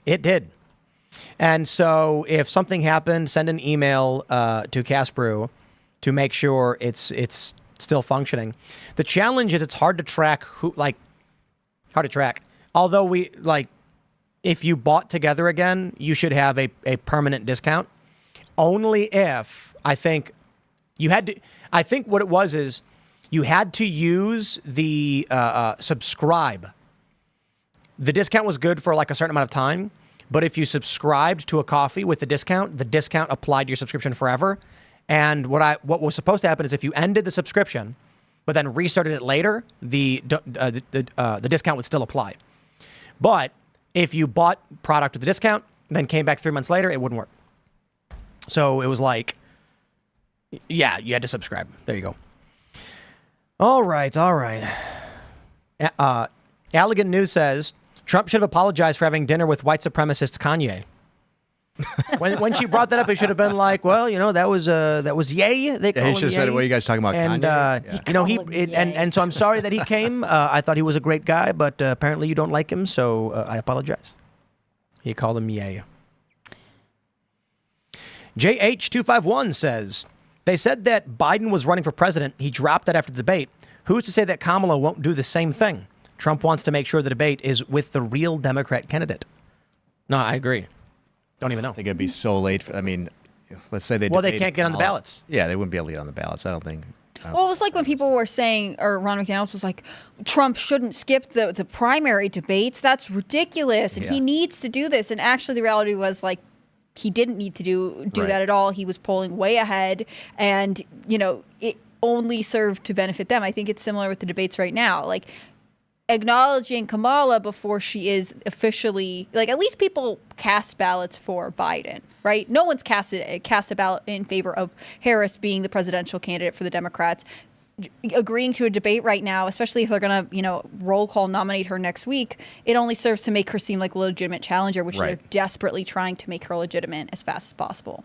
it did. And so if something happened, send an email to Casper to make sure it's still functioning. The challenge is it's hard to track hard to track. Although if you bought Together Again, you should have a permanent discount. Only if I think what it was is you had to use the subscribe. The discount was good for like a certain amount of time, but if you subscribed to a coffee with the discount applied to your subscription forever. And what was supposed to happen is if you ended the subscription, but then restarted it later, the discount would still apply. But if you bought product with the discount, then came back 3 months later, it wouldn't work. So it was like, yeah, you had to subscribe. There you go. All right. Allegan News says, Trump should have apologized for having dinner with white supremacist Kanye. When she brought that up, it should have been like, well, that was yay. They call He him should have said, yay. what are you guys talking about, And, Kanye? and so I'm sorry that he came. I thought he was a great guy, but apparently you don't like him, so I apologize. He called him yay. JH251 says, they said that Biden was running for president. He dropped that after the debate. Who's to say that Kamala won't do the same thing? Trump wants to make sure the debate is with the real Democrat candidate. No, I agree. Don't even know. I think it'd be so late. Let's say they can't get on the ballots. Yeah, they wouldn't be able to get on the ballots. I don't think. Well, it was like when people were saying, or Ron McDaniel was like, Trump shouldn't skip the primary debates. That's ridiculous. And he needs to do this. And actually, the reality was like, he didn't need to do that at all. He was polling way ahead. And, it only served to benefit them. I think it's similar with the debates right now. Like, acknowledging Kamala before she is officially, at least people cast ballots for Biden, right? No one's cast a ballot in favor of Harris being the presidential candidate for the Democrats. Agreeing to a debate right now, especially if they're going to, roll call nominate her next week, it only serves to make her seem like a legitimate challenger, which they're desperately trying to make her legitimate as fast as possible.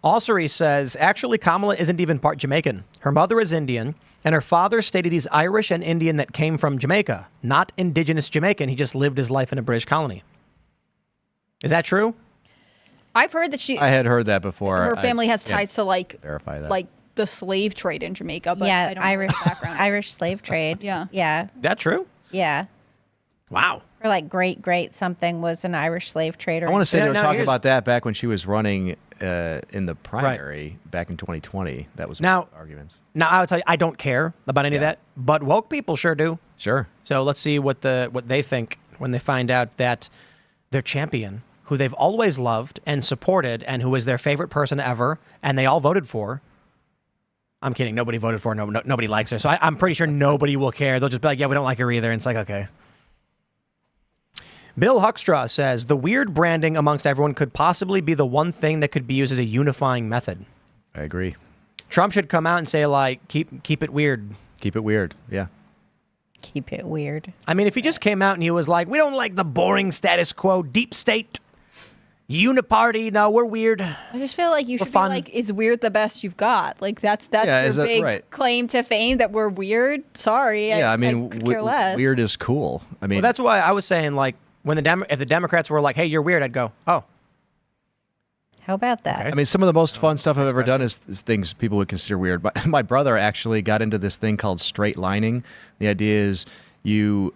Ossery says, actually, Kamala isn't even part Jamaican. Her mother is Indian, and her father stated he's Irish and Indian that came from Jamaica, not indigenous Jamaican. He just lived his life in a British colony. Is that true? I've heard that I had heard that before. Her family has ties to verify that. The slave trade in Jamaica. But I don't Irish know the background. Irish slave trade. Yeah. That true? Yeah. Wow. Or great something was an Irish slave trader. I want to say they were talking about that back when she was running in the primary back in 2020. That was one of the arguments. Now, I would tell you, I don't care about any of that, but woke people sure do. Sure. So let's see what they think when they find out that their champion, who they've always loved and supported, and who is their favorite person ever, and they all voted for. I'm kidding. Nobody voted for her. Nobody likes her. So I'm pretty sure nobody will care. They'll just be like, yeah, we don't like her either. And it's like, okay. Bill Huckstraw says, the weird branding amongst everyone could possibly be the one thing that could be used as a unifying method. I agree. Trump should come out and say, keep it weird. Keep it weird. Yeah. Keep it weird. I mean, if he just came out and he was like, we don't like the boring status quo, deep state, uniparty. No, we're weird. I just feel like you should be like, is weird the best you've got? That's your big claim to fame, that we're weird. Sorry. Yeah, I could care less. Weird is cool. I mean, well, that's why I was saying, when if the Democrats were like, hey, you're weird, I'd go, oh. How about that? Okay. I mean, some of the most fun stuff I've ever done is things people would consider weird. But my brother actually got into this thing called straightlining. The idea is you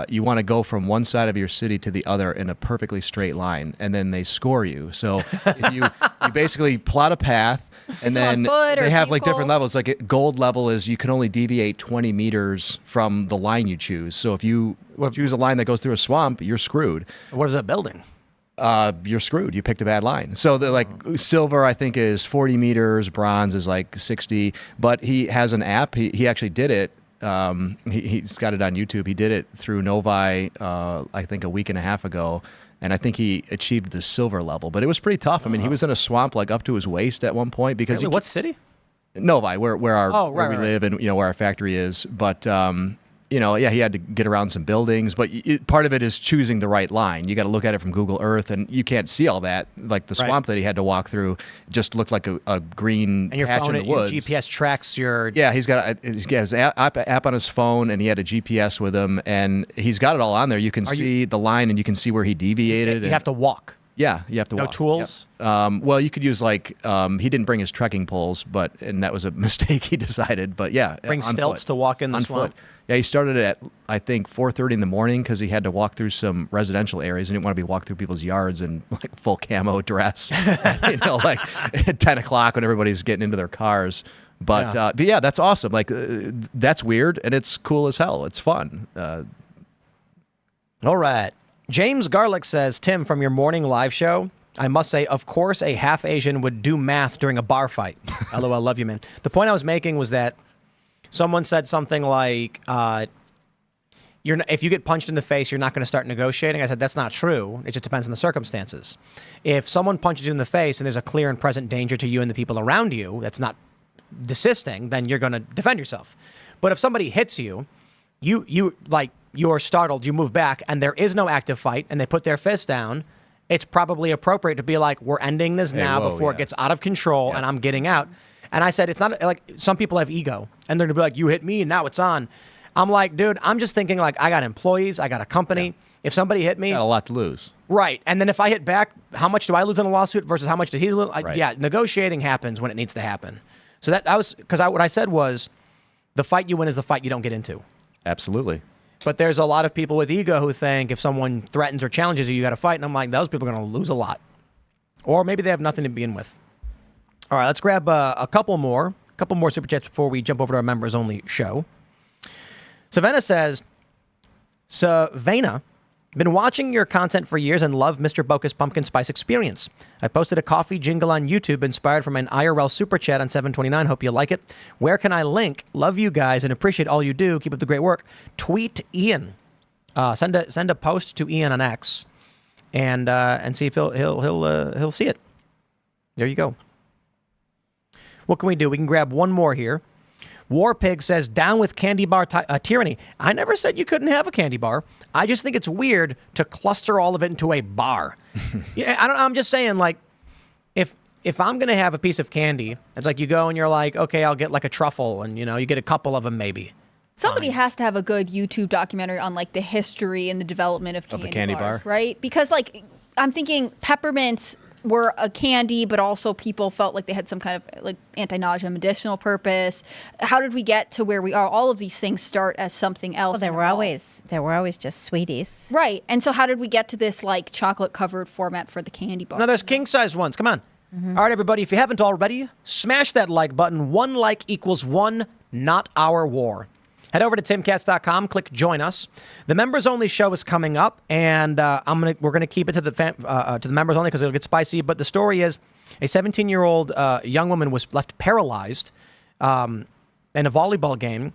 you want to go from one side of your city to the other in a perfectly straight line, and then they score you. So if you basically plot a path, and then they have like different levels. Like gold level is you can only deviate 20 meters from the line you choose. So if you choose a line that goes through a swamp, you're screwed. What is that building? You're screwed. You picked a bad line. So silver, I think, is 40 meters. Bronze is like 60. But he has an app. He actually did it. He's got it on YouTube. He did it through Novi, I think a week and a half ago. And I think he achieved the silver level. But it was pretty tough. I mean, he was in a swamp like up to his waist at one point. Because what city? Novi, where we live and where our factory is. But he had to get around some buildings, but part of it is choosing the right line. You got to look at it from Google Earth, and you can't see all that. Like the swamp that he had to walk through just looked like a green patch in the woods. Your GPS tracks your... Yeah, he's got his app on his phone, and he had a GPS with him, and he's got it all on there. You can see the line, and you can see where he deviated. You have to walk. Yeah, you have to walk. No tools? Yep. Well, you could use he didn't bring his trekking poles, and that was a mistake he decided. But yeah, bring stilts to walk in the swamp. Yeah, he started at, I think, 4:30 in the morning because he had to walk through some residential areas. He didn't want to be walked through people's yards in like full camo dress, like at 10 o'clock when everybody's getting into their cars. But yeah, that's awesome. Like that's weird and it's cool as hell. It's fun. All right. James Garlick says, Tim, from your morning live show, I must say, of course, a half Asian would do math during a bar fight. LOL, love you, man. The point I was making was that someone said something like, if you get punched in the face, you're not going to start negotiating. I said, that's not true. It just depends on the circumstances. If someone punches you in the face and there's a clear and present danger to you and the people around you that's not desisting, then you're going to defend yourself. But if somebody hits you, you're startled, you move back, and there is no active fight, and they put their fist down, it's probably appropriate to be like, we're ending this now before it gets out of control and I'm getting out. And I said, it's not like some people have ego and they're gonna be like, you hit me and now it's on. I'm like, dude, I'm just thinking like, I got employees, I got a company. Yeah. If somebody hit me, got a lot to lose. Right. And then if I hit back, how much do I lose in a lawsuit versus how much did he lose? Right. Yeah, negotiating happens when it needs to happen. So what I said was, the fight you win is the fight you don't get into. Absolutely. But there's a lot of people with ego who think if someone threatens or challenges you, you got to fight. And I'm like, those people are going to lose a lot. Or maybe they have nothing to begin with. All right, let's grab a couple more super chats before we jump over to our members-only show. Savannah says, Savannah, been watching your content for years and love Mr. Boca's Pumpkin Spice Experience. I posted a coffee jingle on YouTube inspired from an IRL super chat on 729. Hope you like it. Where can I link? Love you guys and appreciate all you do. Keep up the great work. Tweet Ian. Send a post to Ian on X and see if he'll see it. There you go. What can we do? We can grab one more here. Warpig says, down with candy bar tyranny. I never said you couldn't have a candy bar. I just think it's weird to cluster all of it into a bar. Yeah, I'm just saying, like, if I'm going to have a piece of candy, it's like you go and you're like, okay, I'll get like a truffle, and, you get a couple of them maybe. Somebody has to have a good YouTube documentary on, like, the history and the development of the candy bars, bar, right? Because, like, I'm thinking peppermints were a candy, but also people felt like they had some kind of like anti-nausea medicinal purpose. How did we get to where we are? All of these things start as something else. Well, they were always just sweeties. Right. And so how did we get to this like chocolate covered format for the candy bar? No, there's king size ones. Come on. Mm-hmm. All right, everybody. If you haven't already, smash that like button. 1 like equals 1 not our war. Head over to timcast.com, click join us. The members only show is coming up, and we're gonna keep it to the members only because it'll get spicy. But the story is, a 17-year-old young woman was left paralyzed in a volleyball game,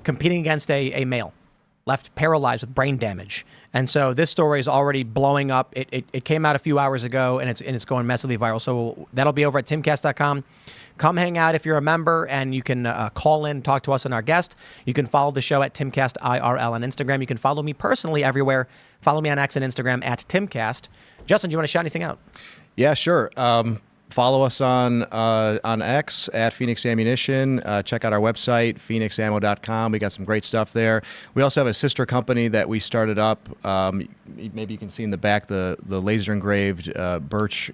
competing against a male, left paralyzed with brain damage. And so this story is already blowing up. It came out a few hours ago, and it's going massively viral. So that'll be over at timcast.com. Come hang out if you're a member, and you can call in, talk to us and our guest. You can follow the show at Timcast IRL on Instagram. You can follow me personally everywhere. Follow me on X and Instagram at Timcast. Justin, do you want to shout anything out? Yeah, sure. Follow us on X at Fenix Ammunition. Check out our website, phenixammo.com. We got some great stuff there. We also have a sister company that we started up. Maybe you can see in the back the laser engraved birch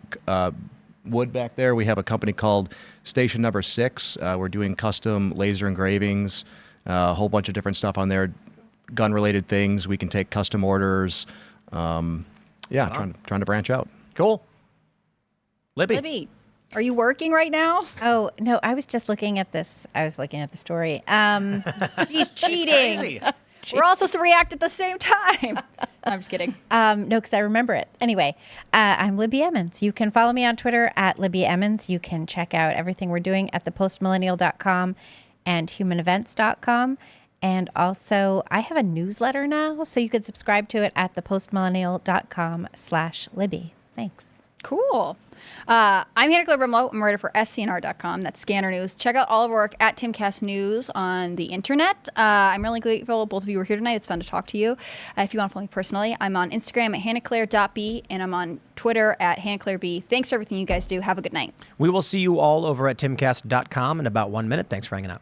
wood back there. We have a company called Station Number 6. We're doing custom laser engravings, a whole bunch of different stuff on there. gun-related things. We can take custom orders. Trying to branch out. Cool. Libby. Libby, are you working right now? Oh, no, I was just looking at this. I was looking at the story. She's cheating. We're all supposed to react at the same time. No, I'm just kidding. No, because I remember it. Anyway, I'm Libby Emmons. You can follow me on Twitter at Libby Emmons. You can check out everything we're doing at thepostmillennial.com and humanevents.com. And also, I have a newsletter now, so you can subscribe to it at thepostmillennial.com/Libby. Thanks. Cool. I'm Hannah Claire Brimlow. I'm a writer for SCNR.com. That's Scanner News. Check out all of our work at Timcast News on the internet. I'm really grateful both of you were here tonight. It's fun to talk to you. If you want to follow me personally, I'm on Instagram at hannahclaire.b, and I'm on Twitter at hannahclaireb. Thanks for everything you guys do. Have a good night. We will see you all over at timcast.com in about 1 minute. Thanks for hanging out.